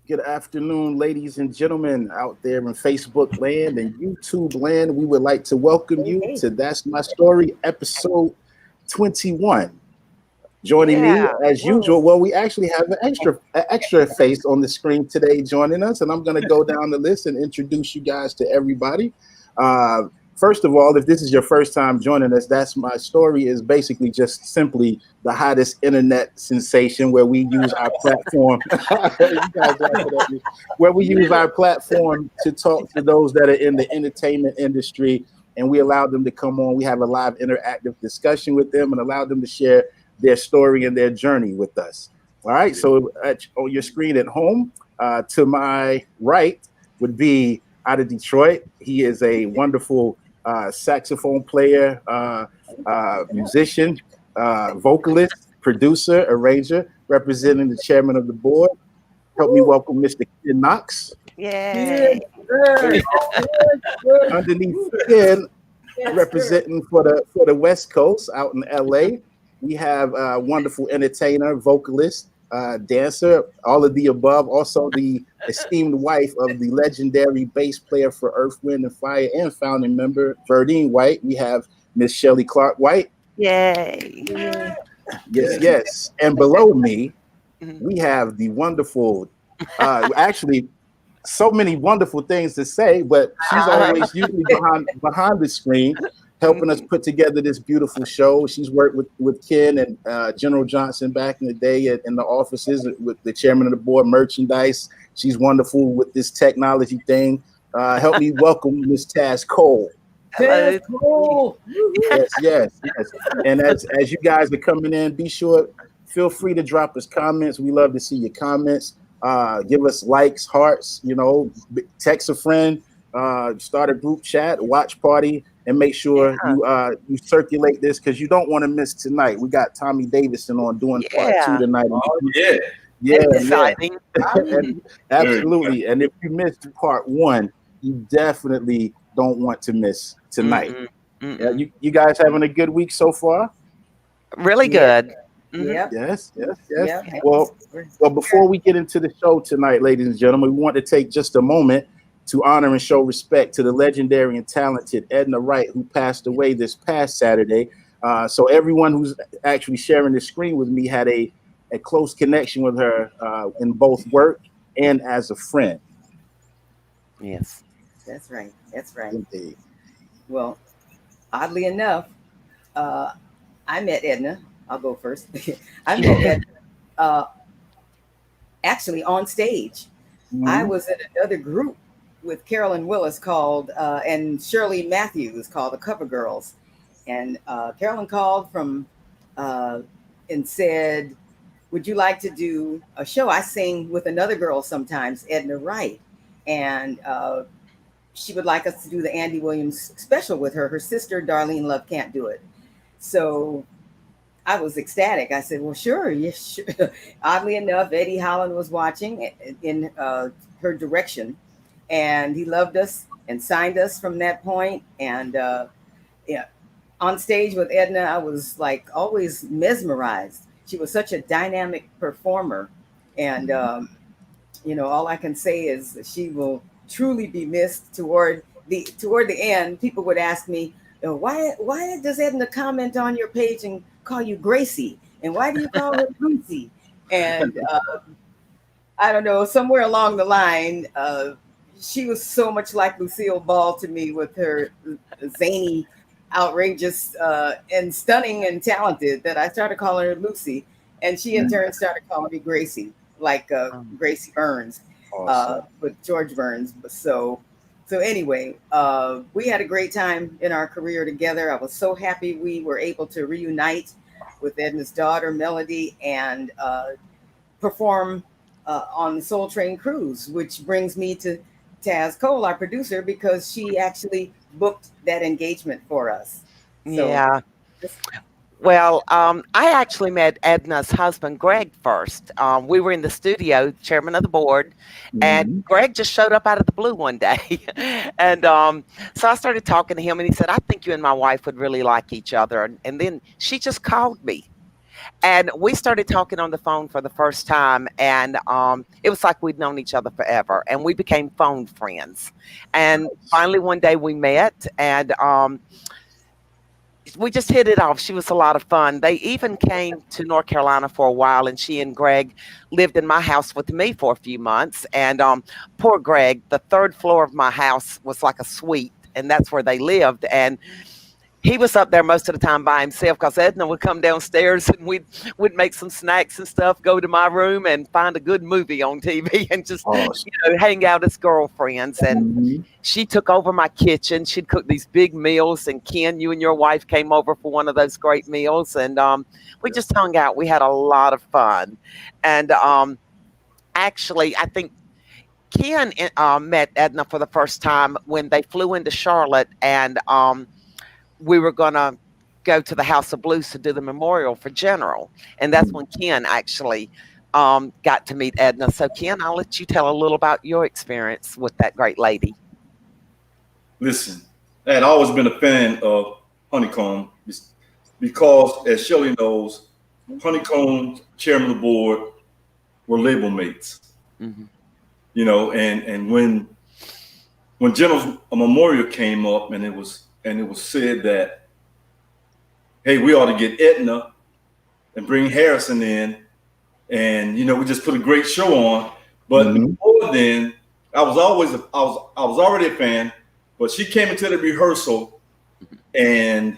Good afternoon, ladies and gentlemen out there in Facebook land and YouTube land. We would like to welcome you to That's My Story, episode 21. Joining me as usual. Well, we actually have an extra face on the screen today joining us, and I'm going to go down the list and introduce you guys to everybody. First of all, if this is your first time joining us, That's My Story is basically just simply the hottest internet sensation where we use our platform. Where we use our platform to talk to those that are in the entertainment industry, and we allow them to come on. We have a live interactive discussion with them and allow them to share their story and their journey with us. All right. So on your screen at home, to my right would be out of Detroit. He is a wonderful saxophone player, musician, vocalist, producer, arranger, representing the chairman of the board. Help me welcome Mr. Ken Knox. Yay. Underneath Ken, representing for the West Coast out in LA, we have a wonderful entertainer, vocalist, dancer, all of the above. Also the esteemed wife of the legendary bass player for Earth, Wind, and Fire and founding member, Verdine White. We have Miss Shelly Clark White. Yay. Yes. And below me, we have the wonderful, actually, so many wonderful things to say, but she's always usually behind the screen, helping us put together this beautiful show. She's worked with Ken and General Johnson back in the day in the offices with the chairman of the board, merchandise. She's wonderful with this technology thing. Help me welcome Miss Tazz Cole. Tazz Cole. Yes. And as you guys are coming in, feel free to drop us comments. We love to see your comments. Give us likes, hearts, text a friend, start a group chat, watch party, and make sure you circulate this because you don't want to miss tonight. We got Tommy Davidson on doing part 2 tonight. Exciting. Absolutely. And if you missed part 1, you definitely don't want to miss tonight. You guys having a good week so far? Really good. Yep. Yes. Well, before we get into the show tonight, ladies and gentlemen, we want to take just a moment to honor and show respect to the legendary and talented Edna Wright, who passed away this past Saturday. So everyone who's actually sharing the screen with me had a close connection with her in both work and as a friend. Yes. That's right. Indeed. Well, oddly enough, I met Edna. I'll go first. I met Edna actually on stage. I was in another group with Carolyn Willis called and Shirley Matthews called the Cover Girls. And Carolyn called from and said, would you like to do a show? I sing with another girl sometimes, Edna Wright. And she would like us to do the Andy Williams special with her. Her sister, Darlene Love, can't do it. So I was ecstatic. I said, well, sure. Yes, sure. Oddly enough, Eddie Holland was watching in her direction. And he loved us and signed us from that point. And on stage with Edna, I was like always mesmerized. She was such a dynamic performer. And, all I can say is that she will truly be missed toward the end. People would ask me, why does Edna comment on your page and call you Gracie? And why do you call her Lucy? And I don't know, somewhere along the line, she was so much like Lucille Ball to me with her zany, outrageous, and stunning and talented that I started calling her Lucy. And she in turn started calling me Gracie, like Gracie Burns, with George Burns. So anyway, we had a great time in our career together. I was so happy we were able to reunite with Edna's daughter, Melody, and perform on the Soul Train Cruise, which brings me to Tazz Cole, our producer, because she actually booked that engagement for us. So, Well, I actually met Edna's husband, Greg, first. We were in the studio, chairman of the board, and Greg just showed up out of the blue one day. And so I started talking to him, and he said, I think you and my wife would really like each other. And then she just called me. And we started talking on the phone for the first time, and it was like we'd known each other forever, and we became phone friends. And finally, one day we met, and we just hit it off. She was a lot of fun. They even came to North Carolina for a while, and she and Greg lived in my house with me for a few months. And poor Greg, the third floor of my house was like a suite, and that's where they lived. And he was up there most of the time by himself because Edna would come downstairs and we'd make some snacks and stuff, go to my room and find a good movie on TV and just hang out as girlfriends. And she took over my kitchen. She'd cook these big meals. And Ken, you and your wife came over for one of those great meals. And we just hung out. We had a lot of fun. And actually, I think Ken met Edna for the first time when they flew into Charlotte, and we were going to go to the House of Blues to do the memorial for General. And that's when Ken actually got to meet Edna. So, Ken, I'll let you tell a little about your experience with that great lady. Listen, I had always been a fan of Honeycomb because, as Shelly knows, Honeycomb, Chairman of the Board, were label mates. Mm-hmm. You know, and when General's memorial came up, and it was said that, hey, we ought to get Edna and bring Hardison in, and we just put a great show on. But before then, I was already a fan. But she came into the rehearsal and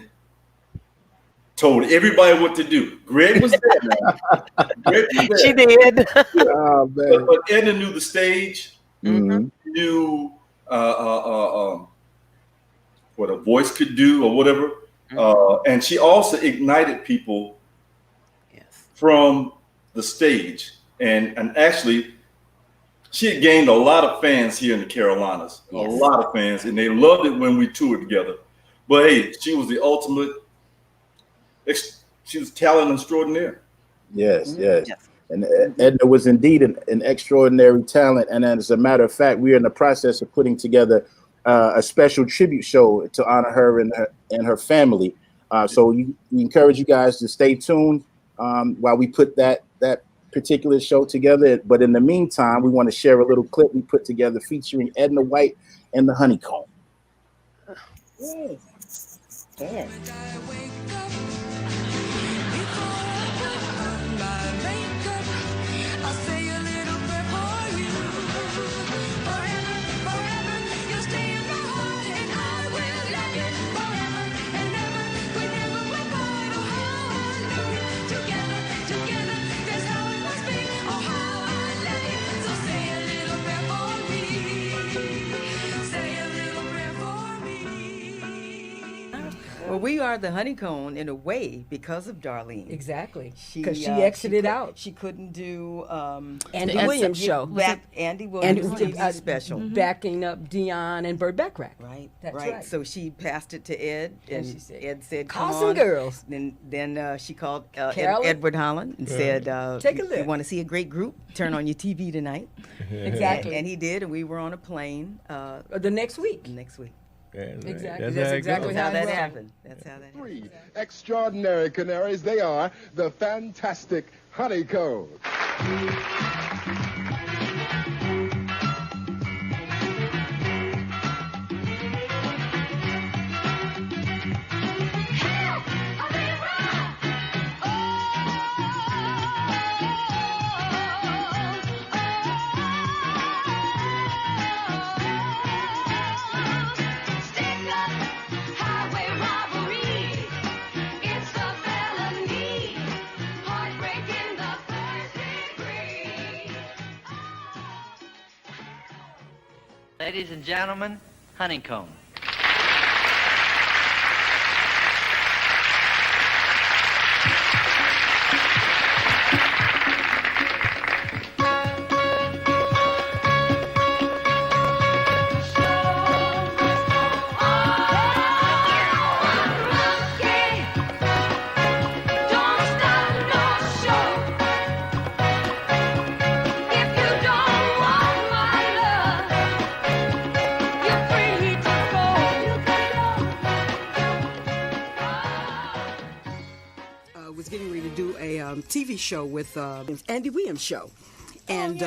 told everybody what to do. Greg was there. Greg was there. She did. Oh, man. But Edna knew the stage. Knew what a voice could do or whatever. And she also ignited people from the stage. And actually, she had gained a lot of fans here in the Carolinas, a lot of fans, and they loved it when we toured together. But hey, she was the ultimate, she was talent extraordinaire. Yes. And Edna was indeed an extraordinary talent. And as a matter of fact, we are in the process of putting together a special tribute show to honor her and her family. So we encourage you guys to stay tuned while we put that particular show together. But in the meantime, we want to share a little clip we put together featuring Edna White and the Honeycomb. Well, we are the Honeycomb in a way because of Darlene. Exactly. Because she exited out. She couldn't do Andy Williams show. Andy Williams TV special. Backing up Dion and Bert Backrack. Right. That's right. So she passed it to Ed, and she said, Ed said, "Call "Come some on." Girls. Then she called Edward Holland and said, "Take a look. You want to see a great group? Turn on your TV tonight." Exactly. And he did, and we were on a plane the next week. Exactly. That's exactly how that happened. That's how that happened. Three extraordinary canaries. They are the fantastic Honeycomb. Ladies and gentlemen, Honeycomb. If you don't want my love, you're free to go. do a TV show with Andy Williams show. And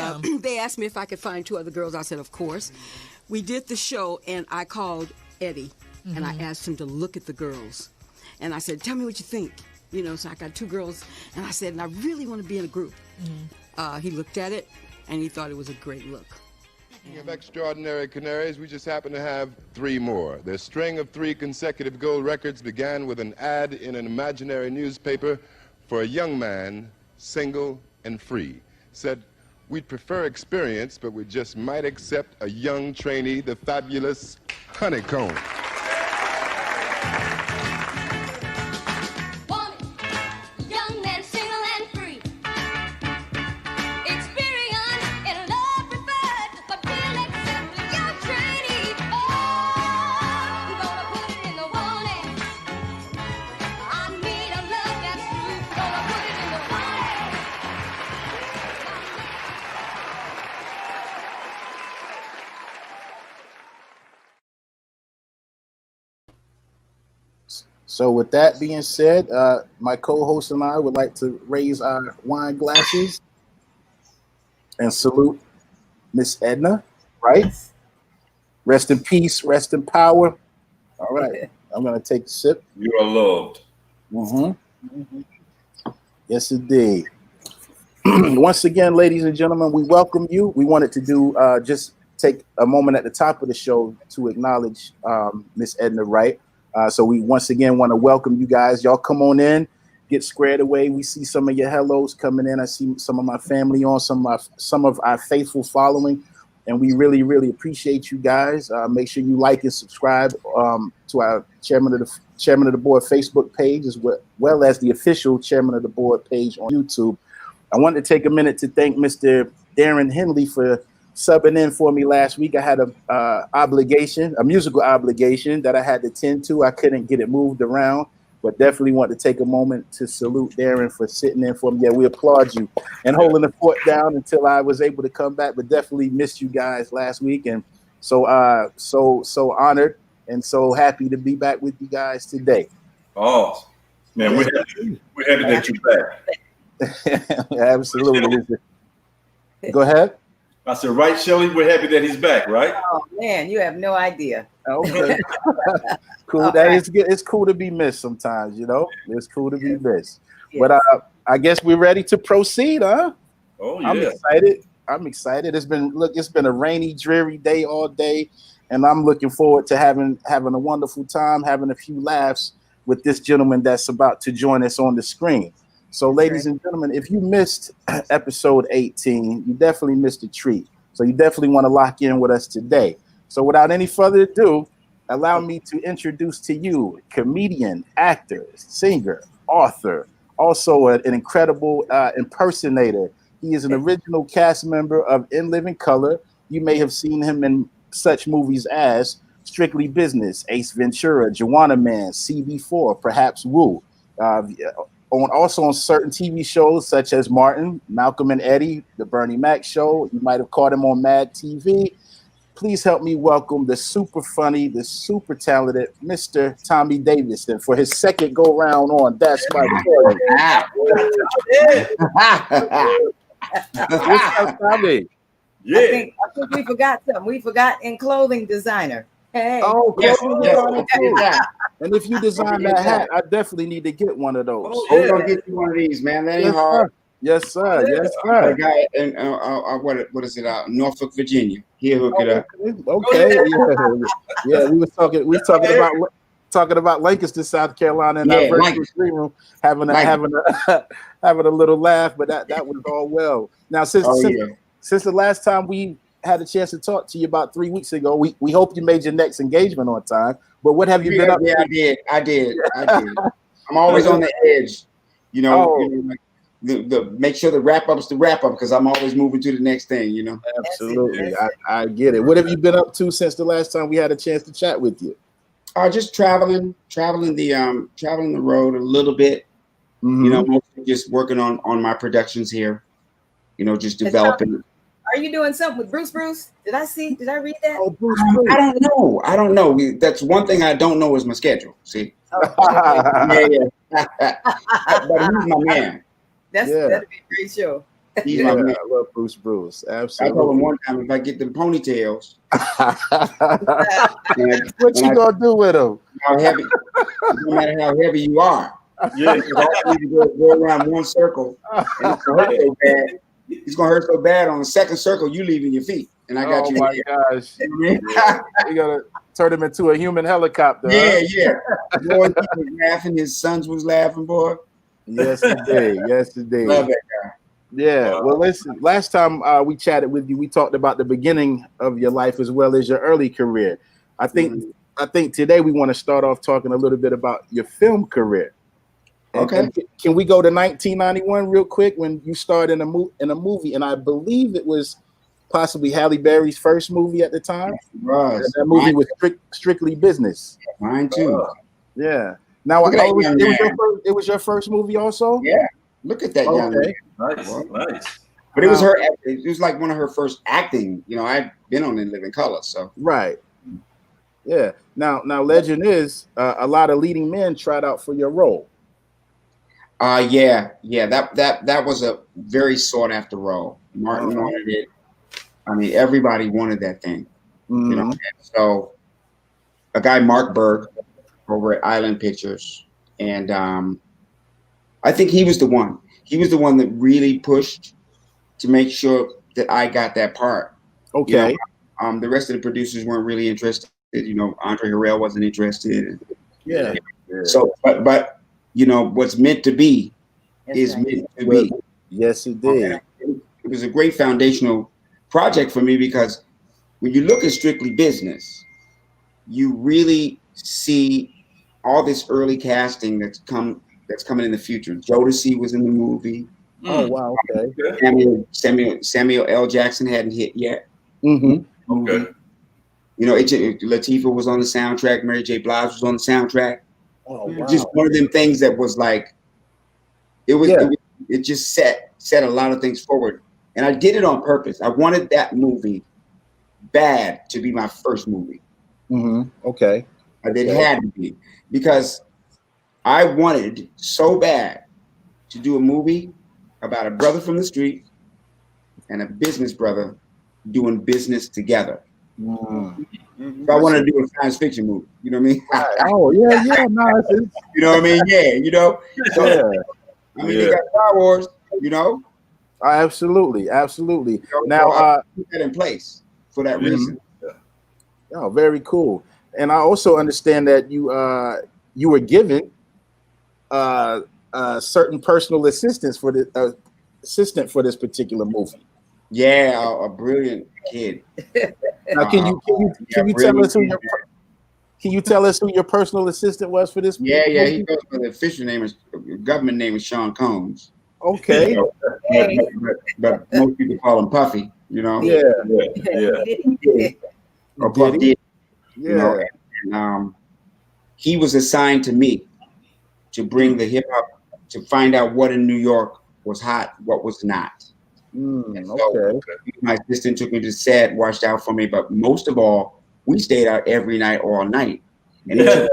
they asked me if I could find 2 other girls. I said, of course. We did the show, and I called Eddie, and I asked him to look at the girls. And I said, tell me what you think. You know, so I got 2 girls, and I said, and I really want to be in a group. He looked at it, and he thought it was a great look. Speaking of extraordinary canaries, we just happen to have 3 more. Their string of 3 consecutive gold records began with an ad in an imaginary newspaper for a young man, single and free. Said, we'd prefer experience, but we just might accept a young trainee, the fabulous Honeycomb. So with that being said, my co-host and I would like to raise our wine glasses and salute Miss Edna, right? Rest in peace, rest in power. All right, I'm going to take a sip. You are loved. Yes, indeed. Once again, ladies and gentlemen, we welcome you. We wanted to do just take a moment at the top of the show to acknowledge Miss Edna Wright. So we once again want to welcome you guys. Y'all come on in, get squared away. We see some of your hellos coming in. I see some of my family on, some of our faithful following, and we really, really appreciate you guys. Make sure you like and subscribe to our Chairman of the Board Facebook page, as well as the official Chairman of the Board page on YouTube. I wanted to take a minute to thank Mr. Darren Henley for subbing in for me last week. I had a musical obligation that I had to tend to. I couldn't get it moved around, but definitely want to take a moment to salute Darren for sitting in for me. Yeah, we applaud you and holding the fort down until I was able to come back, but definitely missed you guys last week. And so honored and so happy to be back with you guys today. Oh, man, we're happy that you're back. Absolutely. Go ahead. I said, right, Shelly? We're happy that he's back, right? Oh, man, you have no idea. Okay. Cool. It's cool to be missed sometimes, you know? It's cool to be missed. Yes. But I guess we're ready to proceed, huh? Oh, yeah. I'm excited. It's been a rainy, dreary day all day, and I'm looking forward to having a wonderful time, having a few laughs with this gentleman that's about to join us on the screen. So, ladies and gentlemen, if you missed episode 18, you definitely missed a treat. So you definitely want to lock in with us today. So without any further ado, allow me to introduce to you comedian, actor, singer, author, also an incredible impersonator. He is an original cast member of In Living Color. You may have seen him in such movies as Strictly Business, Ace Ventura, Juwanna Mann, CB4, perhaps Woo. Also on certain TV shows such as Martin, Malcolm and Eddie, The Bernie Mac Show. You might have caught him on Mad TV. Please help me welcome the super funny, the super talented Mr. Tommy Davidson for his second go round on That's My Story. What's up, Tommy? Yeah. I think we forgot something. We forgot in clothing designer. Hey. Oh, Yes, yes. And if you design that hat, I definitely need to get one of those. Oh, we're gonna get you one of these, man. That ain't hard. Yes, sir. Yes, A sir. guy in what is it? Norfolk, Virginia. He'll hook it up. Okay. Yeah. We were talking about Lancaster, South Carolina, in our virtual screen room, having a little laugh, but that was all well. Now, since the last time we had a chance to talk to you about 3 weeks ago, we hope you made your next engagement on time. But what have you been up to? I did. I'm always on the edge, you know. The make sure the wrap up's the wrap up, because I'm always moving to the next thing, you know. Absolutely, I get it. What have you been up to since the last time we had a chance to chat with you? Just traveling the road a little bit. Mm-hmm. You know, mostly just working on my productions here. You know, just developing. Are you doing something with Bruce? Did I read that? Oh, Bruce. I don't know. That's one thing I don't know is my schedule. See? Oh, okay. Yeah. he's my man. That'd be a great show. He's my man. I love Bruce. I Absolutely. told him one time, if I get them ponytails, what you gonna do with them? How heavy? No matter how heavy you are, Yeah. all you do is go around one circle, and it's gonna hurt so bad. It's gonna hurt so bad on the second circle. You leaving your feet, and I got Oh you. my gosh! You gotta turn him into a human helicopter. Yeah, huh? yeah. Boy, he was laughing. His sons was laughing, boy. Yes, indeed. Yes, indeed. Love that guy. Yeah. Well, listen. Last time we chatted with you, we talked about the beginning of your life as well as your early career. I think today we want to start off talking a little bit about your film career. Okay. Can we go to 1991 real quick when you starred in a movie, and I believe it was possibly Halle Berry's first movie at the time. That movie was Strictly Business. Mine too. Yeah. Now it was your first movie also. Yeah. Look at that young man. Nice. But it was her. It was like one of her first acting. You know, I'd been on In Living Color, so right. Yeah. Now, legend is a lot of leading men tried out for your role. Yeah. That was a very sought after role. Martin wanted it. I mean, everybody wanted that thing. Mm-hmm. You know, and so a guy, Mark Berg, over at Island Pictures, and I think he was the one. He was the one that really pushed to make sure that I got that part. Okay. You know, the rest of the producers weren't really interested. You know, Andre Harrell wasn't interested. Yeah. So, but you know, what's meant to be is meant to be. Yes, it did. It was a great foundational project for me because when you look at Strictly Business, you really see all this early casting that's coming in the future. Jodeci was in the movie. Oh wow, okay. Samuel L. Jackson hadn't hit yet. Mm-hmm. Okay. You know, Latifah was on the soundtrack. Mary J. Blige was on the soundtrack. Oh wow. Just one of them things that was like, it just set a lot of things forward. And I did it on purpose. I wanted that movie bad to be my first movie. Mm-hmm. Okay. It had to be, because I wanted so bad to do a movie about a brother from the street and a business brother doing business together. Mm-hmm. So I wanted to do a science fiction movie. You know what I mean? Oh yeah. No, you know what I mean? Yeah. You know. So, I mean, they got Star Wars. You know. Absolutely. You know, Now, so put that in place for that reason. Oh, very cool. And I also understand that you were given certain personal assistant for this particular movie. Yeah, a brilliant kid. Now, can you tell us who your personal assistant was for this? Yeah, movie? he goes by the official name government name is Sean Combs. Okay. You know, but most people call him Puffy. You know. Yeah. Or Puff Diddy. Yeah. You know, and he was assigned to me to bring the hip hop, to find out what in New York was hot, what was not. So my assistant took me to set, watched out for me, but most of all, we stayed out every night, all night, and he took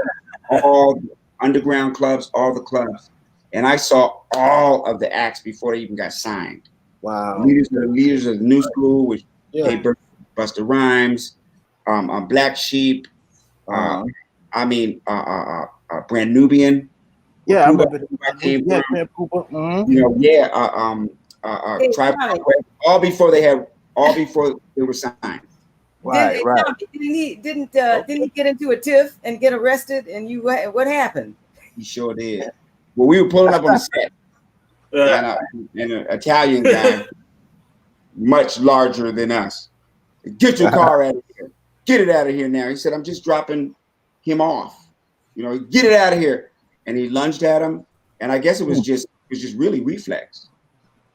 all the underground clubs, all the clubs, and I saw all of the acts before they even got signed. Wow. Leaders of the new school, which Busta Rhymes, Black Sheep, Brand Nubian. Yeah, I remember. You know, all before they were signed. Right. Didn't he get into a tiff and get arrested? And what happened? He sure did. Well, we were pulling up on the set, and an Italian guy, much larger than us. Get your car out of here. Get it out of here now. He said, I'm just dropping him off. You know, get it out of here. And he lunged at him. And I guess it was just really reflex.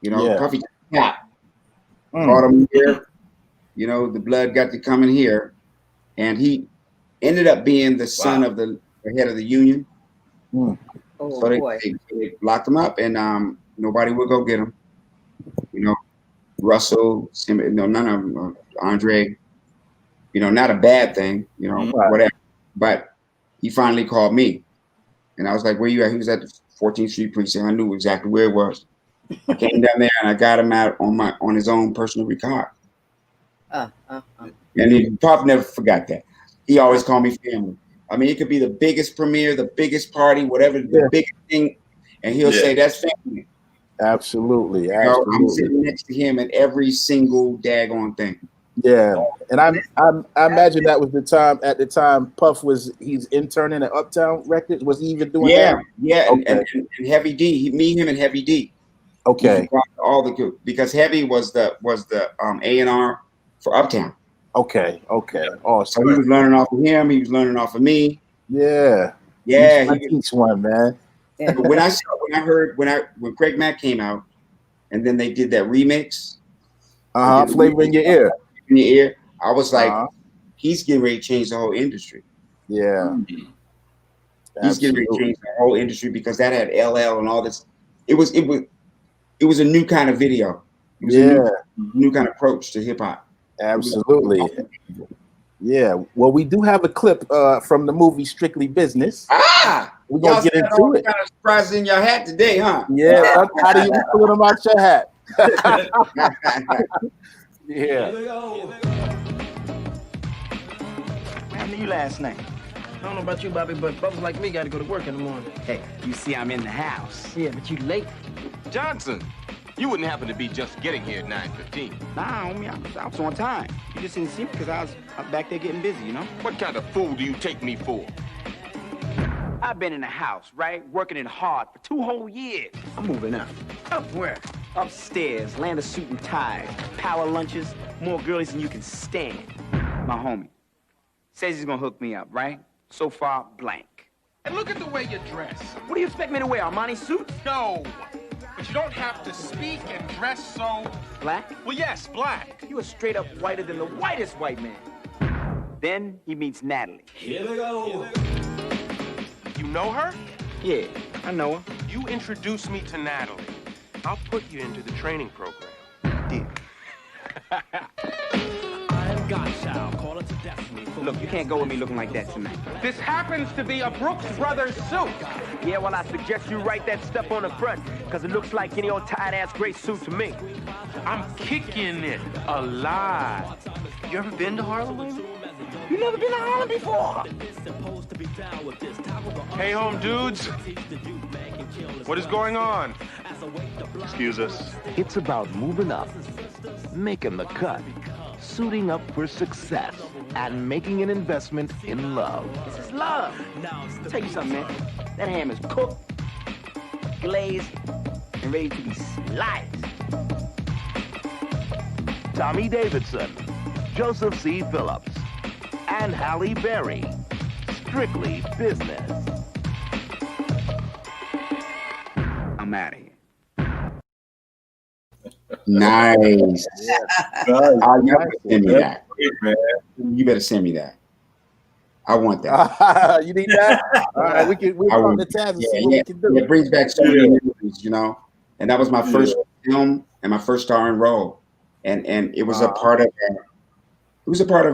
You know, Puffy brought him here. You know, the blood got to come in here. And he ended up being the son of the head of the union. Oh, so boy. They locked him up, and nobody would go get him. You know, Russell, none of them, Andre. You know, not a bad thing, you know, whatever. But he finally called me. And I was like, where you at? He was at the 14th Street precinct. I knew exactly where it was. I came down there and I got him out on his own personal record. And he probably never forgot that. He always called me family. I mean, it could be the biggest premiere, the biggest party, whatever, the biggest thing, and he'll say that's family. Absolutely, I'm sitting next to him at every single daggone thing. Yeah, and I imagine that was the time. At the time, Puff he's interning at Uptown Records. Was he even doing that? Yeah, okay. and Heavy D. Him and Heavy D. Okay. All the good, because Heavy was the A&R for Uptown. Okay. Oh, so he was learning off of him. He was learning off of me. Yeah. Each one, man. But when Craig Mack came out, and then they did that remix. Flavor in Your Ear. In your ear, I was like, he's getting ready to change the whole industry. Yeah. He's getting ready to change the whole industry because that had LL and all this. It was a new kind of video. It was a new kind of approach to hip hop. Absolutely. Yeah. Well, we do have a clip from the movie Strictly Business. We're gonna get into it. Kind of surprises in your hat today, huh? Yeah. How do you pull them out your hat? Yeah. What happened to you last night? I don't know about you, Bobby, but brothers like me got to go to work in the morning. Hey, you see I'm in the house. Yeah, but you late. Johnson, you wouldn't happen to be just getting here at 9:15. Nah, homie, I was on time. You just didn't see me because I was back there getting busy, you know? What kind of fool do you take me for? I've been in the house, right? Working it hard for 2 whole years. I'm moving up. Up where? Upstairs, land of suit and ties, power lunches, more girlies than you can stand. My homie says he's gonna hook me up, right? So far, blank. And look at the way you dress. What do you expect me to wear, Armani suit? No, but you don't have to speak and dress so... Black? Well, yes, black. You are straight up whiter than the whitest white man. Then he meets Natalie. Here we go. You know her? Yeah, I know her. You introduce me to Natalie. I'll put you into the training program. Deal. Look, you can't go with me looking like that tonight. This happens to be a Brooks Brothers suit. Yeah, well, I suggest you write that stuff on the front, because it looks like any old tight-ass gray suit to me. I'm kicking it alive. You ever been to Harlem? You never been to Harlem before? Hey, home dudes. What is going on? Excuse us. It's about moving up, making the cut, suiting up for success, and making an investment in love. This is love. I'll tell you something, man. That ham is cooked, glazed, and ready to be sliced. Tommy Davidson, Joseph C. Phillips, and Halle Berry. Strictly Business. I'm out of here. Nice. You better send me that. You better send me that. I want that. You need that? All right, we'll talk to Tazz and see what we can do. It brings back so many memories, you know. And that was my first film and my first starring role, and it was a part of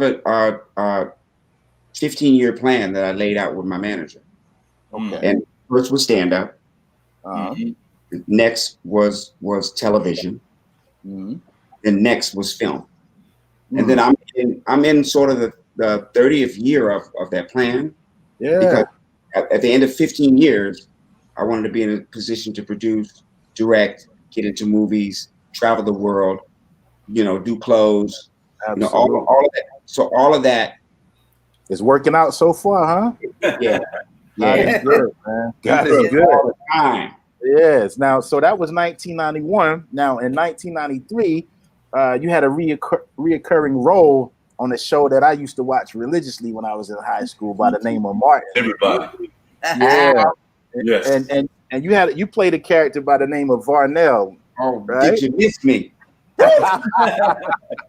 a 15-year plan that I laid out with my manager. Okay. And first was stand up. Next was television. Mm-hmm. Then next was film. And then I'm in sort of the 30th year of that plan. Yeah. Because at the end of 15 years, I wanted to be in a position to produce, direct, get into movies, travel the world, you know, do clothes, you know, all of that. So all of that is working out so far, huh? Yeah. God is good, man. God is good. All the time. Yes. Now, so that was 1991. Now, in 1993, you had a reoccurring role on a show that I used to watch religiously when I was in high school by the name of Martin. Everybody. Yeah. Yes. And you played a character by the name of Varnell. Oh, right? Did you miss me?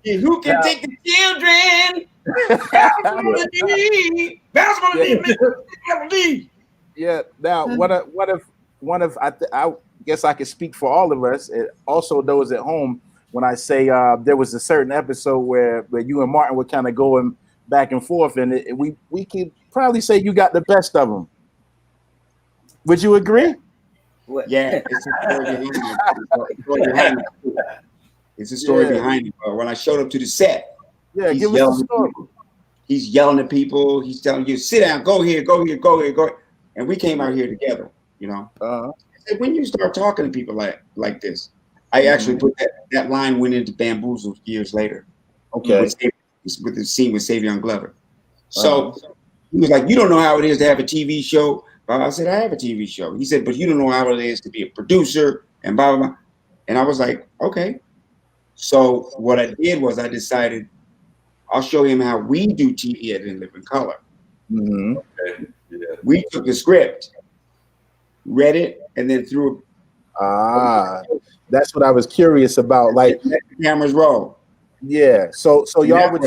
Who can take the children? Yeah. Now, one of I guess I could speak for all of us. Also, those at home, when I say there was a certain episode where you and Martin were kind of going back and forth, and we could probably say you got the best of them. Would you agree? What? Yeah, it's a story behind it. It's a story behind it. When I showed up to the set, he's give us yelling the story. at people. He's yelling at people. He's telling you, sit down, go here, go here, go here, go here. And we came out here together, you know. When you start talking to people like this, I actually put that line went into Bamboozled years later. Okay. With the scene with Savion Glover. So he was like, you don't know how it is to have a TV show. I said, I have a TV show. He said, but you don't know how it is to be a producer and blah, blah, blah. And I was like, okay. So what I did was I decided I'll show him how we do TV at In Living Color. Okay. Yeah. We took the script, read it, and then threw it. That's what I was curious about. Like, let the cameras roll. Yeah. So y'all were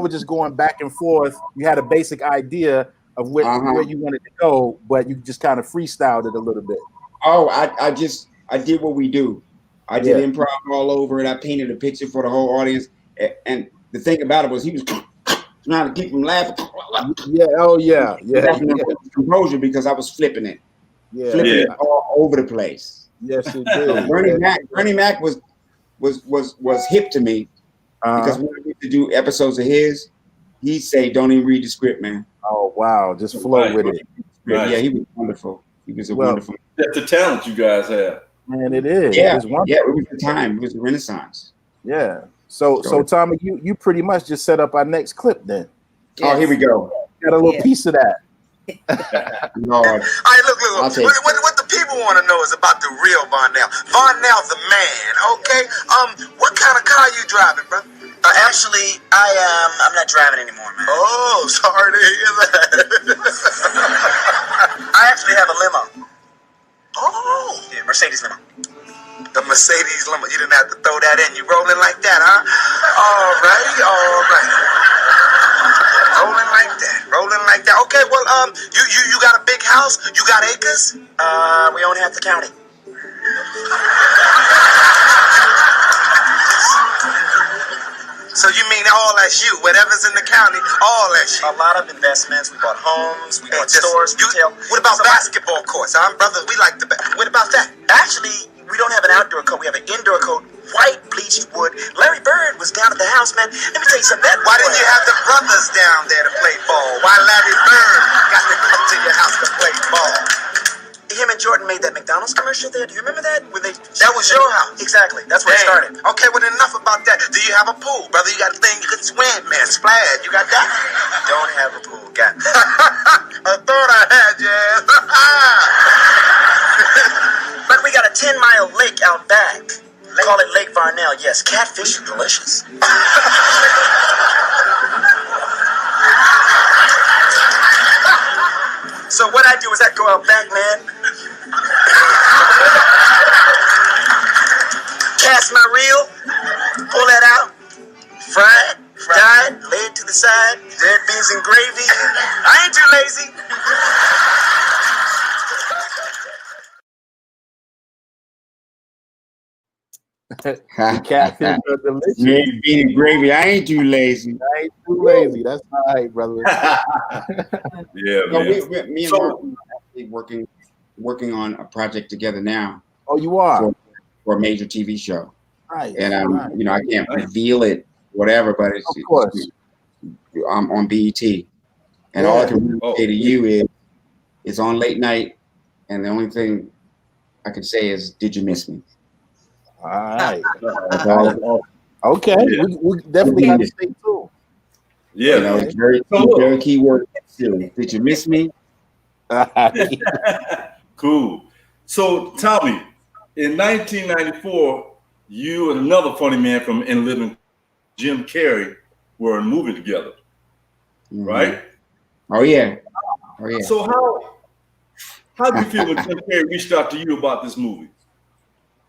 just going back and forth. You had a basic idea of where you wanted to go, but you just kind of freestyled it a little bit. Oh, I did what we do. I did improv all over it. I painted a picture for the whole audience. And the thing about it was he was trying to keep them laughing. Yeah. Oh, yeah. Composure because I was flipping it. Yeah. Flipping it all over the place. Yes, it did. Bernie Mac was hip to me because when I used to do episodes of his, he'd say, don't even read the script, man. Oh, wow. Just flow with it. Right. Yeah, he was wonderful. He was wonderful. That's the talent you guys have. Man, it is. Yeah, it was the time. It was the Renaissance. Yeah. So Tommy, you pretty much just set up our next clip then. Yes. Oh, here we go. Got a little piece of that. Lord. All right, look. What the people want to know is about the real Varnell. Varnell the man, okay? What kind of car you driving, bro? Actually, I'm not driving anymore, man. Oh, sorry to hear that. I actually have a limo. Oh. Yeah, Mercedes limo. The Mercedes limo. You didn't have to throw that in. You rolling like that, huh? All right. Rolling like that. Okay, well, you got a big house? You got acres? We own half the county. So you mean all that's you? Whatever's in the county, all that's you? A lot of investments. We bought homes. We bought stores. Retail. What about basketball courts? Brother, we like the. What about that? Actually, we don't have an outdoor court. We have an indoor court. White bleached wood. Larry Bird was down at the house, man. Let me tell you something. Why didn't you have the brothers down there to play ball? Why Larry Bird got to come to your house to play ball? Him and Jordan made that McDonald's commercial there. Do you remember that? That was your house. Exactly. That's where it started. Okay, well, enough about that. Do you have a pool, brother? You got a thing you can swim, man. Splash. You got that? Don't have a pool. Got it. I thought I had, Jazz. But we got a 10-mile lake out back. Call it Lake Varnell. Yes, catfish are delicious. So what I do is I go out back, man. Cast my reel, pull that out, fry it, dye it, lay it to the side, red beans and gravy. I ain't too lazy. Catfish are delicious. Red bean and gravy. I ain't too lazy. I ain't too lazy. That's all right, brother. Yeah, no, man. me and Mark are actually working on a project together now. Oh, you are? For a major TV show. Right. And I can't reveal it, whatever, but it's of course. I'm on BET. And all I can say to you is it's on late night, and the only thing I can say is, did you miss me? All right. Okay. Yeah. We definitely got to stay tuned. Yeah. You know, it's very key word. Did you miss me? Cool. So, Tommy, in 1994, you and another funny man from In Living, Jim Carrey, were in a movie together, right? Oh yeah. So how do you feel when Jim Carrey reached out to you about this movie?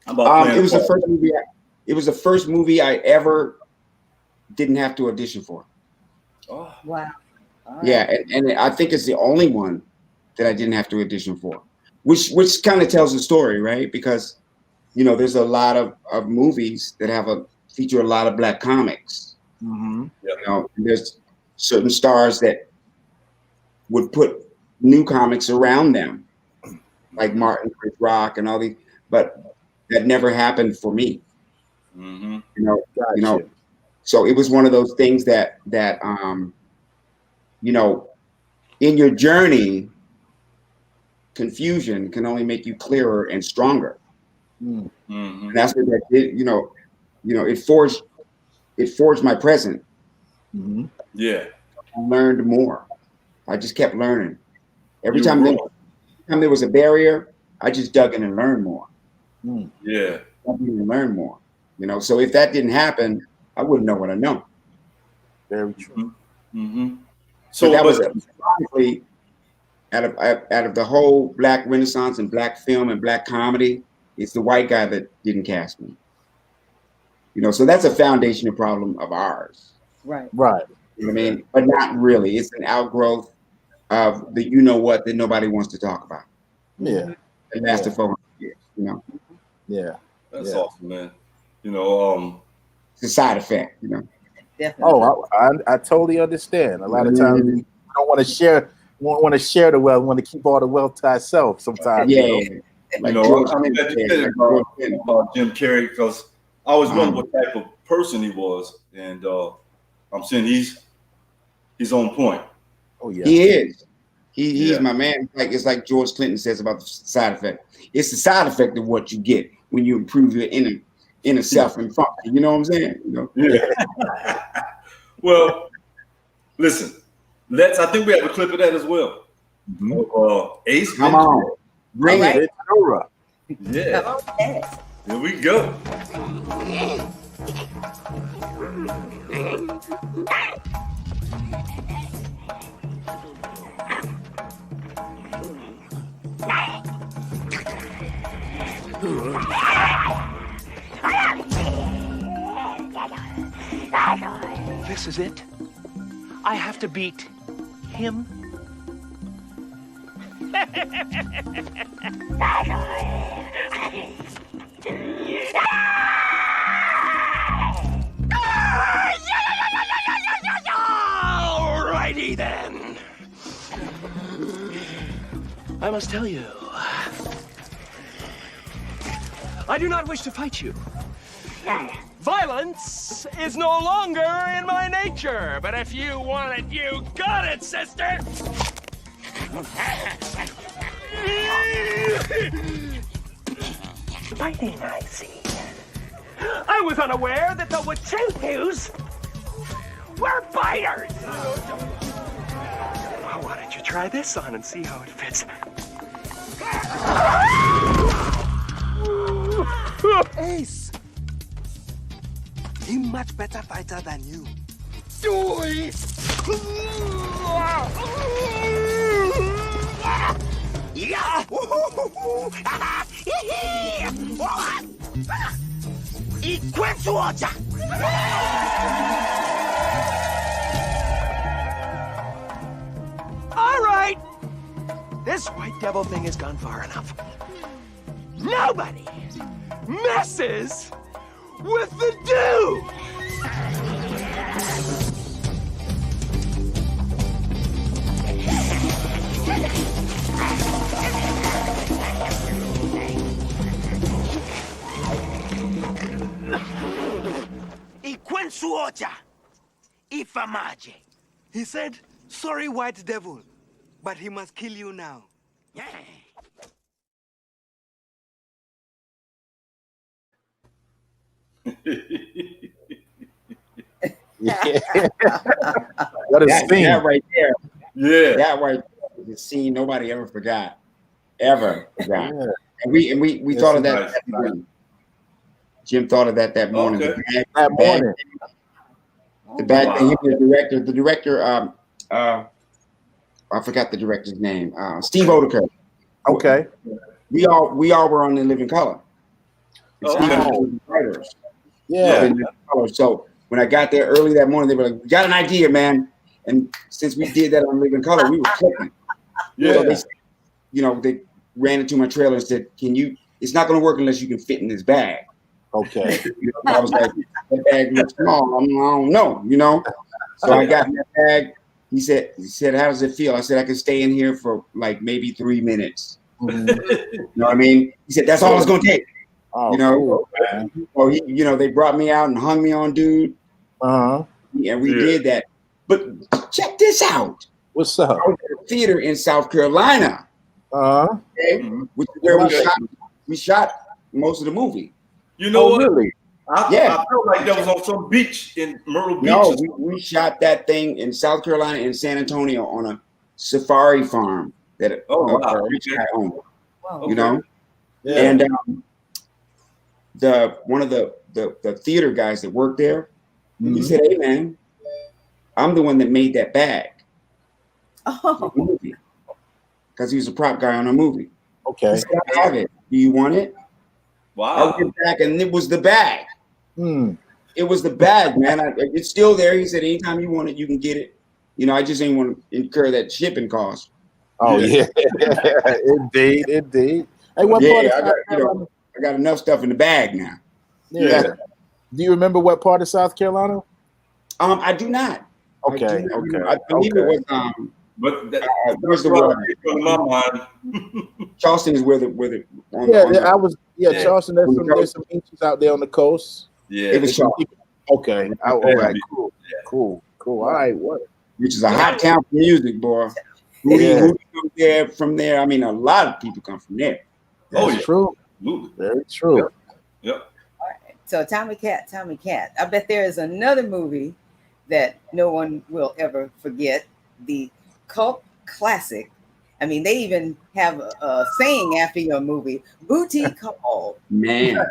It was the first movie. It was the first movie I ever didn't have to audition for. Oh. Wow. Yeah, and I think it's the only one that I didn't have to audition for, which kind of tells the story, right? Because there's a lot of movies that feature a lot of black comics. Mm-hmm. There's certain stars that would put new comics around them, like Martin, Chris Rock, and all these, but that never happened for me. Mm-hmm. You know. So it was one of those things that you know, in your journey, confusion can only make you clearer and stronger. Mm-hmm. And that's what that did. You know, it forged my present. Mm-hmm. Yeah. I learned more. I just kept learning. Every time there was a barrier, I just dug in and learned more. Yeah. Learn more. You know, so if that didn't happen, I wouldn't know what I know. Very true. Mm-hmm. So that was ironically, out of the whole Black Renaissance and Black film and Black comedy, it's the white guy that didn't cast me. You know, so that's a foundational problem of ours. Right. Right. You know what I mean? But not really. It's an outgrowth of the you know what that nobody wants to talk about. Yeah. It lasted 400 years, you know. Yeah. That's awesome, man. You know, it's a side effect, you know. Definitely. Oh, I totally understand. A lot of times we don't want to share. Want to share the wealth. Want to keep all the wealth to ourselves. Sometimes, yeah. You know, I'm glad you said about Jim Carrey because I always wondered what type of person he was, and I'm saying he's on point. Oh yeah, he is. He's my man. It's like George Clinton says about the side effect. It's the side effect of what you get when you improve your inner self and function. You know what I'm saying? You know? Yeah. Well, listen. I think we have a clip of that as well. Ace. Come on. Bring it. Yeah. Here we go. This is it. I have to beat him. Alrighty then. I must tell you, I do not wish to fight you. Violence is no longer in my nature, but if you want it, you got it, sister! Fighting, I see. I was unaware that the Wachunkus were biters! Well, why don't you try this on and see how it fits? Ace! He's much better fighter than you. All right! This white devil thing has gone far enough. Nobody messes with the dude! He said, sorry, white devil, but he must kill you now. What a scene. That right there. Yeah. That right there is a scene nobody ever forgot. Ever forgot. Yeah. And we thought of that morning. Jim thought of that morning. Okay. That morning. The bad thing, the director, I forgot the director's name. Steve Oedeker. Okay. We all were on In Living Color. Writers. Yeah. So when I got there early that morning, they were like, "We got an idea, man." And since we did that on Living Color, we were clicking. Yeah. So they ran into my trailer and said, "Can you? It's not going to work unless you can fit in this bag." Okay. I was like, "That bag looks small. I don't know, So I got in that bag. He said, "How does it feel?" I said, "I can stay in here for like maybe 3 minutes." You know what I mean? He said, that's all it's going to take. Oh, you know, cool, well, you know, they brought me out and hung me on, dude. And we did that. But check this out. What's up? I was at a theater in South Carolina. Okay, which is where we shot most of the movie. You know what? Really? I felt like that was on some beach in Myrtle Beach. No, we shot that thing in South Carolina and San Antonio on a safari farm that a rich guy owned. Wow. You know, Yeah. And one of the theater guys that worked there, he said, "Hey man, I'm the one that made that bag." Because he was a prop guy on a movie. Okay. He said, I have it. Do you want it? Wow. I went back and it was the bag. It was the bag, man. It's still there. He said, anytime you want it, you can get it. You know, I just ain't want to incur that shipping cost. Oh yeah, indeed. Hey, what part of South Carolina? I got enough stuff in the bag now. Yeah. Do you remember what part of South Carolina? I do not. Okay. I believe it was but where's the word? In my mind. Charleston is where the Charleston. There's some beaches out there on the coast. Yeah, it was Charleston. Okay. All right. Cool. All right. What? Which is a hot town for music, boy. Who comes there from there? I mean, a lot of people come from there. That's true. Very true. Yep. All right. So Tommy Cat. I bet there is another movie that no one will ever forget. The cult classic. I mean, they even have a saying after your movie, Booty Call. Man.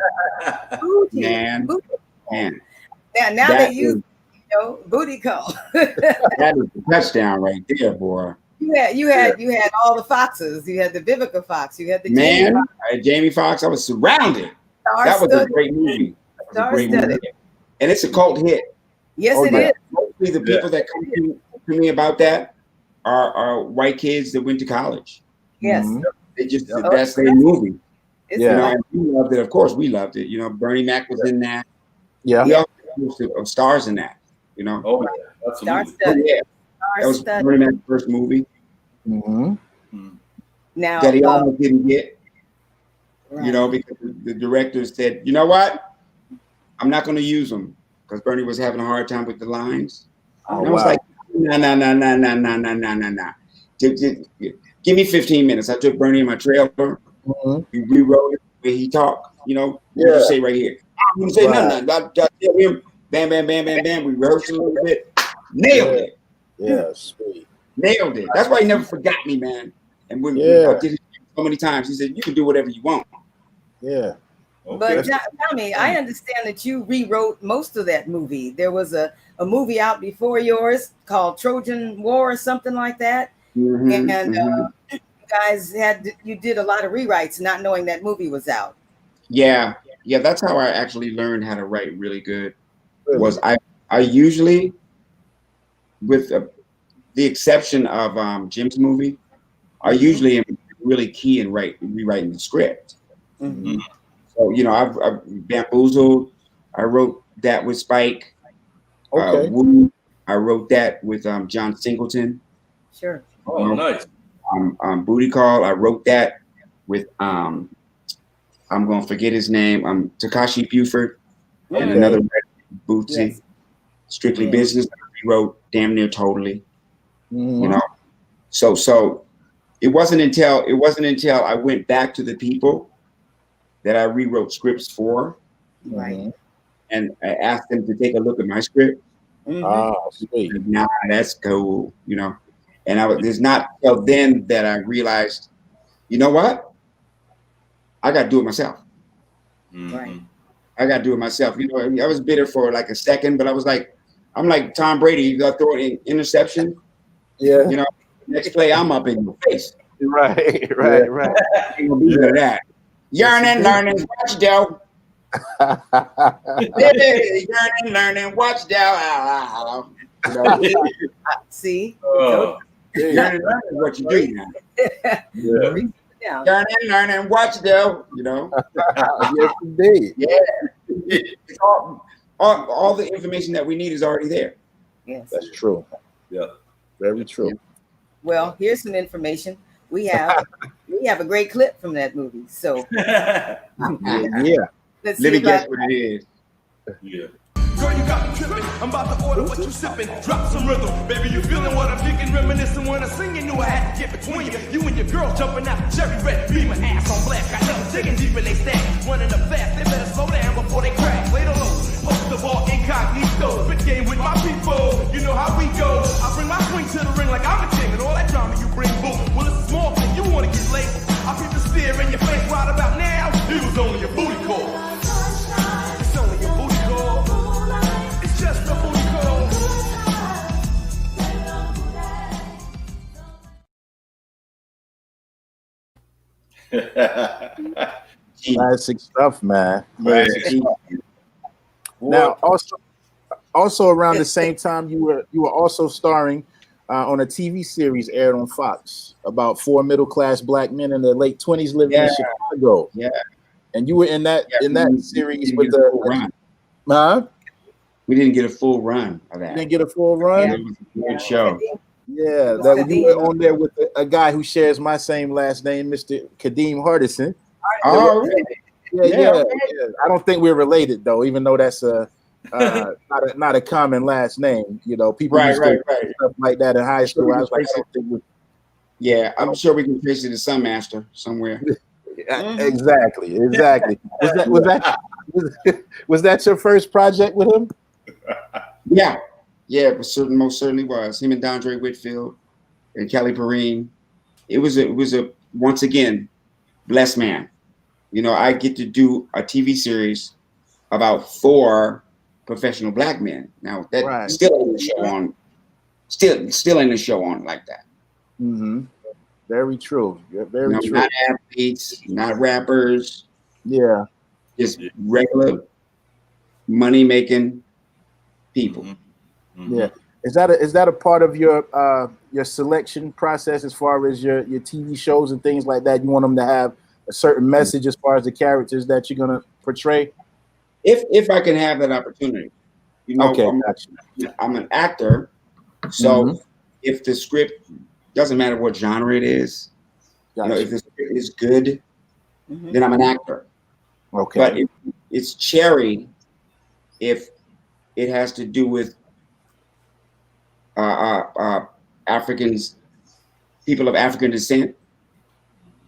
Booty. Man. Now they use, Booty Call. That is a touchdown right there, boy. You had all the Foxes. You had the Vivica Fox. You had the Jamie Foxx. I was surrounded. That was a great movie. And it's a cult hit. Yes, it is. Mostly the people that come to me about that are white kids that went to college. Yes. That's their movie. Yeah. And we loved it. Of course, we loved it. You know, Bernie Mac was in that. Yeah. We also had stars in that. You know. Oh, absolutely. That was Bernie Mac's first movie. Now that he almost didn't get. Right. You know, because the director said, "You know what? I'm not going to use them," because Bernie was having a hard time with the lines. And I was like, nah. Give me 15 minutes. I took Bernie in my trailer. We rewrote it the way he talked. You know, what you say right here? I'm going to say nothing. I tell him, bam. We rehearsed a little bit. Nailed it. Yeah, sweet. Nailed it. That's why he never forgot me, man. And when I did it so many times, he said, "You can do whatever you want." Yeah. But Tommy, I understand that you rewrote most of that movie. There was a movie out before yours called Trojan War or something like that. And you guys you did a lot of rewrites not knowing that movie was out. Yeah. That's how I actually learned how to write really good. Was I usually, with the exception of Jim's movie, I usually am really key in rewriting the script. So, you know, I've Bamboozled. I wrote that with Spike. Woo, I wrote that with John Singleton. Sure. Oh, nice. Booty Call. I wrote that with I'm gonna forget his name. Takashi Buford and another Bootsy. Yes. Strictly Business. I wrote damn near totally. You know, so it wasn't until I went back to the people that I rewrote scripts for, right? And I asked them to take a look at my script. Sweet. Nah, that's cool, you know. And it's not till then that I realized, you know what? I got to do it myself. Right. I got to do it myself. You know, I was bitter for like a second, but I was like, I'm like Tom Brady. You got to throw an interception. Yeah. You know, next play, I'm up in your face. Right. Ain't gonna be good at that. Yearning, learning, watch Dell. Yearning, learning, watch Dell. See? Yearning, learning what you do now. Yearning, learning, watch Dell. You know? Yes, indeed. Yeah. It's all the information that we need is already there. Yes. That's true. Yeah. Very true. Well, here's some information. We have We have a great clip from that movie. So yeah. Let's Let see me guess what it is. Yeah. Girl, you got me tripping. I'm about to order what you sipping. Drop some rhythm. Baby, you feeling what I'm thinking. Reminiscing when I sing. You knew I had to get between you. You and your girl jumping out the cherry red. Beam my ass on blast. Got them digging deep in they stack. Running up fast. They better slow down before they crash. Later low. Post the ball incognito. Spit game with my people. You know how we go. I bring my swing to the ring like I'm a king. And all that drama you bring, boom. Well, it's a small thing. You want to get late. I peep the steer in your face right about now. It was only a booty call. It's only a booty call. Just a booty call. Classic stuff, man. Classic stuff. Now, also around the same time, you were also starring on a TV series aired on Fox about 4 middle-class black men in their late 20s living in Chicago. Yeah, and you were in that series with run. Huh? We didn't get a full run of that. You didn't get a full run? Yeah, it was a good show. Yeah, that you were on there with a guy who shares my same last name, Mr. Kadeem Hardison. Oh, really? Yeah. I don't think we're related though, even though that's not a common last name. You know, people used to do stuff like that in high school. I was like, I don't think we. Yeah, I'm sure we can trace it to some master somewhere. Exactly. Was that your first project with him? Yeah, it most certainly was. Him and Dondre Whitfield and Kelly Perrine. It was a once again blessed man. You know, I get to do a TV series about 4 professional black men. Now that still ain't a show on. Still ain't a show on like that. Mm-hmm. Very true. Very true. Not athletes, not rappers. Yeah. Just regular money making people. Mm-hmm. Yeah. Is that a part of your selection process as far as your TV shows and things like that? You want them to have a certain message as far as the characters that you're gonna portray? If I can have that opportunity. You know, okay, I'm an actor, so if the script doesn't matter what genre it is, you know, if the script is good, then I'm an actor. Okay. But if it's cherry, if it has to do with Africans, people of African descent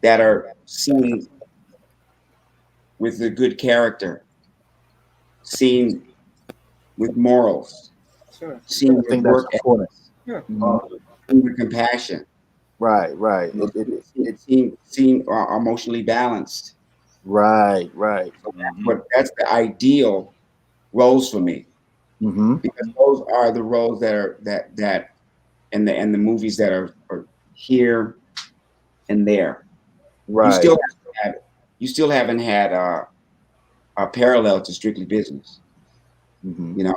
that are seen with a good character, seen with morals, seen with work ethic, with compassion. Right. It's seen emotionally balanced. Right. But that's the ideal roles for me, because those are the roles that are that and the movies that are here and there. Right. You still haven't had a parallel to Strictly Business. You know,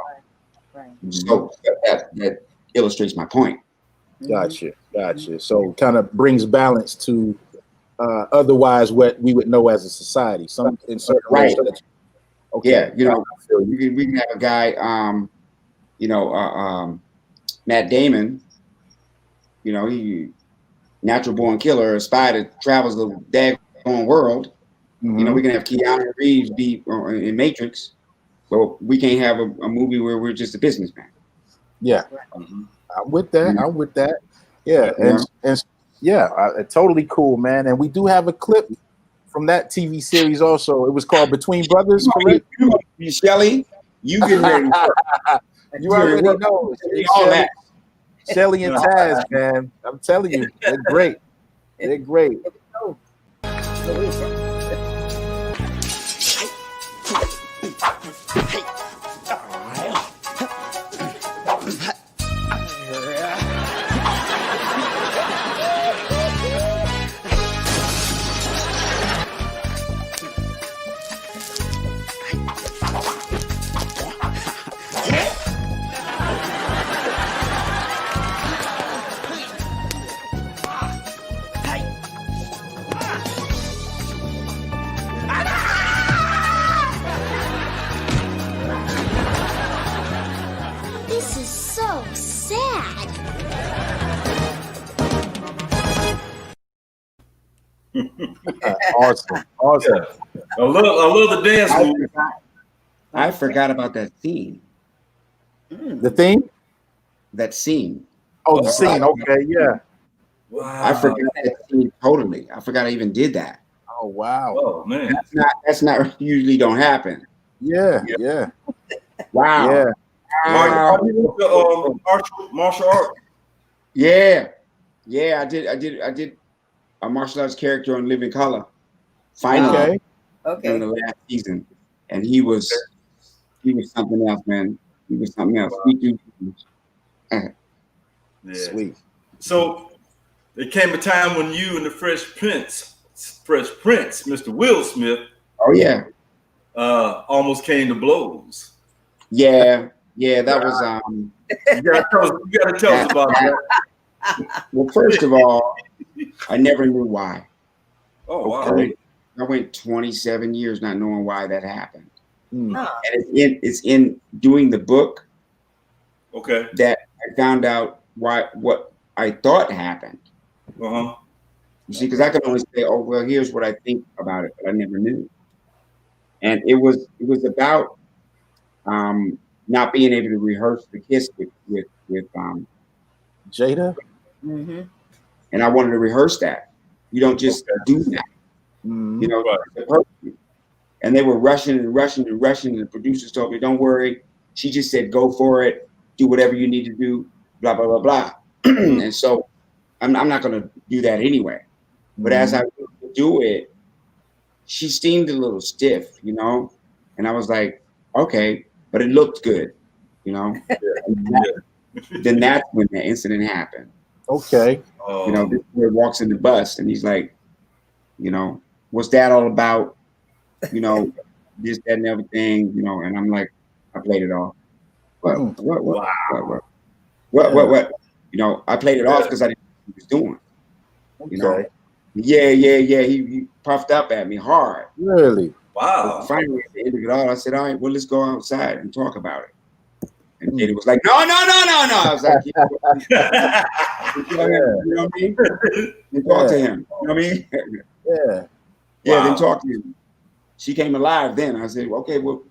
so that illustrates my point. Gotcha. So kind of brings balance to otherwise what we would know as a society. Some in certain ways. Okay. Yeah, you know, we can have a guy, Matt Damon. You know, he natural born killer, a spy that travels the daggone world. You know, we can have Keanu Reeves be in Matrix, but we can't have a movie where we're just a businessman. Yeah, I'm with that. Yeah, and totally cool, man. And we do have a clip from that TV series also. It was called Between Brothers, correct? Shelly, you get ready. You already know. Shelly and Tazz, man. I'm telling you, they're great. They're great. Awesome. Yeah. I love the dance move. I forgot about that scene. The theme? That scene. Oh, the scene. Okay, yeah. Wow. I forgot that scene totally. I forgot I even did that. Oh, wow. Oh, man. That's not usually don't happen. Yeah. Wow. Yeah. Are you into martial art? Yeah. I did a martial arts character on Living Color. Finally. Okay. In the last season. And he was something else, man. He was something else. Yeah. Sweet. So there came a time when you and the Fresh Prince, Mr. Will Smith, oh yeah, almost came to blows. Yeah, that was You gotta tell us about that. Well, first of all, I never knew why. Oh wow. I went 27 years not knowing why that happened. Hmm. And it's in doing the book Okay. that I found out what I thought happened. Uh-huh. You see, because I could only say, oh, well, here's what I think about it, but I never knew. And it was about not being able to rehearse the kiss with Jada. Mm-hmm. And I wanted to rehearse that. You don't just do that. Mm-hmm. You know, the person. And they were rushing. And the producers told me, don't worry. She just said, go for it. Do whatever you need to do, blah, blah, blah, blah. And so I'm not going to do that anyway. But as I do it, she seemed a little stiff, you know? And I was like, okay, but it looked good, you know? Then that's when the incident happened. Okay. You know, this boy walks in the bus and he's like, you know, what's that all about? You know, this, that, and everything, you know, and I'm like, I played it off. What? You know, I played it off because I didn't know what he was doing. You know? Yeah. He puffed up at me hard. Really? Wow. But finally, at the end of it all, I said, all right, well, let's go outside and talk about it. And Jada was like, no. I was like, you know what I mean? Then talk to him. You know what I mean? Yeah, then talk to him. She came alive then. I said, okay, well,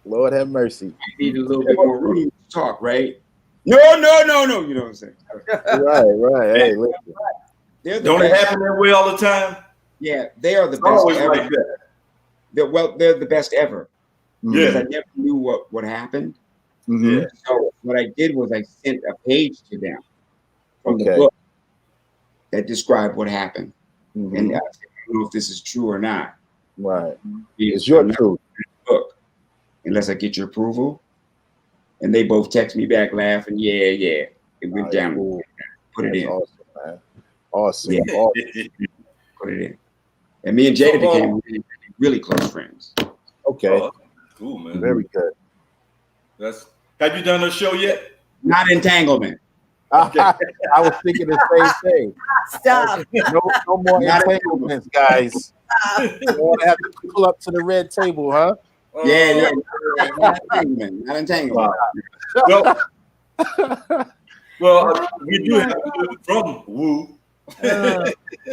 Lord have mercy. I need a little bit more room to talk, right? No. You know what I'm saying? Right. Hey, listen. Don't it happen that way all the time? Yeah, they are the best Always ever. like that. They're the best ever. Yeah. Because I never knew what happened. Mm-hmm. So what I did was I sent a page to them from the book that described what happened. Mm-hmm. And I said, I don't know if this is true or not. Right. It's your truth. Book, unless I get your approval. And they both text me back laughing. Yeah. It went down. Cool. Put it in. Awesome, man. Awesome. Yeah. Put it in. And me and Jada became really close friends. Okay. Oh, cool, man. Very good. Have you done a show yet? Not Entanglement. I was thinking the same thing. Stop. No more entanglements, guys. You want to have to pull up to the red table, huh? Yeah. Not entanglement. Well, we do have to from Woo.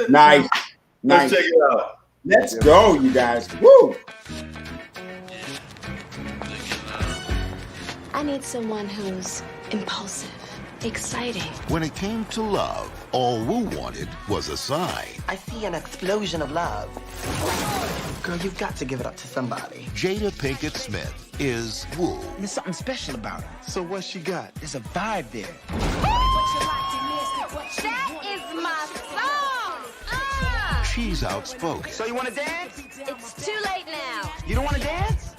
Nice. Let's check it out. Let's go, you guys. Woo! I need someone who's impulsive, exciting. When it came to love, all Wu wanted was a sign. I see an explosion of love. Girl, you've got to give it up to somebody. Jada Pinkett Smith is Wu. There's something special about her. So what she got? There's a vibe there. That is my song! She's outspoken. So you want to dance? It's too late now. You don't want to dance?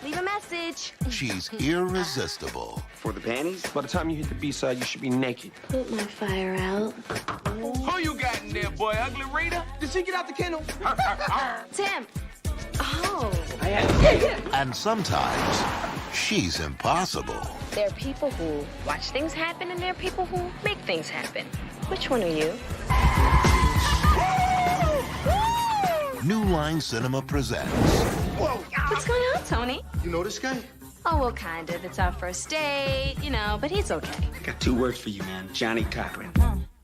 Leave a message. She's irresistible. For the panties? By the time you hit the B-side, you should be naked. Put my fire out. Who you got in there, boy? Ugly Rita? Did she get out the kennel? Tim. Oh. And sometimes she's impossible. There are people who watch things happen and there are people who make things happen. Which one are you? New Line Cinema presents. Whoa. What's going on, Tony? You know this guy? Oh, well, kind of. It's our first date, you know, but he's okay. I got 2 words for you, man. Johnny Cochran.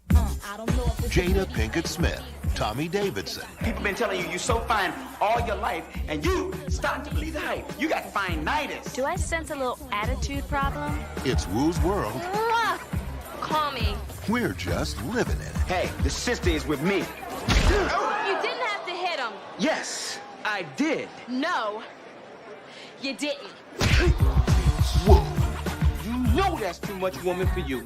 Jada Pinkett Smith, Tommy Davidson. People been telling you you're so fine all your life, and you starting to believe the hype. You got fine Midas. Do I sense a little attitude problem? It's Woo's World. Mwah! Call me. We're just living it. Hey, the sister is with me. You didn't have to hit him. Yes, I did. No, you didn't. Woo. You know that's too much woman for you.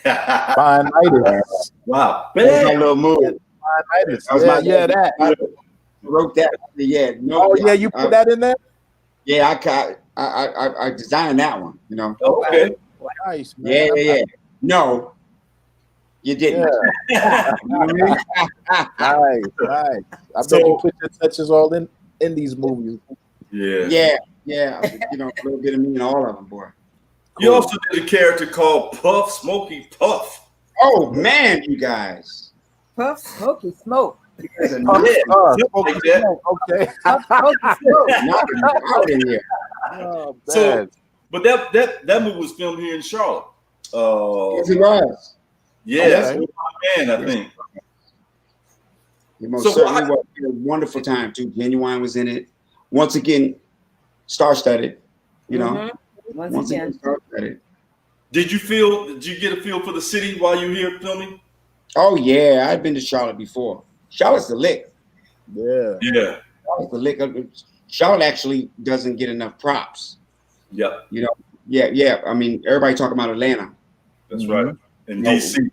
Fine Midas. Wow. That's my little move. Fine Midas. That was that. I wrote that. Yeah. No. Oh yeah, you put that in there. Yeah, I designed that one. You know. Okay. Nice. Man. Yeah. No, you didn't. Yeah. Nice. I bet you put your touches all in these movies. Yeah. Yeah. You know, a little bit of me in all of them, boy. You also did a character called Puff Smokey Puff. Oh man, you guys. Puff, Smoky, Smoke. Okay. Puff, Smoky, Smoke. Out in here. Oh, So, but that movie was filmed here in Charlotte. Yes, it was. Yeah, that's my man, I think. It most certainly was a wonderful time too. Genuine was in it. Once again, star-studded. You know. Once again, star-studded. Did you get a feel for the city while you were here filming? Oh yeah, I've been to Charlotte before. Charlotte's the lick. Yeah. Charlotte's the lick. Charlotte actually doesn't get enough props. Yep. You know. Yeah. I mean, everybody talking about Atlanta. That's right. In DC.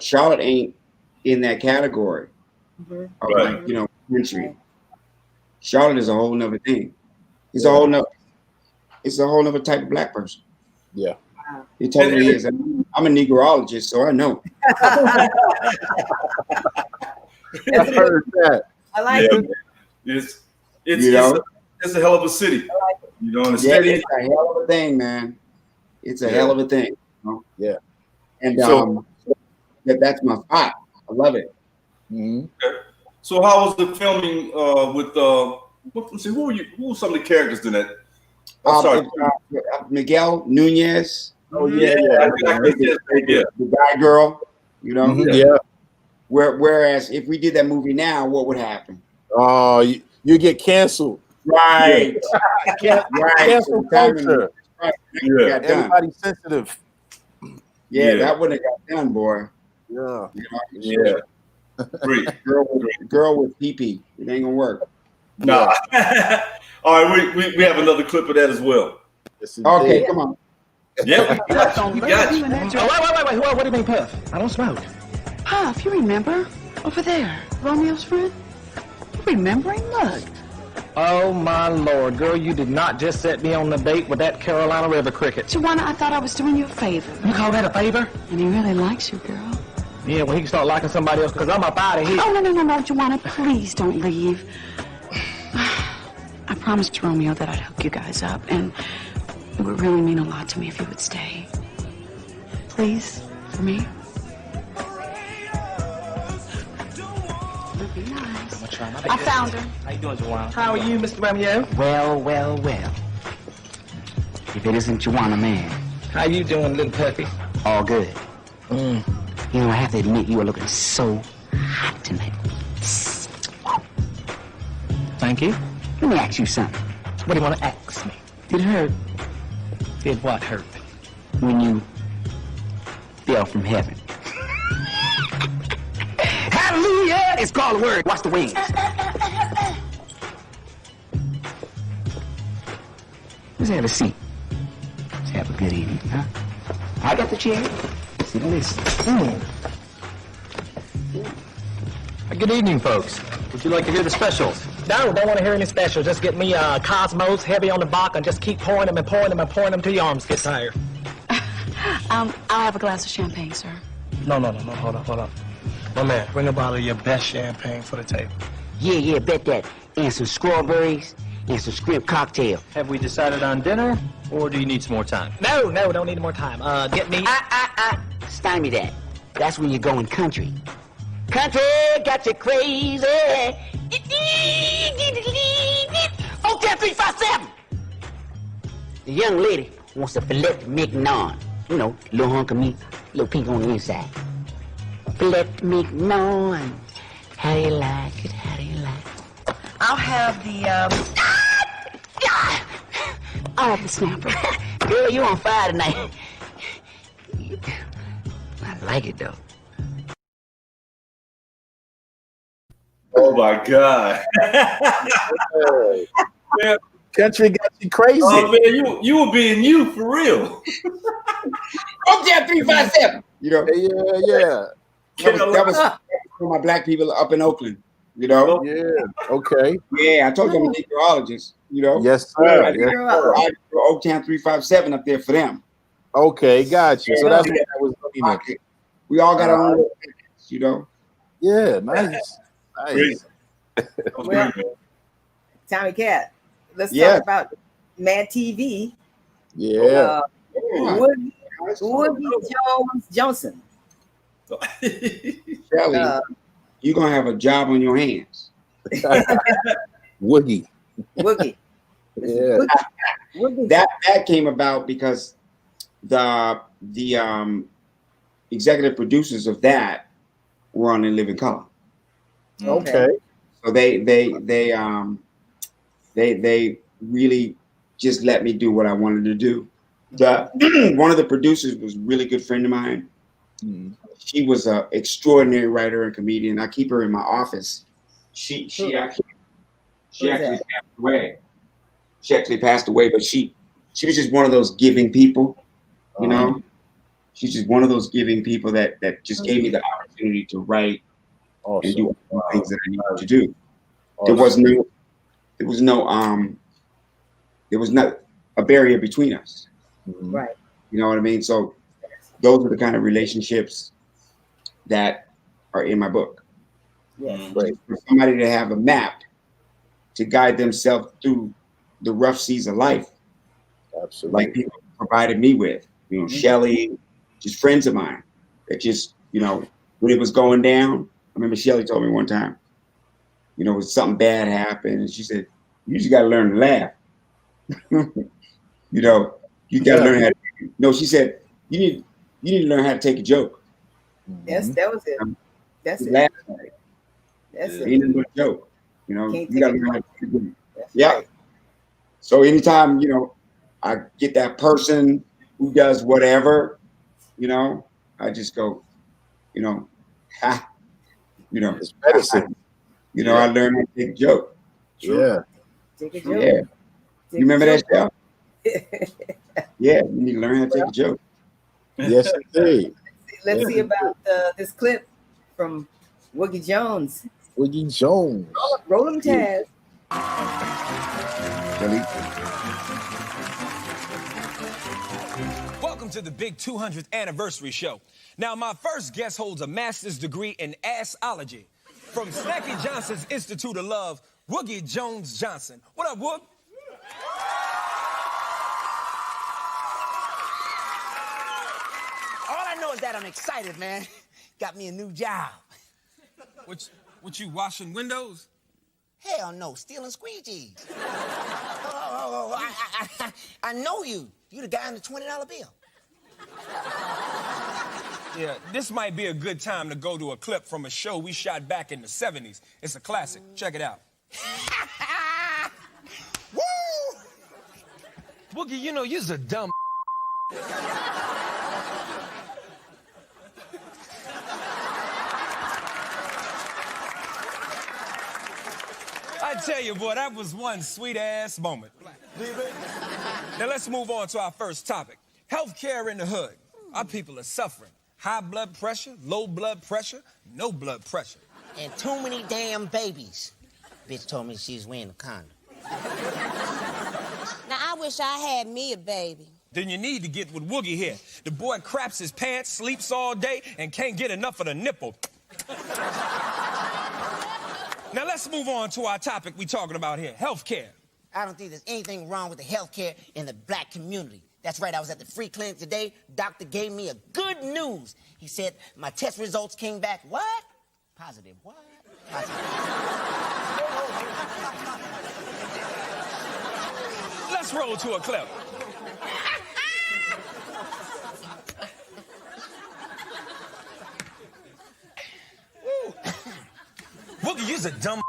Charlotte ain't in that category. Of Right. like, you know, country. Charlotte is a whole nother thing. It's a whole nother type of black person. Yeah. It totally is. I'm a Negroologist, so I know. I've heard that. I like it. It's a hell of a city. You know, It's a hell of a thing, man. It's a hell of a thing. You know? Yeah. And that's my spot. I love it. Mm-hmm. Okay. So how was the filming with who were some of the characters in that? Miguel Nunez. Oh yeah. The guy girl, you know. Mm-hmm. Yeah. Whereas if we did that movie now, what would happen? Oh, you get canceled. Right. Cancel culture. Right. Yeah. Everybody's sensitive. Yeah, that wouldn't have got done, boy. Yeah. You know, Great. Girl with pee-pee. It ain't gonna work. Nah. All right, we have another clip of that as well. Okay, come on. Yeah, we got you. Wait. What do you mean, Puff? I don't smoke. Puff, you remember? Over there, Romeo's friend? You remembering? Look. Oh, my Lord. Girl, you did not just set me on the bait with that Carolina River cricket. Joanna, I thought I was doing you a favor. You call that a favor? And he really likes you, girl. Yeah, well, he can start liking somebody else because I'm up out of here. Oh, no, Joanna, please don't leave. I promised Romeo that I'd hook you guys up, and it would really mean a lot to me if you would stay. Please, for me. That'd be nice. I'm try my I found her. How you doing, Joanna? How are you, Mr. Romeo? Well. If it isn't Joanna, man. How you doing, little puppy? All good. You know, I have to admit, you are looking so hot tonight. Thank you. Let me ask you something. What do you want to ask me? Did it hurt? Did what hurt? When you fell from heaven. Hallelujah! It's called a word. Watch the wings. Let's have a seat. Let's have a good evening, huh? I got the chair. Sit and listen. Good evening, folks. Would you like to hear the specials? No, don't want to hear any specials. Just get me Cosmos, heavy on the vodka, and just keep pouring them till your arms get tired. I'll have a glass of champagne, sir. No. Hold on. My man, bring a bottle of your best champagne for the table. Yeah, bet that. And some strawberries and some shrimp cocktail. Have we decided on dinner, or do you need some more time? No, don't need more time. Get me... Stymie that. That's when you're going country. Country got you crazy. 4, 10, 3, 5, 7. The young lady wants a filet mignon. You know, little hunk of meat, little pink on the inside. Let me know. How do you like it? How do you like it? I'll have the, I'll have the snapper. Girl, you on fire tonight. I like it, though. Oh, my God. Man, country got you crazy. Oh, man, you were being you for real. Oaktown 357. You know? Yeah. That was for my black people up in Oakland. You know? Yeah. Okay. Yeah, I told you I'm a meteorologist. You know? Yes, sir. I did Oaktown 357 up there for them. Okay, got you. So that's what I was looking at. We all got our own, you know? Yeah, nice. Nice. Well, Tommy Cat, let's talk about Mad TV. Yeah. Woody Johnson. Shelly, you're going to have a job on your hands. Woogie. Yeah. That came about because the executive producers of that were on In Living Color. Okay. So they really just let me do what I wanted to do. One of the producers was a really good friend of mine. She was an extraordinary writer and comedian. I keep her in my office. She actually passed away. She actually passed away, but she was just one of those giving people, you know. She's just one of those giving people that just gave me the opportunity to write and do all the things that I needed to do. There was not a barrier between us. Right. You know what I mean? So those are the kind of relationships that are in my book. Yes. For somebody to have a map to guide themselves through the rough seas of life. Absolutely. Like people provided me with, you know, Shelly, just friends of mine that just, you know, when it was going down, I remember Shelly told me one time, you know, when something bad happened, and she said, you just got to learn to laugh. You know, you got to learn how to, no, she said, you need to learn how to take a joke. Yes, that was it. That's it. Laugh. That's it. Ain't no joke. You know, Can't you got to take learn how to take a joke. That's Yeah. right. So anytime, you know, I get that person who does whatever, you know, I just go, you know, ha, you know, it's medicine. You know, I learned how to take a joke. Yeah. Take a joke. Yeah. You remember that show? Yeah, you need to learn how to take a joke. Yes, indeed. Let's see about this clip from Woogie Jones. Woogie Jones. Roll 'em, Tazz. Welcome to the big 200th anniversary show. Now, my first guest holds a master's degree in assology from Snacky Johnson's Institute of Love, Woogie Jones Johnson. What up, Woog? All I know is that I'm excited, man. Got me a new job. What you washing windows? Hell no, stealing squeegees. I know you. You the guy in the $20 bill. Yeah, this might be a good time to go to a clip from a show we shot back in the 70s. It's a classic. Check it out. Woo! Woogie, you know, you's a dumb I tell you, boy, that was one sweet-ass moment. Now, let's move on to our first topic. Healthcare in the hood. Our people are suffering. High blood pressure, low blood pressure, no blood pressure. And too many damn babies. Bitch told me she was wearing a condom. Now, I wish I had me a baby. Then you need to get with Woogie here. The boy craps his pants, sleeps all day, and can't get enough of the nipple. Now, let's move on to our topic we're talking about here, healthcare. I don't think there's anything wrong with the healthcare in the black community. That's right, I was at the free clinic today. Doctor gave me a good news. He said my test results came back, what? Positive, what? Positive. Let's roll to a clip. told you you's a dumb.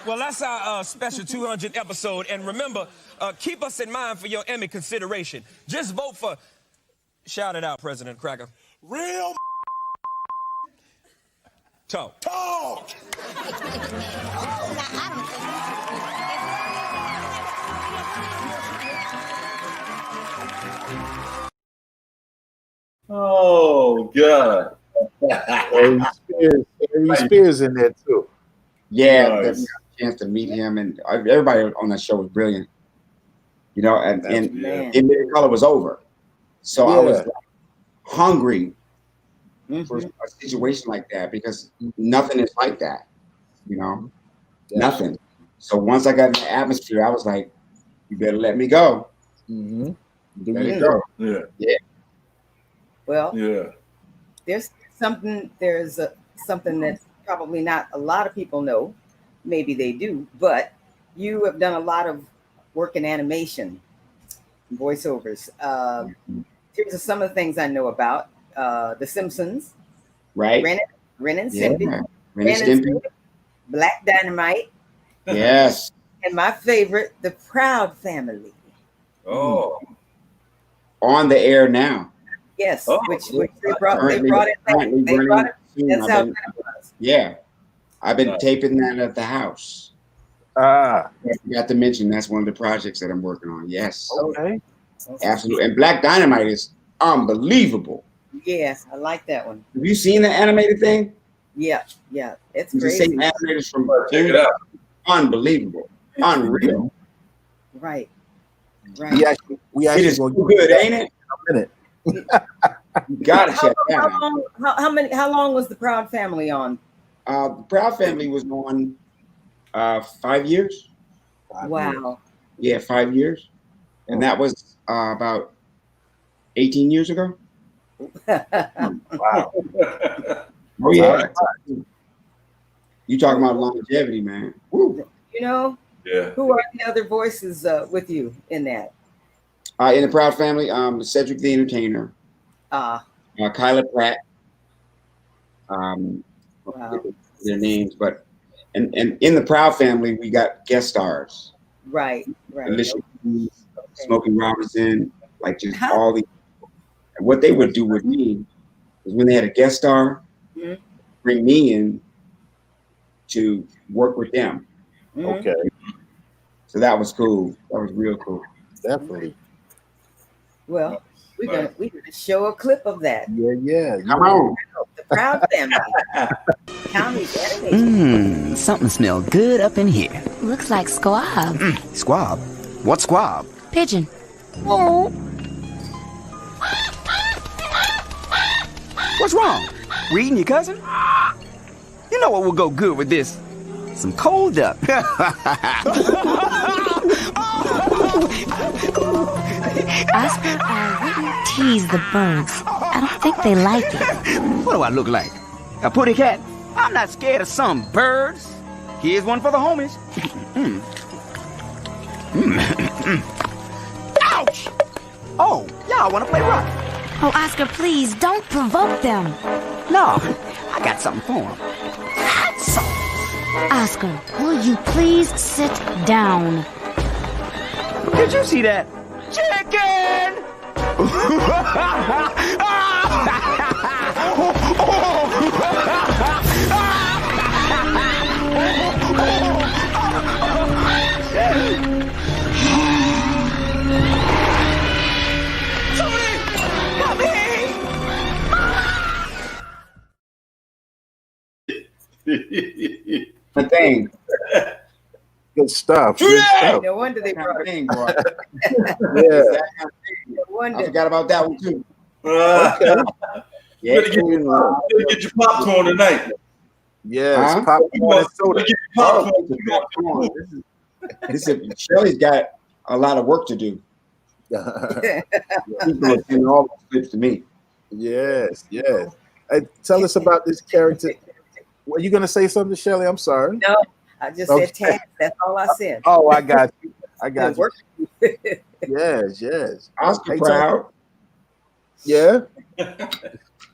Well, that's our special 200th episode. And remember, keep us in mind for your Emmy consideration. Just vote for... Shout it out, President Cracker. Real Talk. talk. Oh God. Harry Spears in there too. Yeah, Nice. got a chance to meet him, and everybody on that show was brilliant. You know, and Man. In Living Color was over, so I was like, hungry for a situation like that because nothing is like that. You know, nothing. So once I got in the atmosphere, I was like, "You better let me go." Mm-hmm. Let it go. Yeah. Yeah. Well, Yeah. there's something that probably not a lot of people know. Maybe they do, but you have done a lot of work in animation, voiceovers. Here's some of the things I know about. The Simpsons. Right. Ren and Stimpy. Ren and Stimpy. Black Dynamite. Yes. And my favorite, The Proud Family. Oh. On the air now. Yes, Oh, which they brought it. That's how good it was. Yeah, I've been taping that at the house. I forgot to mention that's one of the projects that I'm working on. Yes. Okay. Absolutely. And Black Dynamite is unbelievable. Yes, I like that one. Have you seen the animated thing? Yeah, it's The crazy. same animators from Check it out. Unbelievable, unreal. Right. We It is so good, ain't it? In a minute. You gotta check that out. How long was The Proud Family on? The Proud Family was on 5 years. Wow. Yeah, 5 years, and that was about 18 years ago. Wow. Oh yeah. You talking about longevity, man? Woo. You know, Yeah. who are the other voices with you in that? In the Proud Family, Cedric the Entertainer, Kyla Pratt, Wow. their names, but and in the Proud Family we got guest stars, Right. Alicia Keys, Smokey Robinson, like just all these. And what they would do with me is when they had a guest star, bring me in to work with them. Okay. So that was cool. That was real cool. Definitely. Well, we're gonna show a clip of that. Yeah. Come on. The Proud Family. Tommy's animation. Something smells good up in here. Looks like squab. Squab? What squab? Pigeon. Oh. What's wrong? We eating your cousin? You know what will go good with this? Some cold duck. Oscar, I wouldn't tease the birds. I don't think they like it. What do I look like? A putty cat? I'm not scared of some birds. Here's one for the homies. Ouch! Oh, y'all want to play rock? Oh, Oscar, please, don't provoke them. No, I got something for them. Oscar, will you please sit down? Did you see that? Chicken! The thing. Good stuff. No wonder they brought it. Yeah. No wonder. I forgot about that one too. You better get your popcorn tonight. Yes, Huh? popcorn and soda. Get your popcorn. This is Shelly's got a lot of work to do. He's going to send all those clips to me. Yes. Hey, tell us about this character. Were you going to say something, Shelly? I'm sorry. No, I just said Tazz. That's all I said. Oh, I got you. Yes. Oscar Hey, proud. Yeah.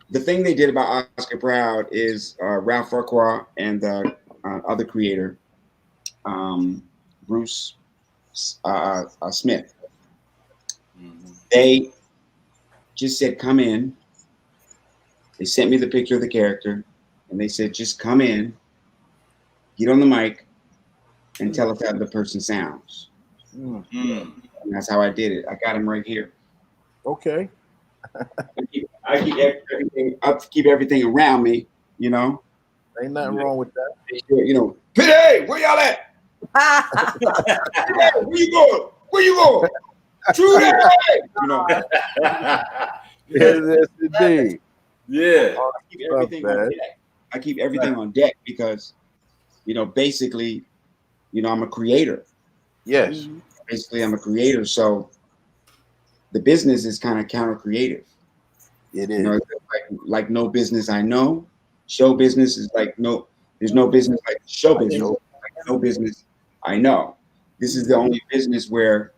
The thing they did about Oscar Proud is Ralph Farquhar and the other creator, Bruce Smith. They just said, come in. They sent me the picture of the character, and they said, just come in, get on the mic, and tell us how the person sounds. And that's how I did it. I got him right here. Okay. I keep everything around me, you know. Ain't nothing wrong with that. You know, Pity, where y'all at? Pity, where you going? Where you going? True that. You know. Yes, indeed. Yeah. I keep everything on deck because, you know, basically, you know, I'm a creator. Yes. Basically, I'm a creator, so the business is kind of counter-creative. It is. You know, like no business I know. Show business is like there's no business like show business. Like no business I know. This is the only business where,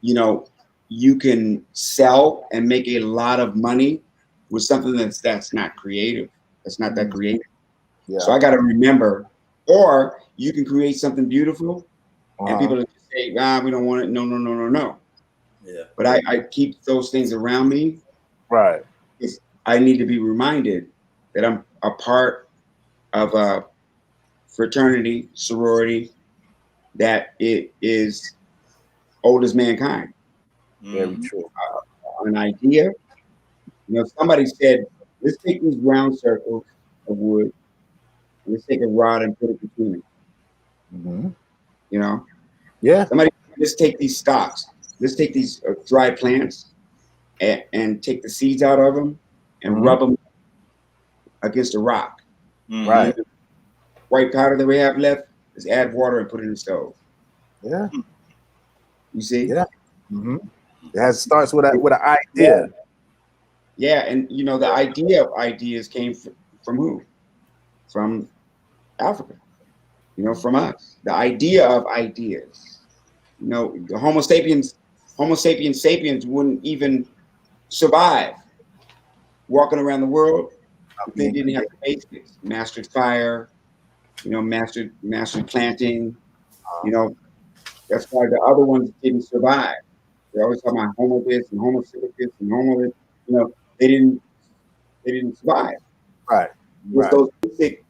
you know, you can sell and make a lot of money with something that's not creative. That's not that creative. Yeah. So I got to remember, or you can create something beautiful and people just say, we don't want it. No. Yeah. But I keep those things around me. Right. Because I need to be reminded that I'm a part of a fraternity, sorority, that it is old as mankind. Very true. An idea. You know, somebody said, let's take these round circles of wood, and let's take a rod and put it between them. You know? Yeah. Somebody, let's take these stalks. Let's take these dry plants and take the seeds out of them and rub them against a rock. Right. The white powder that we have left, is add water and put it in the stove. Yeah. You see? Yeah. It starts with an idea. Yeah, and you know, the idea of ideas came from who? From Africa. You know, from us. The idea of ideas. You know, the Homo sapiens wouldn't even survive walking around the world if they didn't have the basics. Mastered fire, you know, mastered planting. You know, that's why the other ones didn't survive. They always talk about homo this and homo this and homo this. You know, they didn't survive. Right. With those basic,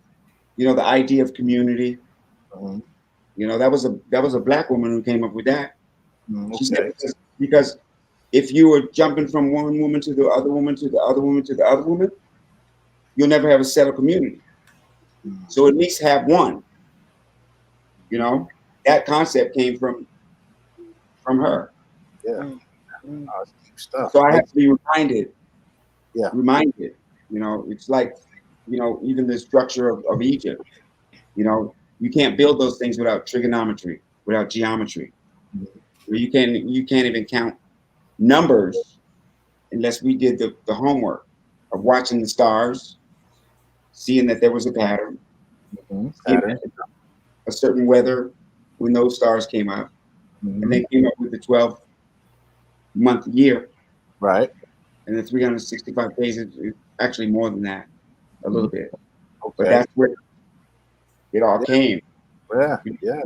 you know, the idea of community. You know, that was a black woman who came up with that. She said because if you were jumping from one woman to the other woman to the other woman to the other woman, you'll never have a settled community. So at least have one. You know, that concept came from her. Yeah. Stuff. So I have to be reminded. Yeah. Reminded. You know, it's like, you know, even the structure of Egypt. You know, you can't build those things without trigonometry, without geometry. You can't even count numbers unless we did the homework of watching the stars, seeing that there was a pattern, a certain weather when those stars came up, and they came up with the 12-month year. Right. And the 365 days is actually more than that, a little bit. Okay. But that's where it all came. Yeah. The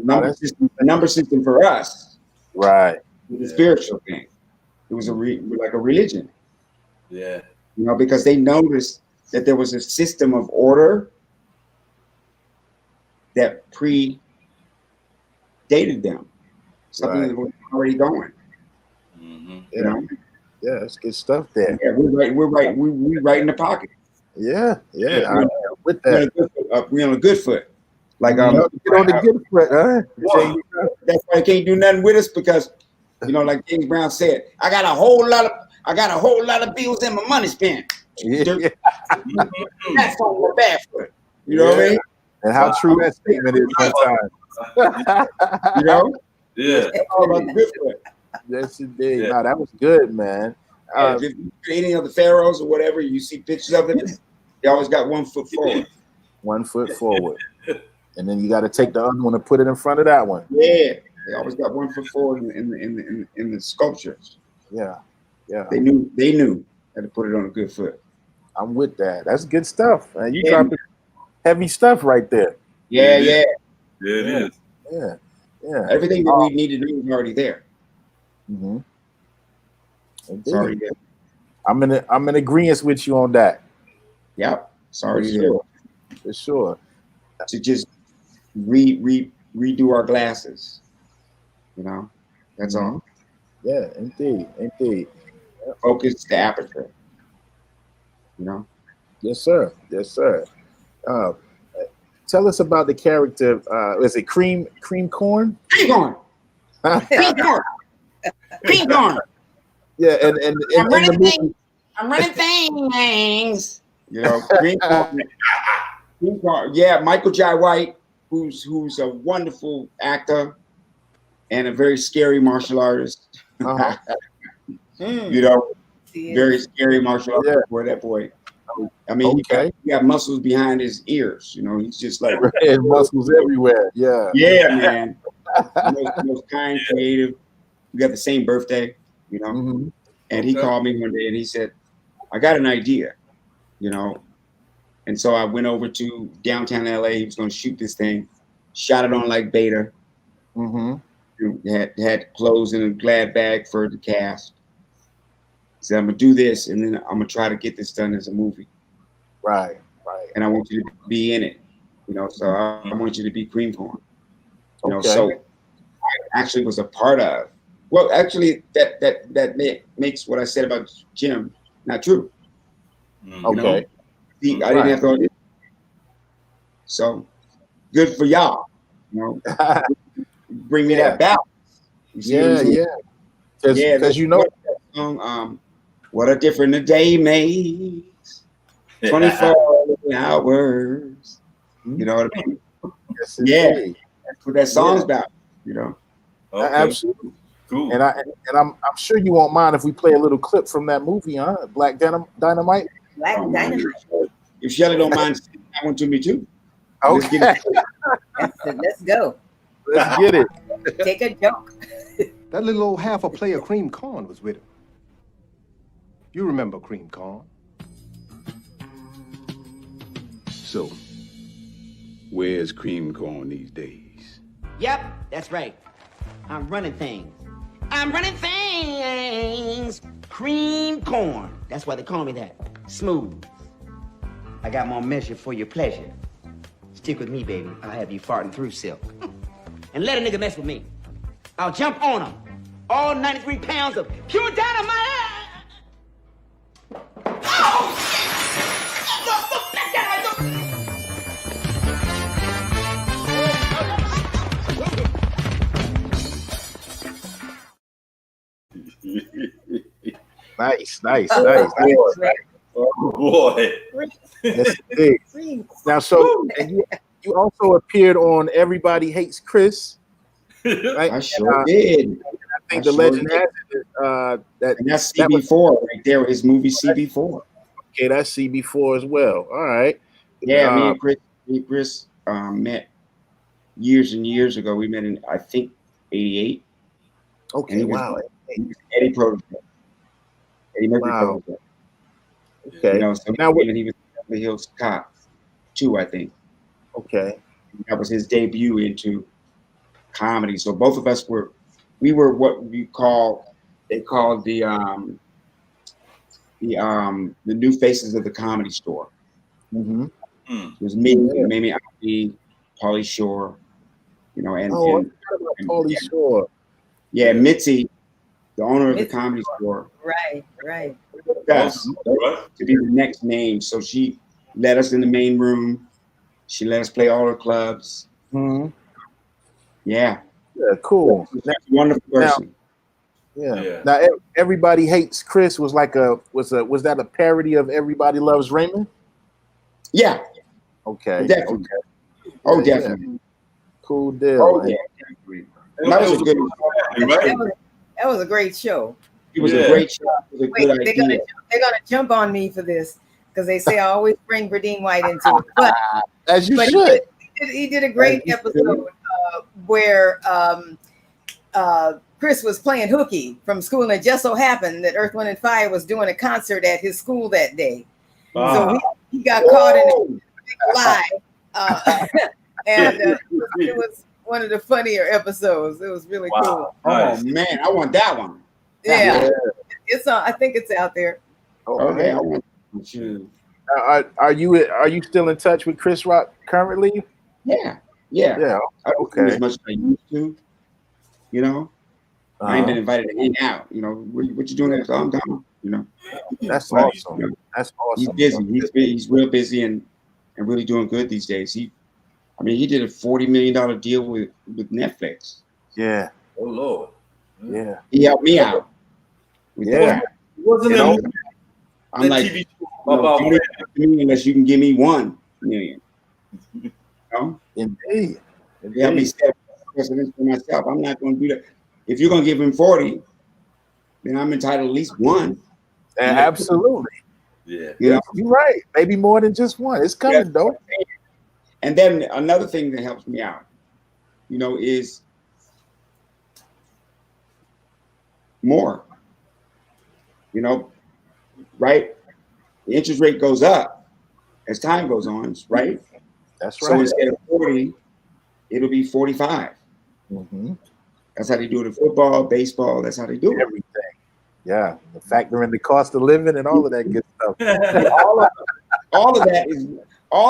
number system for us. Right. The spiritual thing. It was like a religion. Yeah. You know, because they noticed that there was a system of order that predated them. Something that was already going. You know? Yeah, it's good stuff there. Yeah, we're right in the pocket. Yeah. With that. We're on a good foot. Like get on the good foot, huh? That's why they can't do nothing with us because, you know, like James Brown said, I got a whole lot of bills and my money spent. Yeah. That's on my bad foot. You know what I mean? And how true that statement is sometimes. You know? Yeah. It's all about the good foot. Yes, indeed. No, that was good, man. If you any of the pharaohs or whatever, you see pictures of them, they always got 1 foot forward. 1 foot forward. And then you got to take the other one and put it in front of that one. Yeah. They always got 1 foot forward in the sculptures. Yeah. They knew. Had to put it on a good foot. I'm with that. That's good stuff. Man. You dropping heavy stuff right there. Yeah, yeah. Yeah, it is. Yeah, yeah. Everything that we need to do is already there. Mm-hmm. It's already there. I'm in agreement with you on that. Yep, it's already there. For sure. To just redo our glasses. You know, that's all. Yeah, indeed. Focus the aperture. You know. Yes, sir. Tell us about the character. Is it Cream Corn? Cream Corn. Cream Corn. Yeah, and I'm running things. You know, Cream Corn. Yeah, Michael Jai White, who's a wonderful actor and a very scary martial artist. You know, very scary martial artist for that boy. I mean, he got muscles behind his ears. You know, he's just like muscles everywhere. Yeah, man. most kind, creative. We got the same birthday. You know, and he called me one day and he said, "I got an idea." You know. And so I went over to downtown LA. He was going to shoot this thing, shot it on like beta. Had clothes in a glad bag for the cast. He said, I'm going to do this, and then I'm going to try to get this done as a movie. Right. And I want you to be in it. You know, so I want you to be Cream Corn. You know, so I actually was a part of. Well, actually, that makes what I said about Jim not true. You know? I didn't have to. So good for y'all. You know, bring me that balance. Because you know, song, what a difference a day makes. 24 hours. You know what I mean? Yes, that's what that song's about. You know, absolutely. Cool. And I'm sure you won't mind if we play a little clip from that movie, huh? Black Dynamite. Black Dynamite. If Shelly don't mind sending that one to me too. Okay. Let's go. Let's get it. Take a joke. That little old half a player Cream Corn was with him. You remember Cream Corn? So, where's Cream Corn these days? Yep, that's right. I'm running things. Cream Corn. That's why they call me that. Smooth. I got more measure for your pleasure. Stick with me, baby. I'll have you farting through silk. And let a nigga mess with me. I'll jump on him. All 93 pounds of pure dynamite. Nice. Oh, boy. Yes, now, so and you also appeared on Everybody Hates Chris. Right? I sure did. I think the legend has it that's CB4 right there. His movie CB4. Okay, that's CB4 as well. All right. Yeah, me and Chris met years and years ago. We met in I think '88. Okay, wow. Eddie protege. Eddie Murphy protege. Okay. You know, so now he was in the Hills Cop too, I think. Okay. That was his debut into comedy. So both of us we were what they called the new faces of the Comedy Store. It was me, Mamie Ali, Pauly Shore, you know, and Pauly Shore. Yeah, Mitzi, the owner of the Comedy Store. Right. Us to be the next name. So she let us in the main room. She let us play all her clubs. Yeah, cool. That's a wonderful person. Now, Everybody Hates Chris was like was that a parody of Everybody Loves Raymond? Yeah. Okay. Definitely. Okay. Oh, definitely. Cool deal. Oh, yeah. That was a good. That was a great show. It was a great show. It was a good idea. They're gonna jump on me for this because they say I always bring Verdine White into it. But as you should. He did a great episode where Chris was playing hooky from school, and it just so happened that Earth, Wind, and Fire was doing a concert at his school that day. So he got caught in a big lie, and it was one of the funnier episodes. It was really cool. Oh man, I want that one. Yeah, it's I think it's out there. Okay, I want you. Are you still in touch with Chris Rock currently? Yeah. Okay. I don't do as much as I used to. You know, I ain't been invited to hang out. You know, what you doing at the time? You know, that's awesome. You know, that's awesome. He's busy. He's real busy and really doing good these days. He did a $40 million deal with Netflix. Yeah. Oh Lord. Yeah. He helped me out. Wasn't it? I'm like, TV don't even talk to me unless you can give me $1 million. You know? Indeed. He helped me set precedence for myself. I'm not going to do that. If you're going to give him 40, then I'm entitled at least 1. Absolutely. Yeah. You know? You're right. Maybe more than just one. It's coming though. And then another thing that helps me out, you know, is more. You know, right? The interest rate goes up as time goes on, right? That's right. So instead of 40, it'll be 45. Mm-hmm. That's how they do it in football, baseball. That's how they do it. Everything. Yeah, the factor in the cost of living and all of that good stuff. all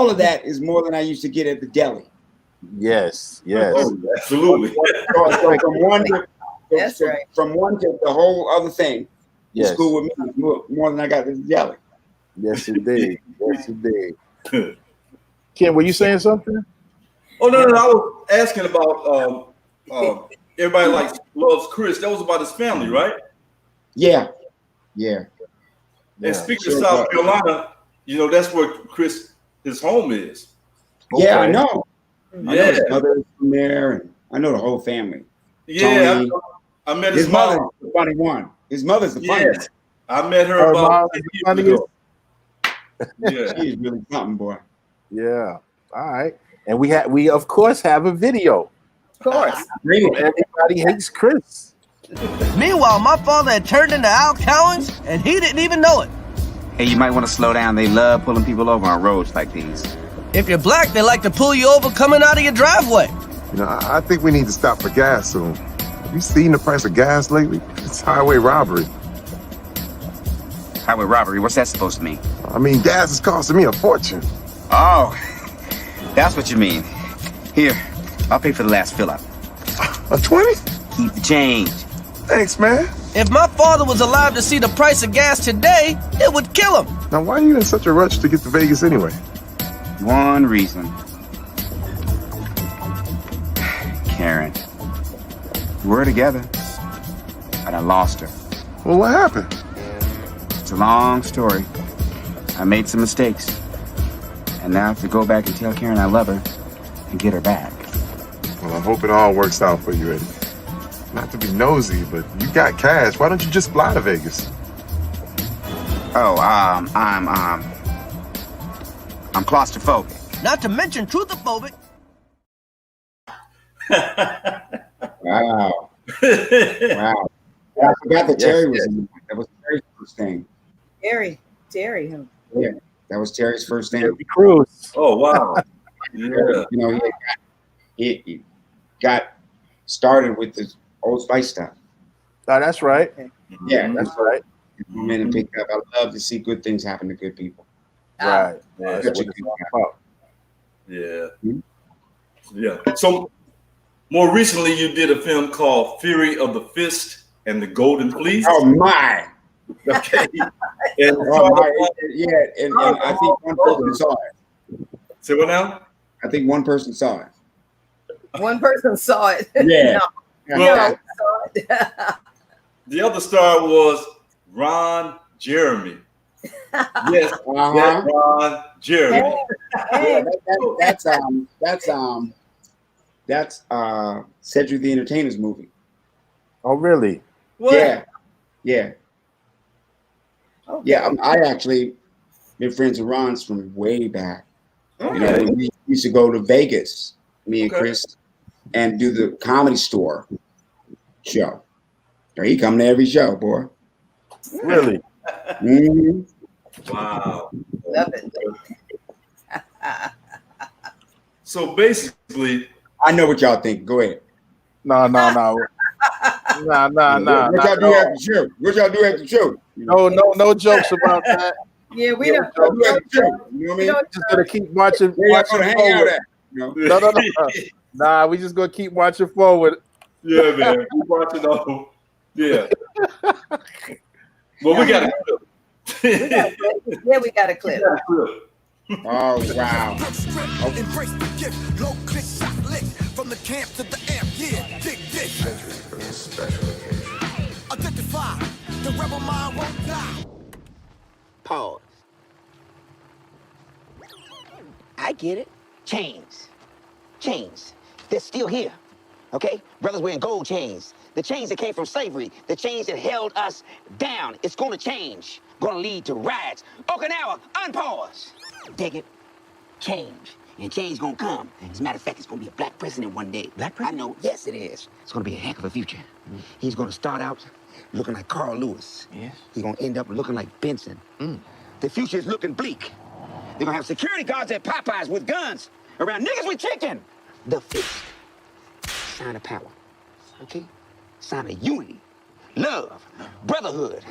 of that is more than I used to get at the deli. Yes. Oh, absolutely. So That's right. From one to the whole other thing, the Yes. school with me is more than I got at the deli. Yes, indeed. Yes, indeed. Ken, were you saying something? Oh no, I was asking about everybody loves Chris. That was about his family, right? Yeah. And speaking of South Carolina, you know that's where Chris his home is. Yeah, I know. I know his Yeah. mother is from there, and I know the whole family. Yeah, Tony, I met his his mother's mom. the funny one. His mother's the funny one. I met her Her about mom 10 is the years funniest? ago. Yeah. She's really something, boy. Yeah. All right. And we of course have a video. Of course. Everybody hates Chris. Meanwhile, my father had turned into Al Cowens, and he didn't even know it. Hey, you might want to slow down. They love pulling people over on roads like these. If you're black, they like to pull you over coming out of your driveway. You know, I think we need to stop for gas soon. Have you seen the price of gas lately? It's highway robbery. Highway robbery, what's that supposed to mean? I mean, gas is costing me a fortune. Oh, that's what you mean. Here, I'll pay for the last fill up. A 20? Keep the change. Thanks, man. If my father was alive to see the price of gas today, it would kill him. Now, why are you in such a rush to get to Vegas anyway? One reason. Karen. We were together, but I lost her. Well, what happened? It's a long story. I made some mistakes. And now I have to go back and tell Karen I love her and get her back. Well, I hope it all works out for you, Eddie. Not to be nosy, but you got cash. Why don't you just fly to Vegas? Oh, I'm claustrophobic. Not to mention truthophobic. Wow. Wow. I forgot that Terry was in that. That was Terry's first thing. Terry, huh? Yeah, that was Terry's first name. Cruz. Oh wow. Yeah. You know, he got started with the Old Spice stuff. Oh, that's right. Yeah, That's right. And picked up. I love to see good things happen to good people. Right. Yeah. That's what it's all about. Yeah. Yeah. So more recently you did a film called Fury of the Fist and the Golden Fleece. Oh my. Okay. And and I think one person saw it. Say what now? I think one person saw it. One person saw it. Yeah. Well, saw it. the other star was Ron Jeremy. Yes, that's Ron Jeremy. Hey. That's Cedric the Entertainer's movie. Oh, really? What? Yeah. Okay. Yeah, I actually been friends with Ron's from way back. Okay. You know, we used to go to Vegas, me and Chris, and do the Comedy Store show. He come to every show, boy. Really? Mm-hmm. Wow. Love it. So basically, I know what y'all think. Go ahead. No. Nah. What y'all do after the show? What y'all do after the show? No jokes about that. Yeah, we don't. don't. You know what I mean? Just gonna keep watching. Where y'all gonna hang out forward. at? No. Nah, we just gonna keep watching forward. Yeah, man. Keep watching on. Yeah. Well, we got a clip. Yeah, we got a clip. Oh, wow. Embrace the gift, low click, shot lick, from the camp to the amp, yeah, dig this. Identify, the rebel mind won't die. Pause. I get it. Chains. They're still here. Okay? Brothers wearing gold chains. The chains that came from slavery. The chains that held us down. It's gonna change. Gonna lead to riots. Okinawa, unpause. Dig it? Change. And change gonna come. As a matter of fact, it's gonna be a black president one day. Black president? I know, yes it is. It's gonna be a heck of a future. He's gonna start out looking like Carl Lewis. Yes. He's gonna end up looking like Benson. The future is looking bleak. They're gonna have security guards at Popeyes with guns around niggas with chicken. The fifth sign of power. Okay? Sign of unity, love, brotherhood.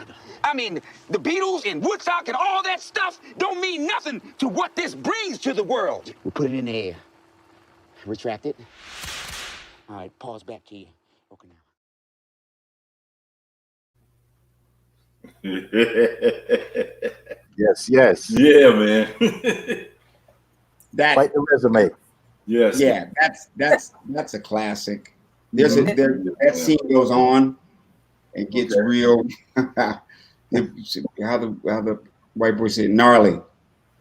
I mean, the Beatles and Woodstock and all that stuff don't mean nothing to what this brings to the world. We put it in the air. Retract it. All right, pause back to you. Okay, now. Yes. Yeah, man. Quite the resume. Yes. Yeah, that's a classic. That scene goes on and gets real. how the white boy said gnarly.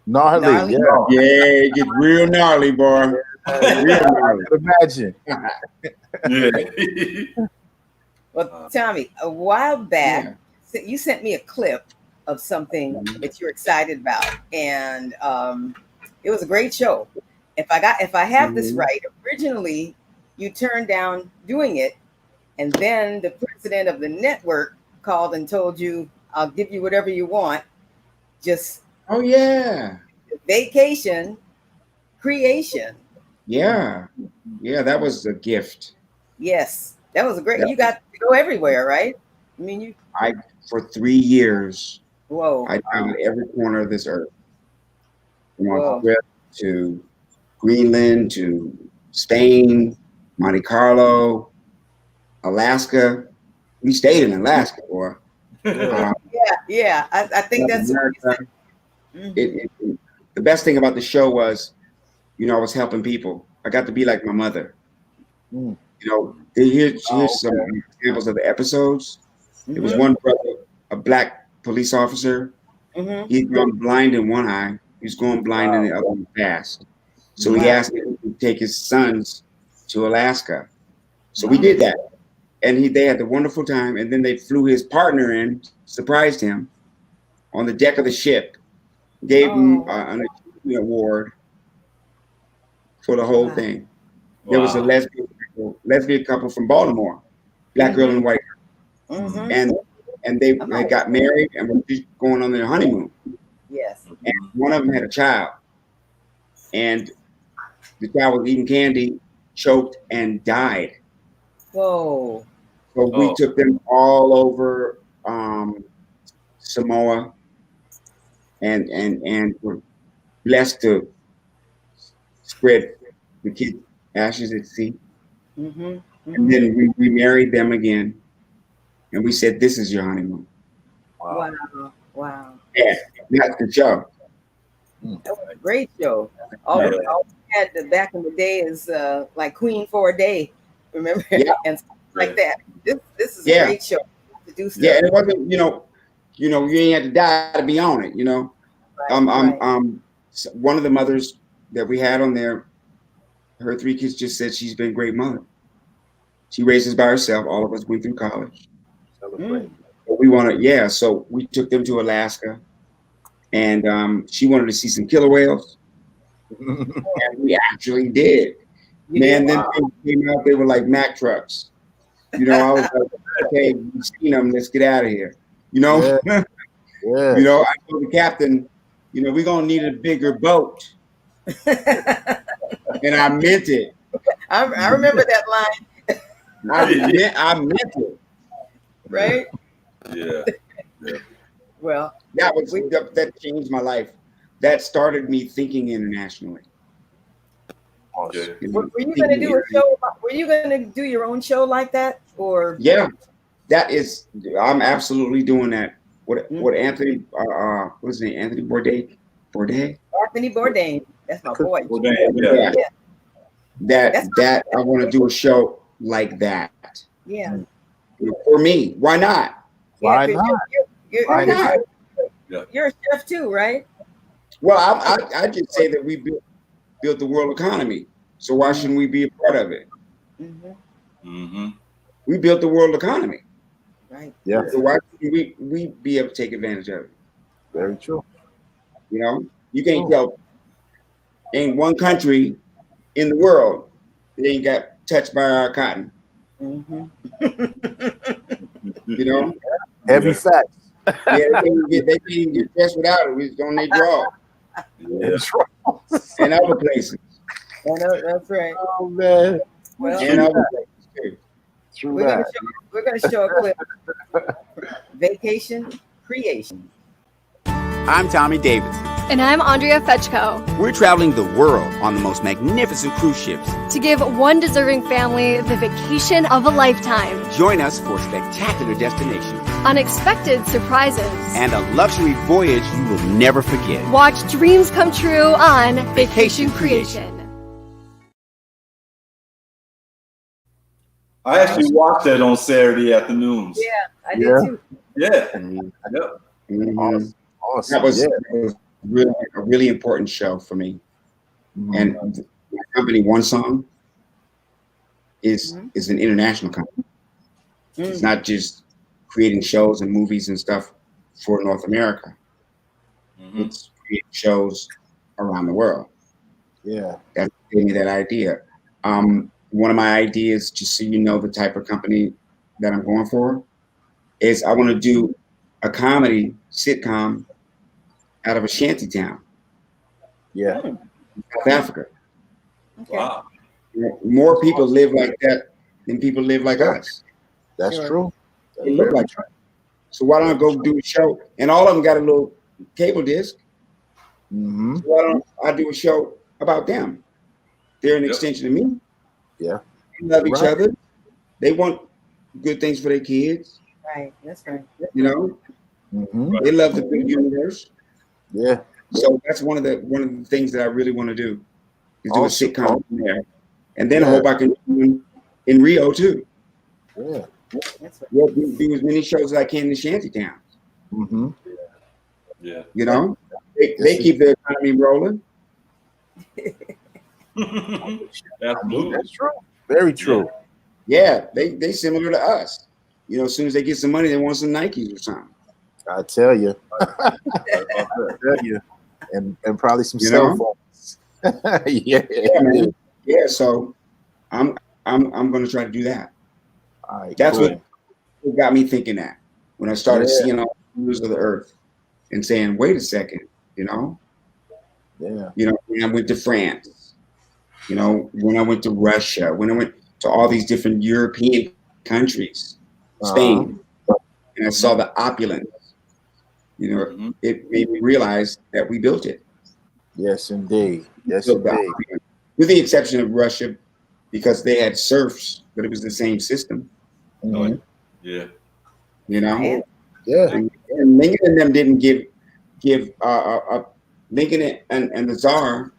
Gnarly. Yeah. Yeah, it gets real gnarly, boy. Real gnarly. Imagine. Yeah. Well, Tommy, a while back, you sent me a clip of something that you're excited about, and it was a great show. If I have this right, originally you turned down doing it, and then the president of the network called and told you, "I'll give you whatever you want. Just vacation, creation." Yeah, that was a gift. Yes, that was a great. You got to go everywhere, right? I mean, for 3 years. Whoa! I traveled every corner of this earth, from Australia to Greenland to Spain, Monte Carlo, Alaska. We stayed in Alaska, boy. Yeah. I think that's the best thing about the show was, I was helping people. I got to be like my mother. Here's some examples of the episodes. There was one brother, a black police officer. He'd gone blind in one eye. He was going blind in the other one fast. So he asked me to take his sons to Alaska. So we did that. And they had a wonderful time. And then they flew his partner in, surprised him on the deck of the ship, gave him an award for the whole thing. There was a lesbian couple from Baltimore, black girl and white girl. And they got married and were just going on their honeymoon. Yes. And one of them had a child. And the child was eating candy, choked, and died. Whoa. So we took them all over Samoa and were blessed to spread the kids' ashes at sea. And then we married them again. And we said, "This is your honeymoon." Wow. Yeah, that's the show. That was a great show. All we had back in the day is like Queen for a Day, remember? And stuff like that. This is a great show to do stuff. Yeah, and it wasn't, you ain't had to die to be on it, One of the mothers that we had on there, her 3 kids just said she's been a great mother. She raised us by herself. All of us went through college. But we so we took them to Alaska, and she wanted to see some killer whales. And we actually did. Man, then things came out, they were like Mack trucks. You know, I was like, okay, we've seen them. Let's get out of here. You know, Yeah. You know, I told the captain, you know, we're gonna need a bigger boat, and I meant it. I remember that line. I meant it. Right? Yeah. Well, that changed my life. That started me thinking internationally. Okay. Were you going to do a show? Were you going to do your own show like that, or? Yeah, that is. I'm absolutely doing that. What Anthony? What was his name? Anthony Bourdain. Anthony Bourdain. That's my boy. Yeah. That I want to do a show like that. Yeah. For me, why not? Why not? You're a chef too, right? Well, I just say that we built the world economy, so why shouldn't we be a part of it? We built the world economy, right? Yeah. So why shouldn't we be able to take advantage of it? Very true. You know, you can't tell. Ain't one country in the world that ain't got touched by our cotton. You know, heavy facts. Yeah, they can't even get dressed without it. It's on their draw. And other places. That's right. Oh man. Well, and other places too. We're going to show a clip. Vacation creation. I'm Tommy Davidson. And I'm Andrea Fetchko. We're traveling the world on the most magnificent cruise ships to give one deserving family the vacation of a lifetime. Join us for spectacular destinations, unexpected surprises, and a luxury voyage you will never forget. Watch dreams come true on Vacation Creation. I actually watched that on Saturday afternoons. Yeah, I did too. Yeah. Awesome. That was really a really important show for me. And my company, One Song, is an international company. It's not just creating shows and movies and stuff for North America. It's creating shows around the world. Yeah. That gave me that idea. One of my ideas, just so you know the type of company that I'm going for, is I want to do a comedy sitcom out of a shanty town. Yeah. South Africa. Okay. Wow. More people live like that than people live like us. That's true. They look like us. So why don't I go do a show? And all of them got a little cable disc. So why don't I do a show about them? They're an extension of me. Yeah. They love each other. They want good things for their kids. Right. That's right. You know, they love the big universe. Yeah. So that's one of the things that I really want to do is do a sitcom there, and then I hope I can do in Rio too. Yeah. Do as many shows as I can in the shanty towns. Yeah. You know, they keep the economy rolling. Absolutely. That's true. Very true. Yeah, they similar to us. You know, as soon as they get some money, they want some Nikes or something. I tell you. And probably some cell phones. Yeah. Man. Yeah. So I'm going to try to do that. All right, that's what got me thinking that when I started seeing all the news of the earth and saying, wait a second, you know, when I went to France, you know, when I went to Russia, when I went to all these different European countries, Spain, and I saw the opulence, you know, it made me realize that we built it. Yes, indeed. Yes, indeed. With the exception of Russia, because they had serfs, but it was the same system. Yeah. You know? Yeah. And Lincoln and them didn't give Lincoln and the Tsar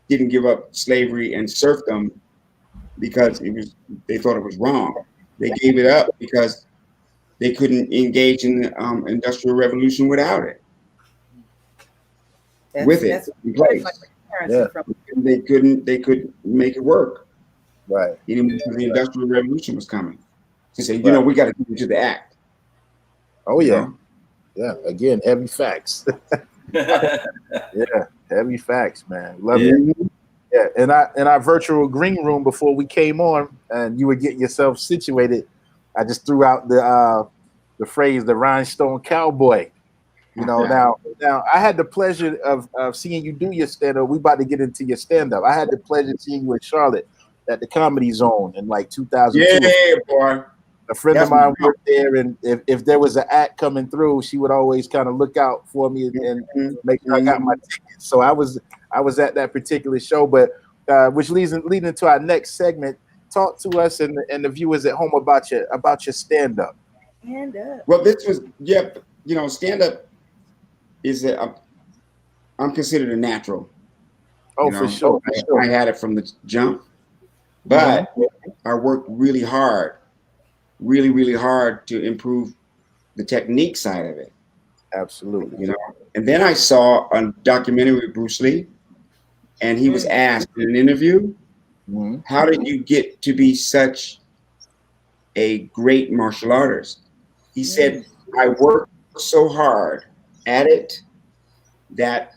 didn't give up slavery and serfdom because they thought it was wrong. They gave it up because they couldn't engage in the industrial revolution without it. With it in place. They couldn't make it work. Right. You know, because the industrial revolution was coming. They said, you know, we got to get to the act. Oh yeah. Yeah. Again, heavy facts. Yeah, heavy facts, man. Love it. Yeah, in our virtual green room before we came on, and you were getting yourself situated. I just threw out the phrase, the rhinestone cowboy. You know, now I had the pleasure of seeing you do your stand-up. We about to get into your stand-up. I had the pleasure of seeing you in Charlotte at the Comedy Zone in like 2002. Yeah, boy. A friend of mine worked there, and if there was an act coming through, she would always kind of look out for me and make sure I got my ticket. So I was at that particular show, but which leads into our next segment. Talk to us and the viewers at home about your stand-up. Stand up. Well, this was stand-up is I'm considered a natural. Oh, for sure. I had it from the jump, but I worked really hard to improve the technique side of it. Absolutely. You know, and then I saw a documentary with Bruce Lee, and he was asked in an interview, how did you get to be such a great martial artist? He said, I worked so hard at it that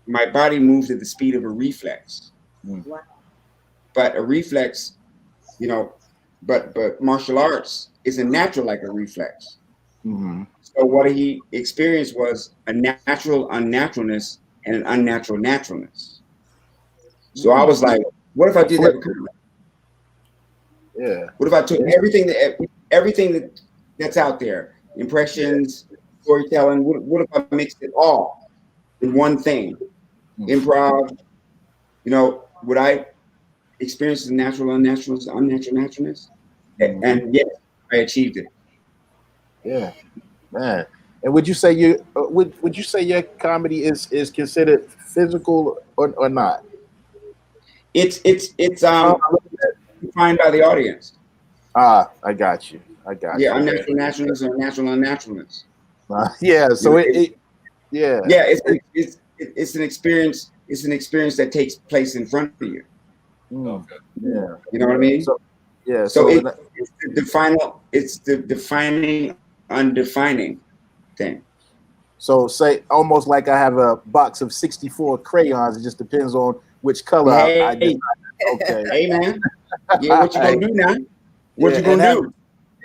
my body moved at the speed of a reflex. Wow. But a reflex, you know, but martial arts is a natural like a reflex. So what he experienced was a natural unnaturalness and an unnatural naturalness. So I was like, what if I did that? Yeah. What if I took everything that's out there, impressions, storytelling? What if I mixed it all in one thing? Improv. You know, would I experience the natural unnaturalness, unnatural naturalness? And yes, I achieved it. Yeah, man. And would you say would you say your comedy is considered physical or not? It's defined by the audience. I got you. Yeah, unnatural naturalness or natural unnaturalness. Yeah. So it's an experience. It's an experience that takes place in front of you. Okay. Yeah. You know what I mean? So it's the defining undefining thing. So say almost like I have a box of 64 crayons. It just depends on which color I decide. Okay. Hey man. Yeah, what you gonna do now? What you gonna do?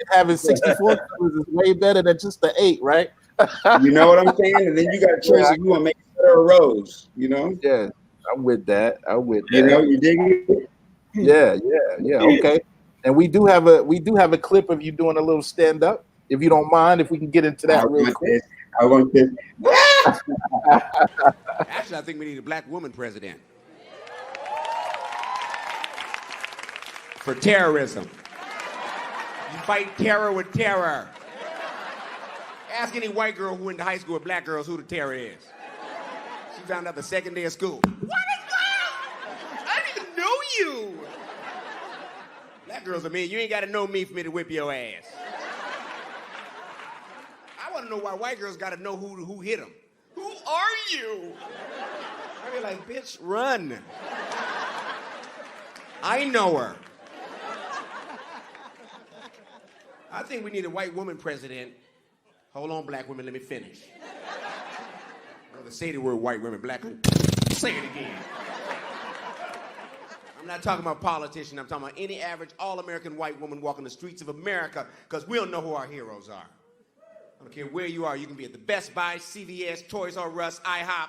Having 64 colors is way better than just the 8, right? You know what I'm saying? And then you got a choice if you want to make a rose, you know? Yeah, I'm with that. You know, you dig it? Yeah. Okay. And we do have a clip of you doing a little stand up. If you don't mind, if we can get into that real quick. I want this. Actually, I think we need a black woman president. For terrorism. You fight terror with terror. Ask any white girl who went to high school with black girls who the terror is. She found out the second day of school. What is that? I didn't even know you. Black girls are mean. You ain't got to know me for me to whip your ass. I want to know why white girls got to know who hit them. Who are you? I be like, bitch, run. I know her. I think we need a white woman president. Hold on, black women, let me finish. Rather say the word white women, black women. Say it again. I'm not talking about politicians. I'm talking about any average all-American white woman walking the streets of America, because we don't know who our heroes are. I don't care where you are. You can be at the Best Buy, CVS, Toys R Us, IHOP.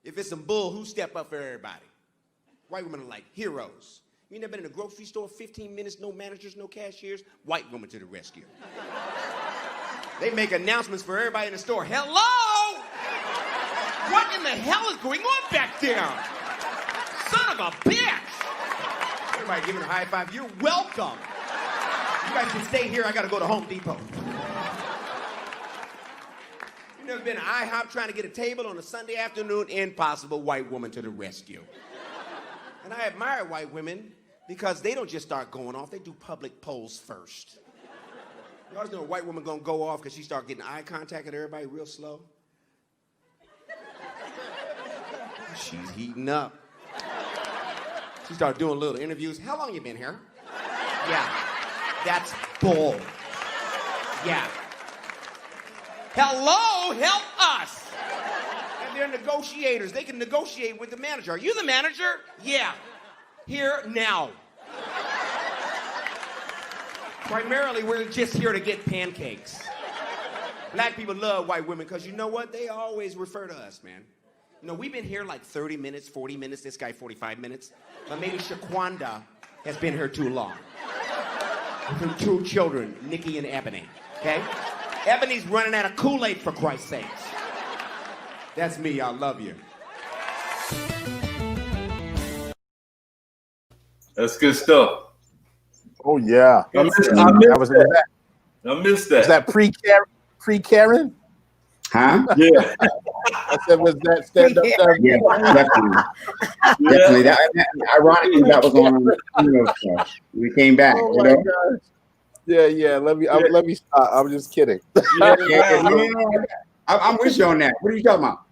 If it's some bull, who step up for everybody? White women are like heroes. You ain't never been in a grocery store 15 minutes, no managers, no cashiers? White woman to the rescue. They make announcements for everybody in the store. Hello! What in the hell is going on back there? Son of a bitch! Everybody giving a high five. You're welcome. You guys can stay here. I got to go to Home Depot. You never been to IHOP trying to get a table on a Sunday afternoon? Impossible. White woman to the rescue. And I admire white women because they don't just start going off. They do public polls first. You always know a white woman gonna go off because she start getting eye contact with everybody real slow. She's heating up. She started doing little interviews. How long you been here? Yeah, that's bull. Yeah. Hello, help us. And they're negotiators. They can negotiate with the manager. Are you the manager? Yeah. Here now. Primarily, we're just here to get pancakes. Black people love white women because you know what? They always refer to us, man. You know, we've been here like 30 minutes, 40 minutes, this guy 45 minutes. But maybe Shaquanda has been here too long. With her 2 children, Nikki and Ebony, okay? Ebony's running out of Kool-Aid, for Christ's sakes. That's me, I love you. That's good stuff. Oh yeah, I missed that. I missed that. Was that pre-Karen? Huh? Yeah. I said, was that stand-up? Yeah, definitely. Ironically, that was on the show. We came back. Oh you my know? gosh. Yeah. Let me stop. I'm just kidding. No. I'm with you on that. What are you talking about?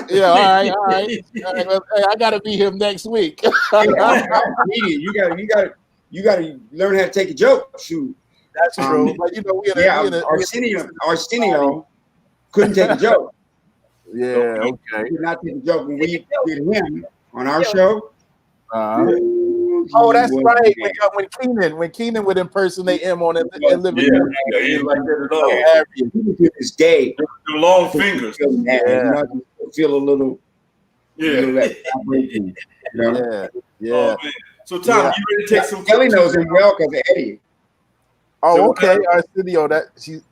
Yeah, all right. Hey, I gotta be him next week. You gotta learn how to take a joke. Shoot. That's true. But you know, Arsenio couldn't take a joke. Yeah, okay. He could not take a joke when we did him on our show. Oh, that's right. When Keenan would impersonate him on it and live He like that at all. To this day, the long fingers. Feel a little. Yeah. Yeah. So Tom, you ready to take some? Shelly knows him well because of Eddie. Oh, okay. Arsenio,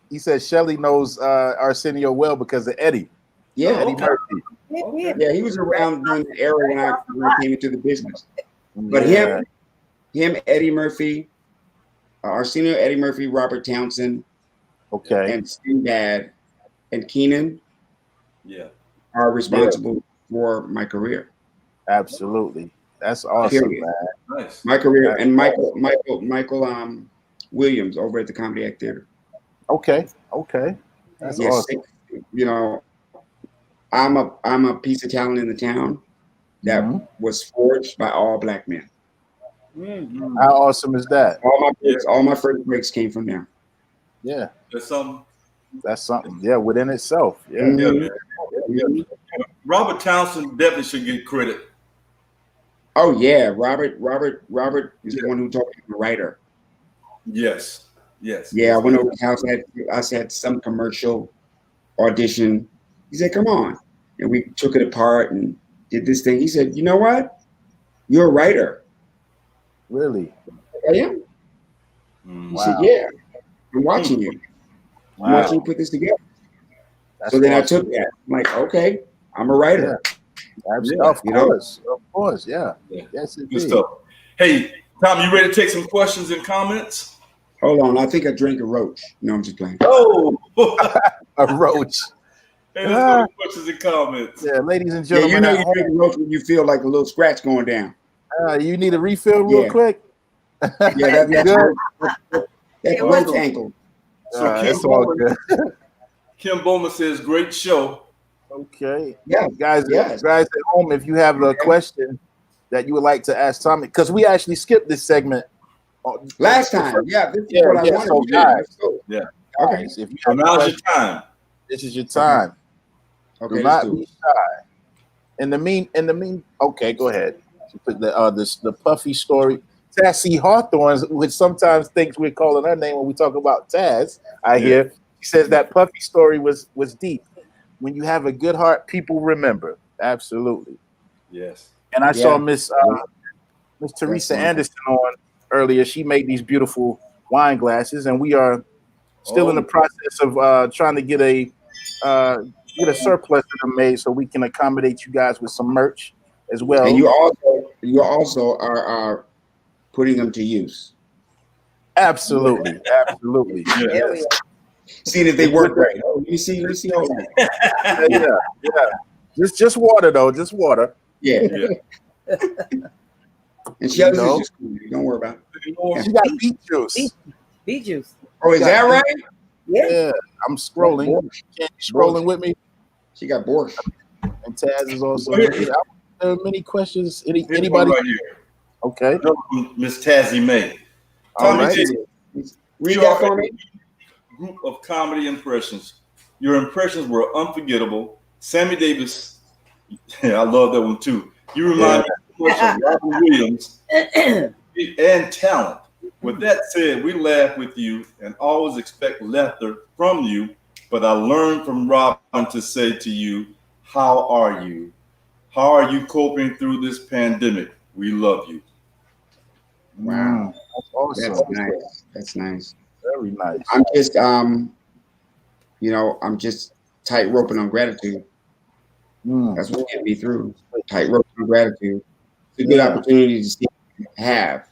he said Shelly knows Arsenio well because of Eddie. Yeah, Eddie Murphy. Yeah, he was around during the era when I came into the business. But him, Eddie Murphy, Arsenio, Eddie Murphy, Robert Townsend, and Sinbad, and Keenan, are responsible for my career. Absolutely, that's awesome, man. Nice. My career, and Michael Williams over at the Comedy Act Theater. Okay, that's awesome. You know, I'm a piece of talent in the town that was forged by all black men. How awesome is that? All my first breaks came from there. Yeah, that's something. Yeah, within itself. Yeah. Yeah. Robert Townsend definitely should get credit. Oh yeah, Robert is the one who taught me to be a writer. Yes. Yeah, I went over to his house. I had some commercial audition. He said, "Come on," and we took it apart and did this thing. He said, "You know what? You're a writer." Really? I am. He said, "Yeah, I'm watching you. I'm watching you put this together." So then I took that. I'm like, okay, I'm a writer. Absolutely. Of course, yeah. Yes, Good indeed. stuff. Hey, Tom, you ready to take some questions and comments? Hold on, I think I drank a roach. No, I'm just playing. Oh, a roach. Hey, let's go to questions and comments. Yeah, ladies and Yeah, gentlemen. you know you drink a roach when you feel like a little scratch going down. You need a refill real quick. Yeah, that's roach ankle. So Kim Bowman says, "Great show." Okay. Yeah, guys at home, if you have a question that you would like to ask Tommy, because we actually skipped this segment last time. Yeah, this is what I wanted so to guys, do. yeah. Okay. Guys, if you So have a now's your question, time. this is your time. Okay, do let's not do be it. shy. In the mean. Okay, go ahead. Put the Puffy story. Tassie Hawthorne, which sometimes thinks we're calling her name when we talk about Tazz. I hear she says that Puffy story was deep. When you have a good heart, people remember. Absolutely. Yes. And I saw Miss Teresa Anderson on earlier. She made these beautiful wine glasses, and we are still in the process of trying to get a surplus of them made so we can accommodate you guys with some merch as well. And you also are putting them to use. Absolutely. Yes. Seeing if they work right. Oh, you see all that. Yeah. Just water though. Just water. Yeah. And Shelly's is just cool. Don't worry about it. She got beet juice. Beet juice. Oh, is that right? Yeah. I'm scrolling. Can't you scrolling with me? She got borscht. And Tazz is also. There are many questions. Anybody? Right here. Okay. Miss Tazzy May. All right. Read that for me. Group of comedy impressions. Your impressions were unforgettable. Sammy Davis, I love that one too. You remind me so much of Robin Williams and talent. With that said, we laugh with you and always expect laughter from you. But I learned from Robin to say to you, how are you? How are you coping through this pandemic? We love you. Wow. That's awesome. That's nice. That's nice. Very nice. I'm just you know, I'm just tight roping on gratitude. That's what get me through. Tight roping on gratitude. It's a good opportunity to see what you have.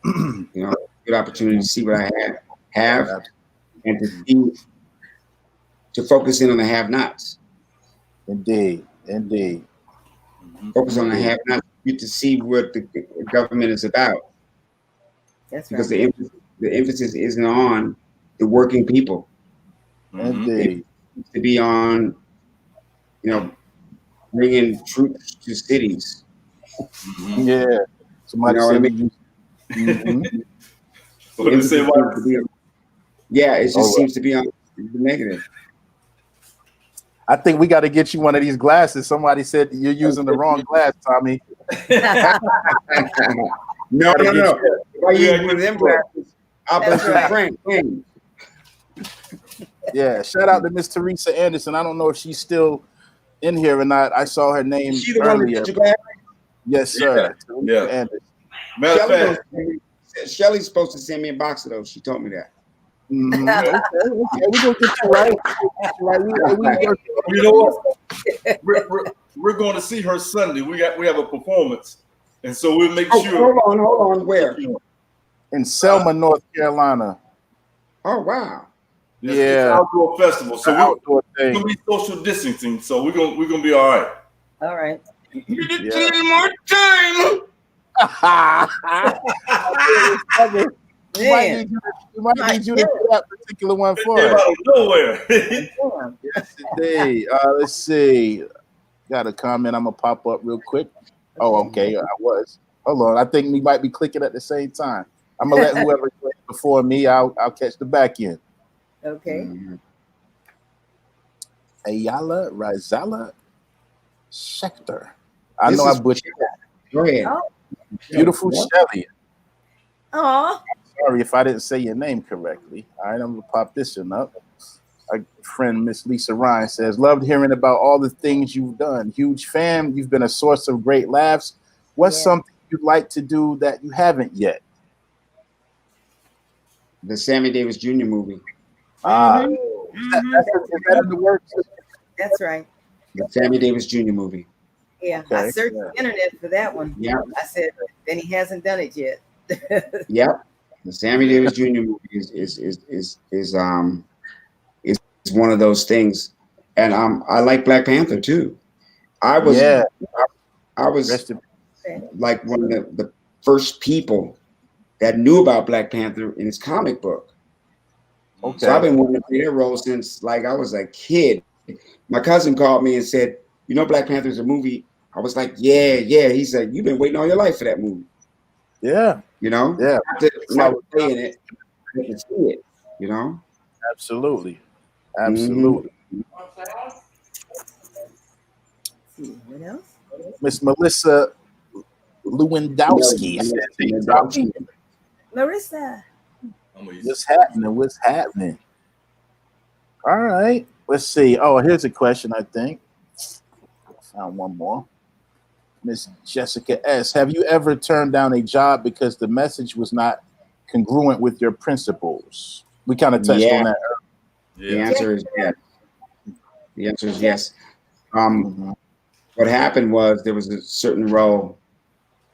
You know, good opportunity to see what I have and to focus in on the have-nots. Indeed. Focus on the have-nots. You get to see what the government is about. That's because right. the emphasis isn't on the working people. Indeed. It to be on, you know, bringing troops to cities. Yeah. Somebody You know what I said mean? What did it say? Yeah, it just seems to be on the negative. I think we got to get you one of these glasses. Somebody said you're using the wrong glass, Tommy. No. If I use one of them glasses, I'll be some friends. Yeah, shout out to Miss Teresa Anderson. I don't know if she's still in here or not. I saw her name Is she the one that earlier. did your glasses? Yes, sir. Yeah. Anderson. Matter of fact, Shelly's supposed to send me a box of those. She told me that. Okay, we're gonna get you right. You know what? We're going to see her Sunday. We have a performance, and so we'll make sure. Hold on. Where? In Selma, North Carolina. Oh wow. It's an outdoor festival, so outdoor we're gonna be social distancing. So we're gonna be all right. All right. More time. We might need you to do that particular one for Came us. out of nowhere. Yes, indeed. Let's see. Got a comment. I'm gonna pop up real quick. Oh, okay. I was. Hold on. I think we might be clicking at the same time. I'm gonna let whoever clicked before me. I'll catch the back end. Okay. Ayala Rizala Schechter. I know I butchered that. Go ahead. Oh. Beautiful Shelly. Aw. Sorry if I didn't say your name correctly. All right, I'm gonna pop this one up. Our friend Miss Lisa Ryan says, loved hearing about all the things you've done. Huge fan. You've been a source of great laughs. What's something you'd like to do that you haven't yet? The Sammy Davis Jr. movie. Is that in the works? That's right. The Sammy Davis Jr. movie. Yeah. Okay. I searched the internet for that one. Yeah. I said, then he hasn't done it yet. Yep. The Sammy Davis Jr. movie is one of those things. And I like Black Panther too. I was like one of the first people that knew about Black Panther in his comic book. Okay. So I've been wanting to play that role since like I was a kid. My cousin called me and said, you know, Black Panther is a movie. I was like, yeah. He said, you've been waiting all your life for that movie. Yeah. You know? Yeah. Not playing it, but to see it, you know? Absolutely. What else? Miss Melissa Lewandowski says, Larissa. What's happening? All right. Let's see. Oh, here's a question, I think. Found one more. Miss Jessica S. Have you ever turned down a job because the message was not congruent with your principles? We kind of touched on that earlier. The answer is yes. The answer is yes. What happened was there was a certain role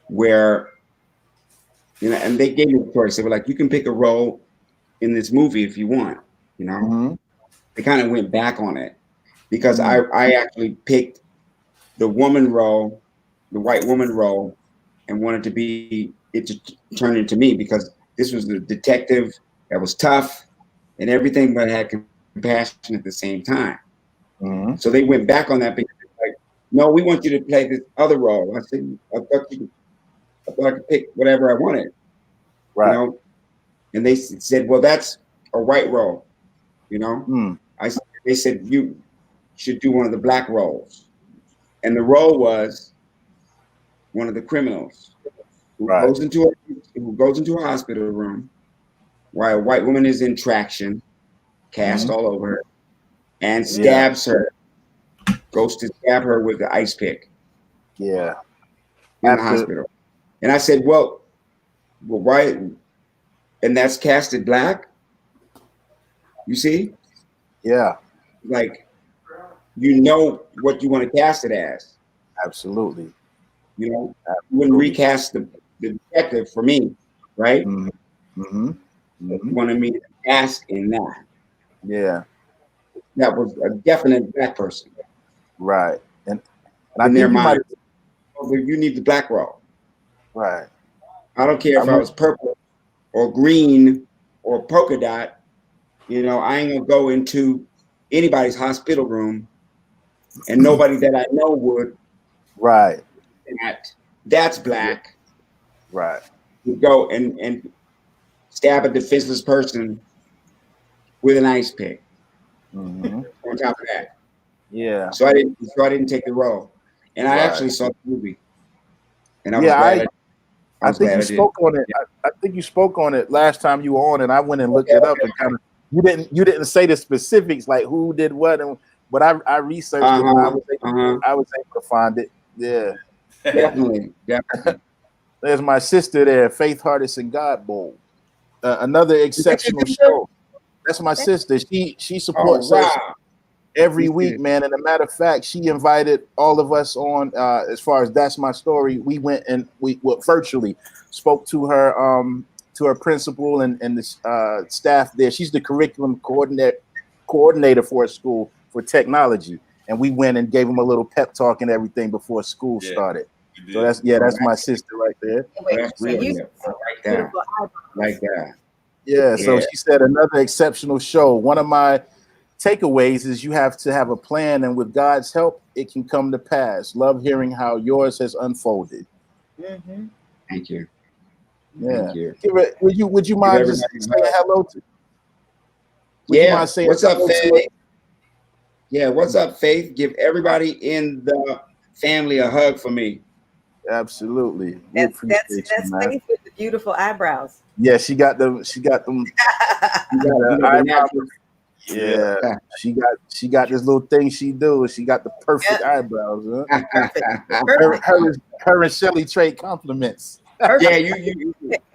where, you know, and they gave me the choice. They were like, you can pick a role in this movie if you want, you know? They kind of went back on it because I actually picked the woman role, the white woman role, and wanted to be it to turn into me because this was the detective that was tough and everything, but had compassion at the same time. So they went back on that because like, no, we want you to play this other role. I said, I thought I could pick whatever I wanted, right? You know? And they said, well, that's a white role, you know. They said you should do one of the black roles, and the role was one of the criminals. who goes into a hospital room while a white woman is in traction, cast all over her, and stabs her. Goes to stab her with the ice pick. Yeah. In the hospital. And I said, well, why? And that's casted black? You see? Yeah. Like, you know what you want to cast it as. Absolutely. You know, you wouldn't recast the detective for me, right? Mm-hmm. You wanted me to cast in that. Yeah. That was a definite black person. Right. And I in think their you mind, might, you need the black role. right. I don't care if I was purple or green or polka dot. You know, I ain't gonna go into anybody's hospital room, and nobody that I know would. Right. That's black. Right. Would go and stab a defenseless person with an ice pick. Mm-hmm. On top of that. Yeah. So I didn't take the role, and I actually saw the movie, and I was glad. I think you spoke on it. I think you spoke on it last time you were on, and I went and looked it up and kind of you didn't say the specifics like who did what, but I researched it and I was able to find it. Yeah, definitely. There's my sister there, Faith Hardison Godbold. Another exceptional show. That's my sister. She supports us every week, man. And a matter of fact, she invited all of us on. As far as That's My Story, we went and we virtually spoke to her principal and the staff there. She's the curriculum coordinator for a school for technology, and we went and gave them a little pep talk and everything before school started. So that's my sister right there. That's real. Like that. Yeah. So she said another exceptional show. One of my takeaways is you have to have a plan, and with God's help, it can come to pass. Love hearing how yours has unfolded. Mm-hmm. Thank you. Yeah. Thank you. Would you mind just saying hello to? What's up, Faith? Yeah. What's up, Faith? Give everybody in the family a hug for me. Absolutely. That's Faith with the beautiful eyebrows. Yeah, she got them. Eyebrows. Yeah, she got this little thing she do. She got the perfect eyebrows. Huh? her and Shelly trade compliments. Yeah, you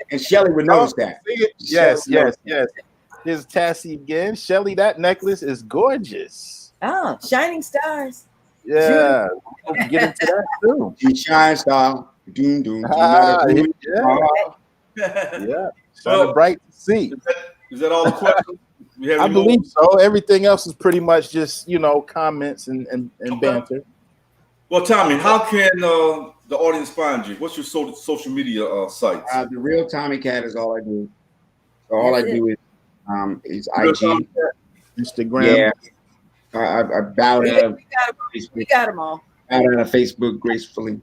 and Shelly would notice that. Yes. Here's Tassie again. Shelly, that necklace is gorgeous. Oh, shining stars. Yeah, we'll get into that too. She shines star. Doom doom. Yeah. Shining bright to see. Is that all the questions? I believe so. Everything else is pretty much just comments and banter. Well, Tommy, how can the audience find you? What's your social media sites? The Real Tommy Cat is all I do. So all I do is IG, Instagram. Yeah, I bowed out of Facebook. We got them all. Bowed out of Facebook gracefully.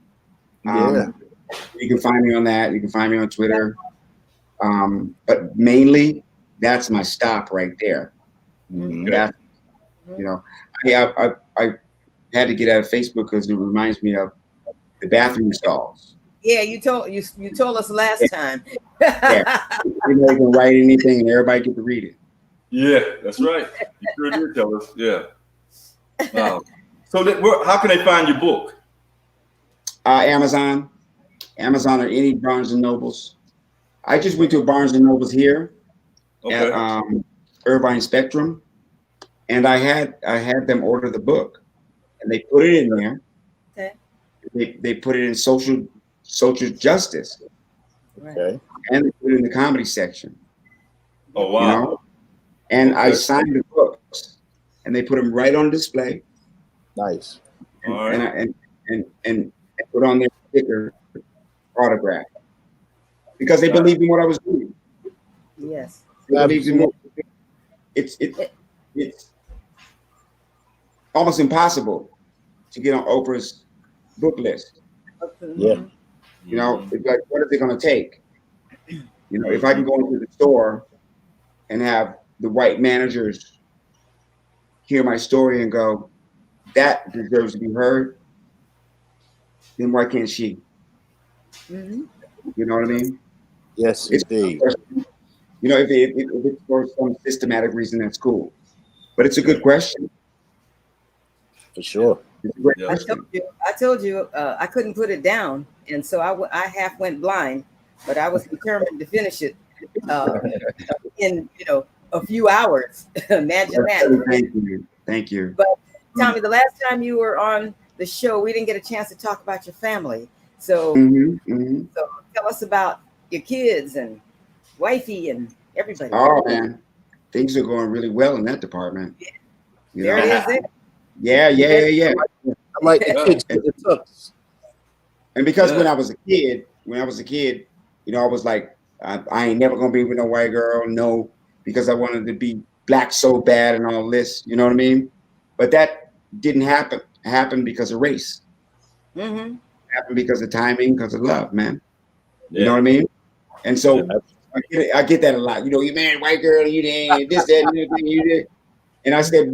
You can find me on that. You can find me on Twitter. But mainly, that's my stop right there. That, I had to get out of Facebook because it reminds me of the bathroom stalls. Yeah, you told us last time. You can write anything and everybody get to read it. Yeah, that's right. You sure did tell us. Yeah. So how can they find your book? Amazon or any Barnes and Nobles. I just went to a Barnes and Nobles here at Irvine Spectrum, and I had them order the book, and they put it in there. Okay. They put it in social justice. Okay. And they put it in the comedy section. Oh wow! And I signed the books, and they put them right on display. Nice. And put on their sticker autograph because they believed in what I was doing. Yes. They believed in what it's almost impossible to get on Oprah's book list. Yeah. It's like, what is it going to take? If I can go into the store and have the white managers hear my story and go, that deserves to be heard, then why can't she? Mm-hmm. You know what I mean? Yes, It's indeed. You know, if it's for some systematic reason, that's cool. But it's a good question. For sure. It's a great I question. told you I couldn't put it down, and so I half went blind, but I was determined to finish it in a few hours. Imagine that. Thank you. But Tommy, the last time you were on the show, we didn't get a chance to talk about your family. So, so tell us about your kids and wifey and everybody. Oh man, things are going really well in that department. You There know? it is. Yeah. I like the kids with the tux. And because when I was a kid, you know, I was like, I ain't never gonna be with no white girl, no, because I wanted to be black so bad and all this, you know what I mean? But that didn't happen. It happened because of race. Mm-hmm. It happened because of timing, because of love, man. You know what I mean? And so I get that a lot. You know, you married white girl, you did this, that, and everything you did. And I said,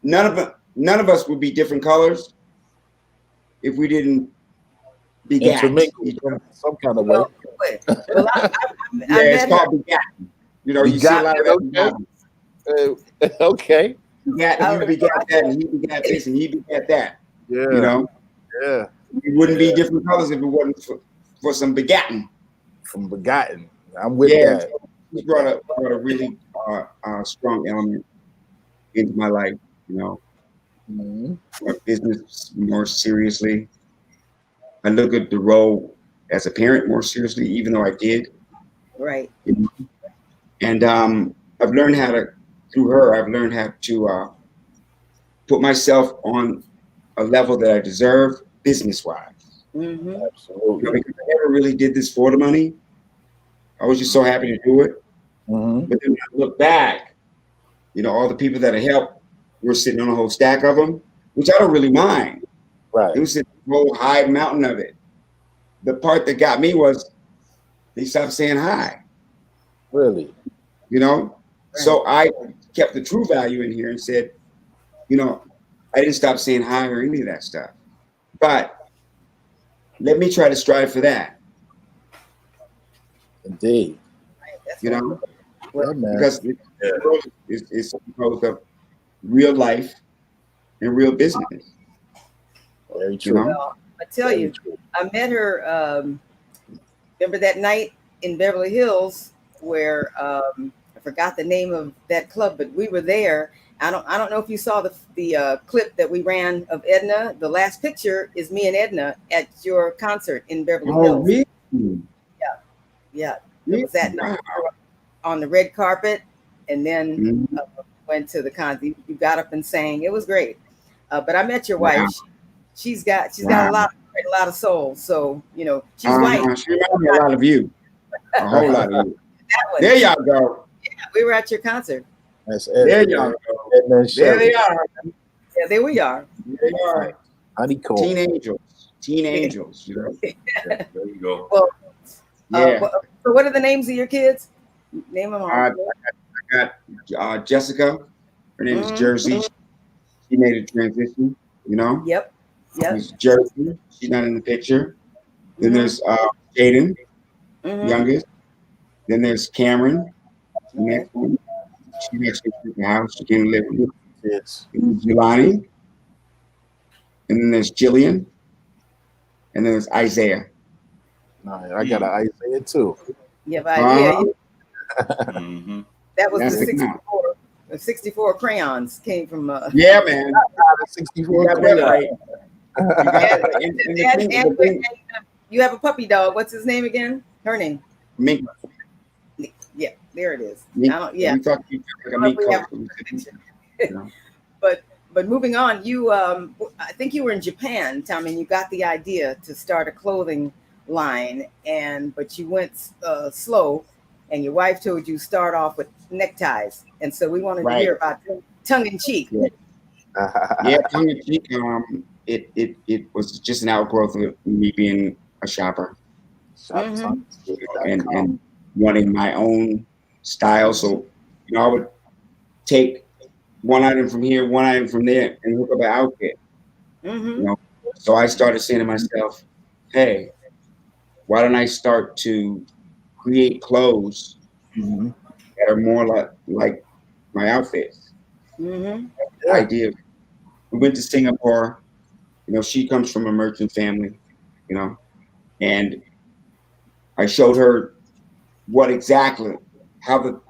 none of us would be different colors if we didn't begat each other. Some kind of way. Well, I it's called begatting. You know, you see a lot of that. Okay. You begat that, and he begat this, and he begat that. Yeah. You know? Yeah. We wouldn't be different colors if it wasn't for some begatting. From begotten. I'm with that. So he brought a really strong element into my life, you know. My business more seriously. I look at the role as a parent more seriously, even though I did. Right. You know? And I've learned how to, through her, I've learned how to put myself on a level that I deserve business-wise. Mm-hmm. Absolutely. You know, because I never really did this for the money. I was just so happy to do it. But then when I look back, you know, all the people that I helped were sitting on a whole stack of them, which I don't really mind. Right. It was a whole high mountain of it. The part that got me was they stopped saying hi. Really? You know? So I kept the true value in here and said, you know, I didn't stop saying hi or any of that stuff. But let me try to strive for that. Indeed. You know? Yeah, man. Because it's composed of real life and real business. Very true. You know? Well, I tell you, I met her. Remember that night in Beverly Hills where I forgot the name of that club, but we were there. I don't know if you saw the clip that we ran of Edna. The last picture is me and Edna at your concert in Beverly Hills. Really? Yeah. It was that night on the red carpet, and then went to the concert. You got up and sang. It was great. But I met your wife. She's got a lot of soul. So you know she's white. She reminds me a lot of you. A whole lot of you. There y'all go. Yeah, we were at your concert. That's there y'all go. There they are. Yeah, there we are. There they are. Honeycomb. Teen angels. You know. There you go. Well, yeah. So what are the names of your kids? Name them all. I got Jessica. Her name is Jersey. She made a transition. You know. Yep. There's Jersey. She's not in the picture. Then there's Jaden, youngest. Then there's Cameron, the next one. She actually took the house. She came to live with me. Yes. Jelani. And then there's Jillian. And then there's Isaiah. I got an Isaiah too. Yeah, but Isaiah. Mm-hmm. That was That's the 64. The 64 crayons came from. Yeah, man. The 64 crayons. You have a puppy dog. What's his name again? Her name. Mink. Yeah, there it is. Mink. I don't, yeah. We talk to each other like a mink. But moving on, you I think you were in Japan, Tommy, and you got the idea to start a clothing line, but you went slow, and your wife told you start off with neckties, and so we wanted to hear about tongue in cheek. Yeah, tongue in cheek. It was just an outgrowth of me being a shopper, and wanting my own style. So you know, I would take one item from here, one item from there, and hook up an outfit. You know, so I started saying to myself, "Hey, why don't I start to create clothes that are more like my outfits? Mm-hmm. Idea. We went to Singapore. You know, she comes from a merchant family, you know, and I showed her what exactly how the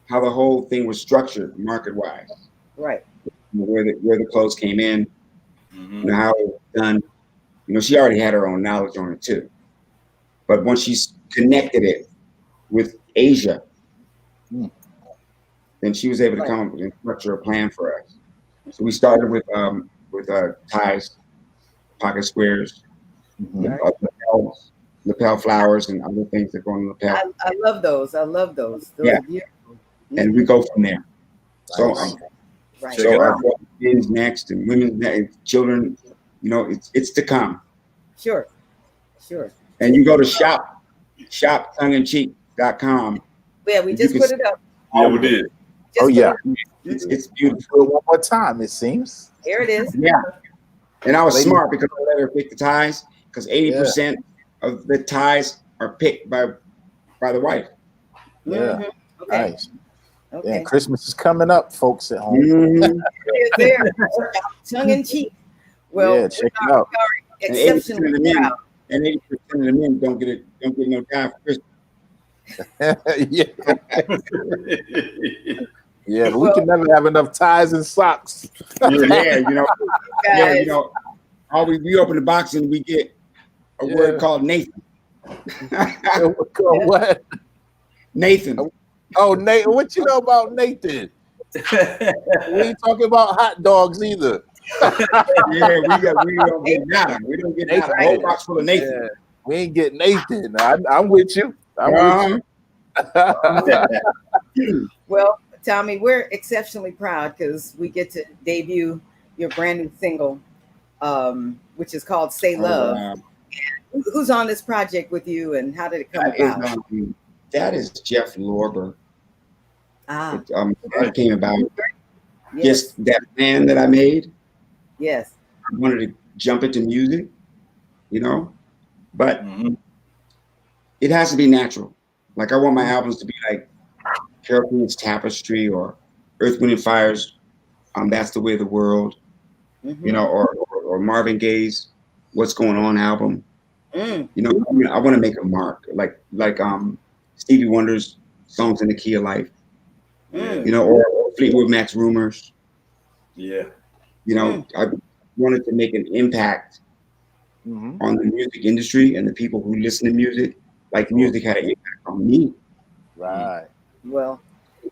whole thing was structured market wise. Right. Where the clothes came in, you know, how it was done. You know, she already had her own knowledge on it too. But once she connected it with Asia, then she was able to come up with and structure a plan for us. So we started with ties, pocket squares, lapel flowers, and other things that go on the lapel. I love those. I love those. Those Yeah. are beautiful. And we go from there. So, Right. so our men's next and women's next, children, you know, it's to come. Sure. And you go to shoptongueandcheek.com. Yeah, we just put it up. Yeah, we did. It's beautiful. One more time, it seems. Here it is. Yeah. And I was smart because I let her pick the ties because 80% of the ties are picked by the wife. Yeah. Okay. Nice. Okay. Yeah, Christmas is coming up, folks at home. It's there. Tongue in cheek. Well, yeah, check it out. And 80% of the men don't get no time for Christmas. Yeah, but we can never have enough ties and socks. You know, we open the box and we get a word called Nathan. What? Nathan. Oh, Nathan. What you know about Nathan? We ain't talking about hot dogs either. We don't get nada. We don't get nada. A whole box full of Nathan. Yeah, we ain't getting Nathan. I'm with you. Well, Tommy, we're exceptionally proud because we get to debut your brand new single, which is called "Say Love." Wow. Who's on this project with you, and how did it come about? That is Jeff Lorber. It came about just that plan that I made. Yes. I wanted to jump into music, you know, but it has to be natural. Like I want my albums to be like Carol King's Tapestry or Earth, Wind and Fire's That's the Way of the World, you know, or Marvin Gaye's What's Going On album. You know, I want to make a mark, like Stevie Wonder's Songs in the Key of Life, you know, or Fleetwood Mac's Rumors. Yeah. You know, I wanted to make an impact on the music industry and the people who listen to music, like music had an impact on me. Right. Well,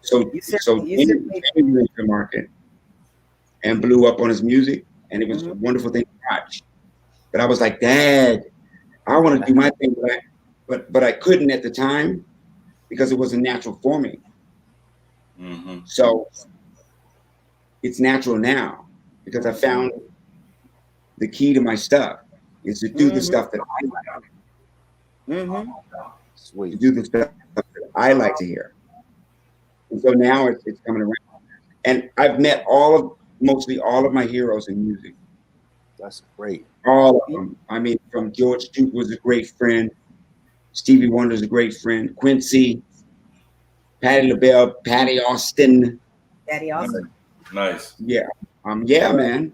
so Jamie went to the market and blew up on his music, and it was a wonderful thing to watch. But I was like, Dad, I want to do my thing, but I couldn't at the time because it wasn't natural for me. So it's natural now because I found the key to my stuff is to do the stuff that I like. Sweet. To do the stuff that I like to hear. And so now it's coming around. And I've met mostly all of my heroes in music. That's great. All of them. I mean, from George Duke was a great friend. Stevie Wonder's a great friend. Quincy, Patti LaBelle, Patty Austin. Patty Austin. Nice. Yeah. Yeah, man.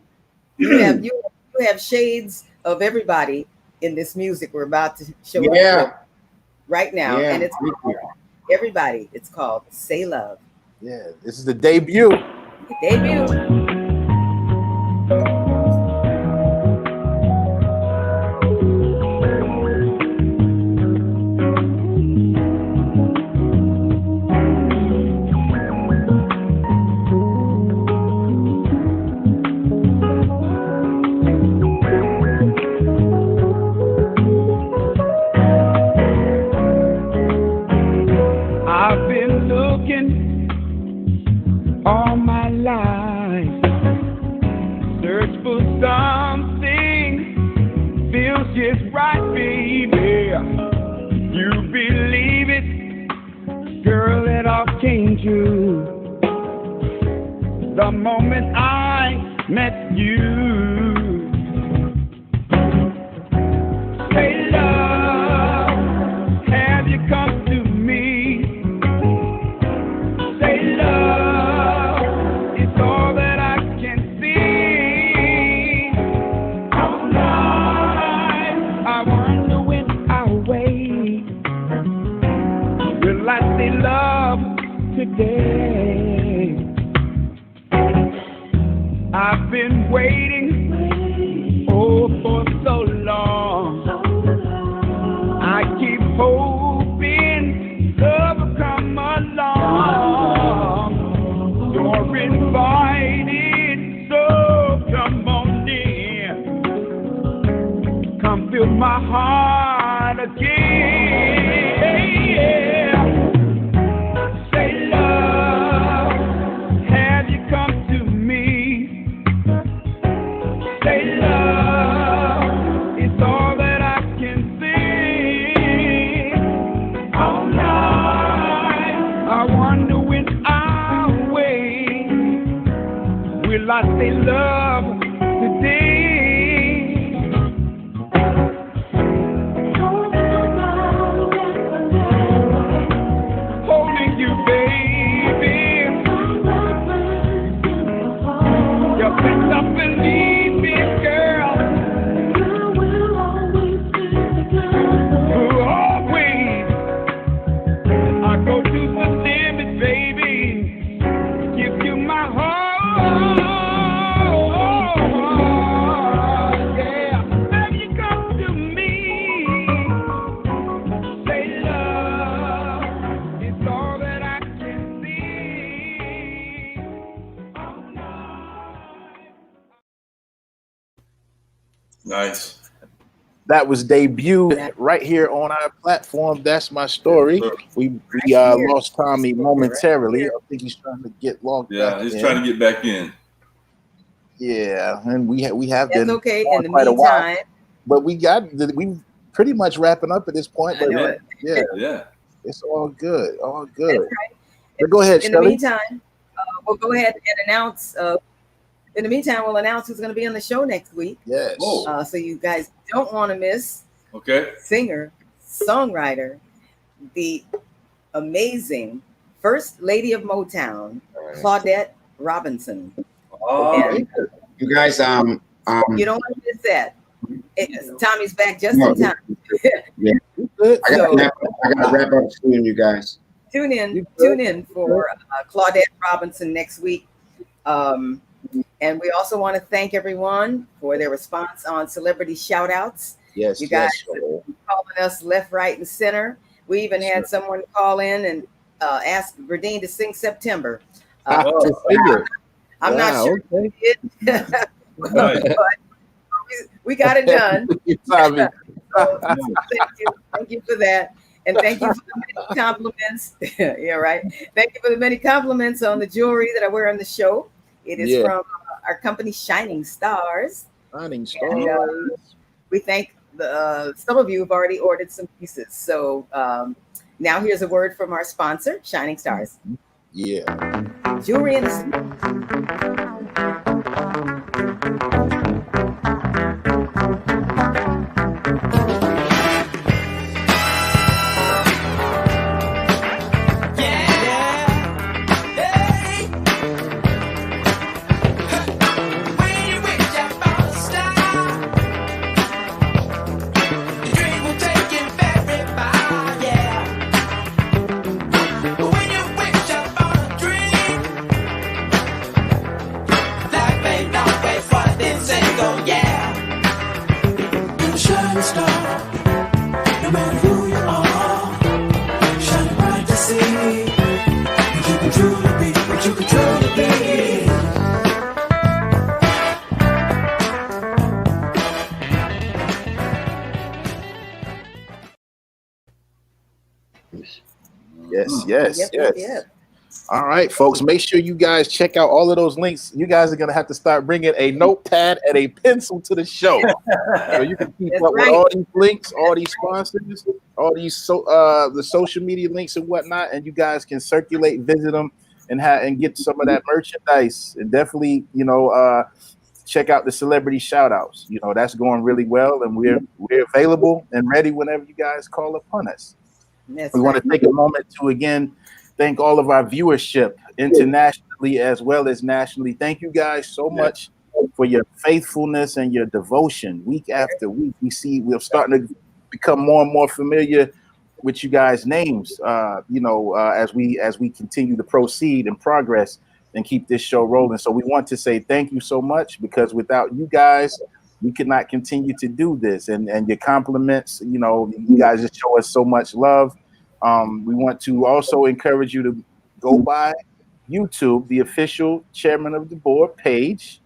You have shades of everybody in this music we're about to show you right now. Yeah. And it's everybody. It's called Say Love. Yeah, this is the debut. I've been looking all my life, search for something feels just right, baby. You believe it, girl, it all came true the moment I met you. Say love. waiting, oh, for so long. I keep hoping love will come along. You're invited, so come on in. Come fill my heart again. Say, love, have you come to me? Say, love, it's all that I can see. All night, I wonder when I'll wait. Will I say love today? Holding you, baby. You picked up and leave me, girl. Always. I go to the limit, baby. Give you my heart. Yeah. Have you come to me? Say love. It's all that I can see. Nice. That was debuted right here on our platform. That's my story. We lost Tommy momentarily. I think he's trying to get logged back Yeah, he's in. trying to get back in. Yeah, and we have That's been okay. on In the quite a while, meantime, but we pretty much wrapping up at this point. But know it. Yeah, it's all good, all good. That's right. But go ahead, In the Shelly. meantime, we'll go ahead and announce. In the meantime, we'll announce who's going to be on the show next week. Yes. So you guys don't want to miss. Okay. Singer, songwriter, the amazing First Lady of Motown, Claudette Robinson. And You guys, you don't want to miss that. Tommy's back just in time. Yeah. I gotta wrap up soon, you guys. Tune in for Claudette Robinson next week. And we also want to thank everyone for their response on celebrity shout outs. Yes, you guys yes, are calling us left, right, and center. We even had someone call in and ask Verdine to sing September. I'm not sure we did, but we got it done. So, thank you for that. And thank you for the many compliments. Yeah, right. Thank you for the many compliments on the jewelry that I wear on the show. It is from our company, Shining Stars. Shining Stars. And, we thank some of you have already ordered some pieces. So now here's a word from our sponsor, Shining Stars. Yeah. Jewelry in the Yes. All right, folks, make sure you guys check out all of those links. You guys are going to have to start bringing a notepad and a pencil to the show. So you can keep up with all these links, all these sponsors, all these the social media links and whatnot, and you guys can circulate, visit them, and get some of that merchandise. And definitely, check out the celebrity shout outs. That's going really well, and we're available and ready whenever you guys call upon us. We want to take a moment to again thank all of our viewership internationally as well as nationally. Thank you guys so much for your faithfulness and your devotion week after week. We're starting to become more and more familiar with you guys' names, as we continue to proceed and progress and keep this show rolling. So we want to say thank you so much, because without you guys, we could not continue to do this. And your compliments, you know, you guys just show us so much love. We want to also encourage you to go by YouTube, the official Chairman of the Board page.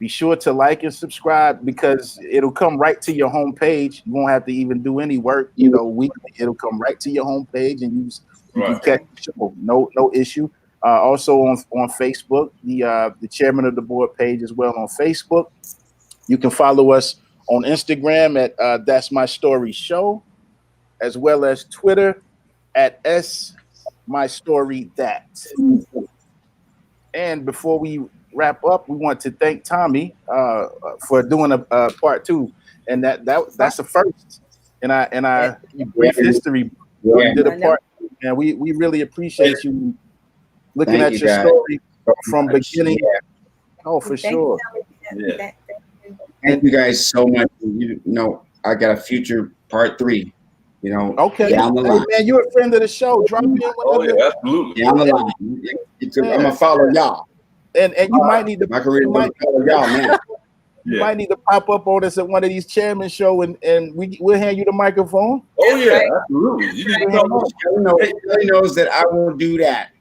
Be sure to like and subscribe, because it'll come right to your home page. You won't have to even do any work, you know, weekly. It'll come right to your home page, and you can catch the show. No issue. Also on Facebook, the Chairman of the Board page as well on Facebook. You can follow us on Instagram at That's My Story Show, as well as Twitter at SMyStoryThat. And before we wrap up, we want to thank Tommy for doing a part 2, and that's a first in our brief history. We did a part 2, and we really appreciate you looking at your story from beginning. Oh, for sure. Yeah. Thank you guys so much. You know, I got a future part 3. You know, okay. Down the line. Hey, man, you're a friend of the show. Drop in. Oh yeah, absolutely. Down the line. I'm gonna follow y'all. And you might need to. My career follow y'all, man. You might need to pop up on us at one of these chairman show, and we'll hand you the microphone. Oh yeah, absolutely. You need to He knows that I will do that.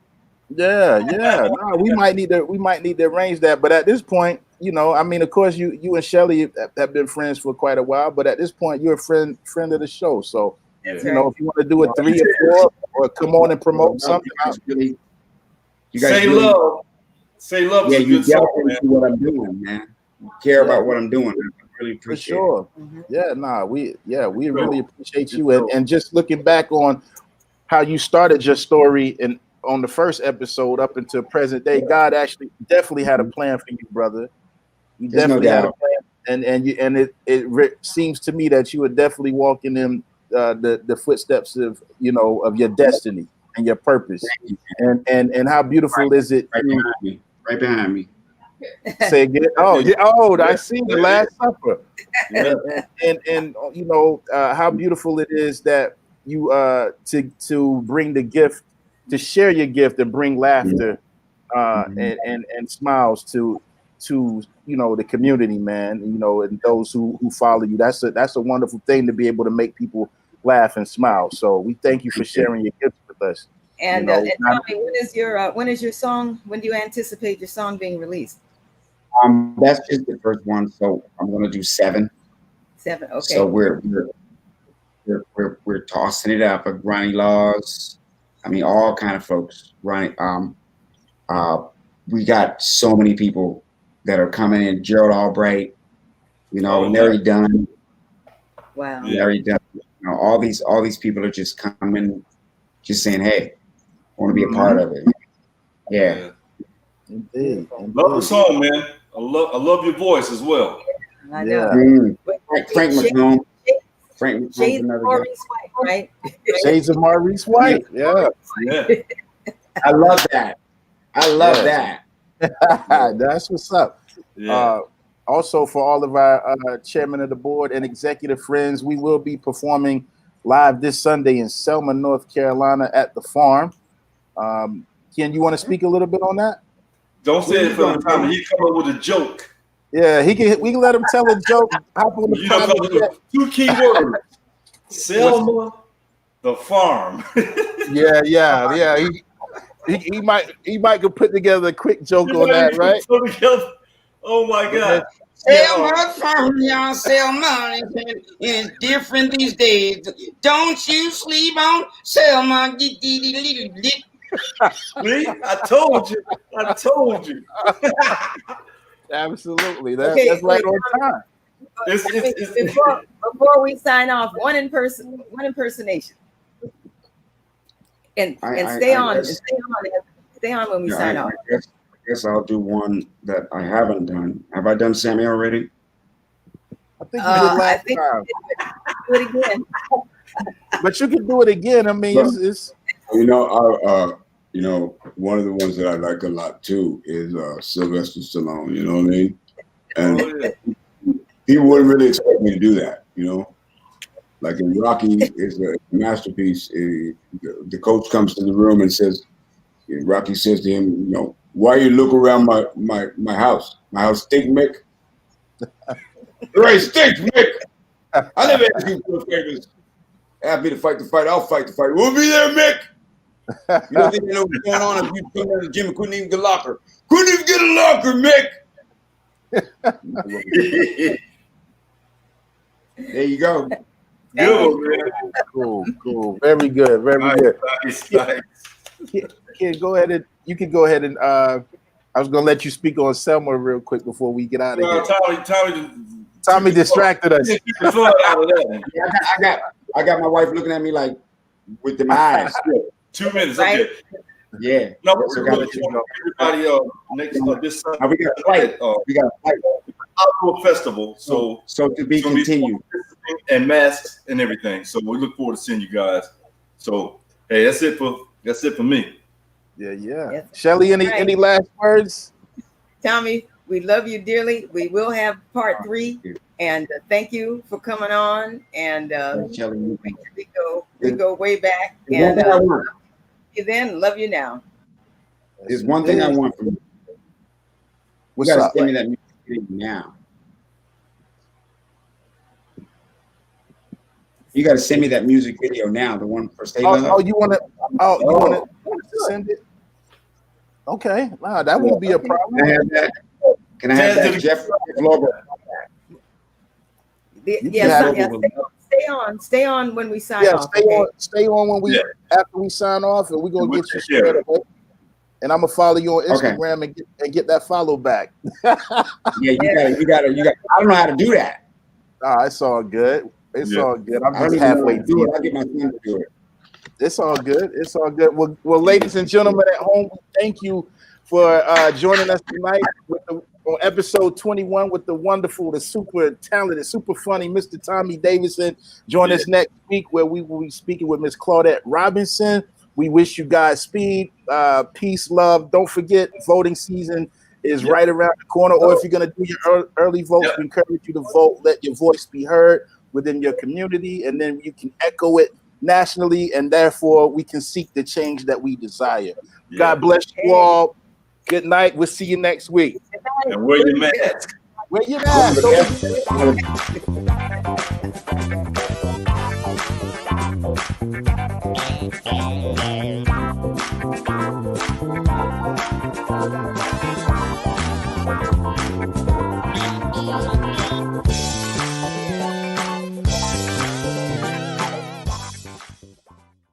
Yeah. No, we might need to arrange that. But at this point, you know, I mean, of course, you and Shelly have been friends for quite a while. But at this point, you're a friend of the show. So you know, if you want to do a 3 or 4, or come on and promote something, you guys say really, love. Say love. Yeah, is a you good song, man. see what I'm doing, man. You care about what I'm doing. I really appreciate it. Yeah, we really appreciate you. And just looking back on how you started your story and on the first episode up until present day, God actually definitely had a plan for you, brother. You definitely had a plan, and it seems to me that you were definitely walking in the footsteps of of your destiny and your purpose. And how beautiful is it? Right behind me. Say again. Oh, yeah. Oh, I see the Last Supper. And how beautiful it is that you to bring the gift, to share your gift and bring laughter and smiles to the community, man. And those who follow you. That's a wonderful thing, to be able to make people laugh and smile. So we thank you for sharing your gifts with us. And Tommy, when is your song? When do you anticipate your song being released? That's just the first one, so I'm gonna do 7. 7, okay. So we're tossing it up. Ronnie Laws, I mean, all kind of folks. Ronnie, we got so many people that are coming in. Gerald Albright, Larry Dunn. Wow. Larry Dunn. All these people are just coming, just saying, "Hey, I want to be a part of it." Yeah. Indeed. Love the song, man. I love your voice as well. I know. Frank McComb. Frank McComb. Shades of Maurice White, right? Shades of Maurice White. Yeah. I love that. I love that. That's what's up. Yeah. Also, for all of our chairman of the board and executive friends, we will be performing live this Sunday in Selma, North Carolina at the Farm. Ken, you want to speak a little bit on that? Don't say it for the time. He come up with a joke. Yeah, we can let him tell a joke. Hop on the 2 key words. Selma, the Farm. Yeah. He might go put together a quick joke on that, right? Oh my God. Selma Farm, y'all sell money. It's different these days. Don't you sleep on Selma. See, I told you. Absolutely. That's right on time. Before we sign off, one impersonation. And stay on when we sign off. I guess I'll do one that I haven't done. Have I done Sammy already? I think you did last time. Do it again. But you can do it again. I mean, it's one of the ones that I like a lot too is Sylvester Stallone. You know what I mean? And people wouldn't really expect me to do that. Like in Rocky is a masterpiece. The coach comes to the room and says, Rocky says to him, why you look around my house? My house stink, Mick? Right, stinks, Mick. I never asked you for favors. Ask me to fight the fight, I'll fight the fight. We'll be there, Mick. You don't think you know what's going on if you come down to the gym and couldn't even get a locker. Couldn't even get a locker, Mick. There you go. Good, man. Cool. Very good. Very good. Nice. Kid, go ahead and you can go ahead and I was gonna let you speak on Selma real quick before we get out of here. Tommy distracted us. I got my wife looking at me like with them eyes. 2 minutes. Okay. Yeah. No, so everybody next this Sunday. We got a flight. We got a flight. Outdoor festival. So to be continued. And masks and everything. So we look forward to seeing you guys. So hey, that's it for me. Yeah. Yes. Shelly, any last words? Tommy, we love you dearly. We will have part 3, and thank you for coming on. And we go way back. And love you then, love you now. There's one thing I want from you. What's you gotta up? send me that music video now. You gotta send me that music video now. The one for Stay Love. You want to send it? Okay, wow, that won't be a problem. Can I have that? Can I have that, Jeff? Stay on when we sign off. Stay on when we after we sign off, and we're gonna get you straight away. And I'm gonna follow you on Instagram and get that follow back. You gotta. I don't know how to do that. It's all good. It's all good. I'm just halfway through it. I'll get my son to do it. It's all good. It's all good. Well, ladies and gentlemen at home, thank you for joining us tonight on episode 21 with the wonderful, the super talented, super funny Mr. Tommy Davidson. Join us next week where we will be speaking with Miss Claudette Robinson. We wish you guys speed, peace, love. Don't forget, voting season is right around the corner. Or if you're going to do your early votes, we encourage you to vote. Let your voice be heard within your community, and then you can echo it nationally, and therefore we can seek the change that we desire. God bless you all. Good night. We'll see you next week. And wear your mask. Wear your mask.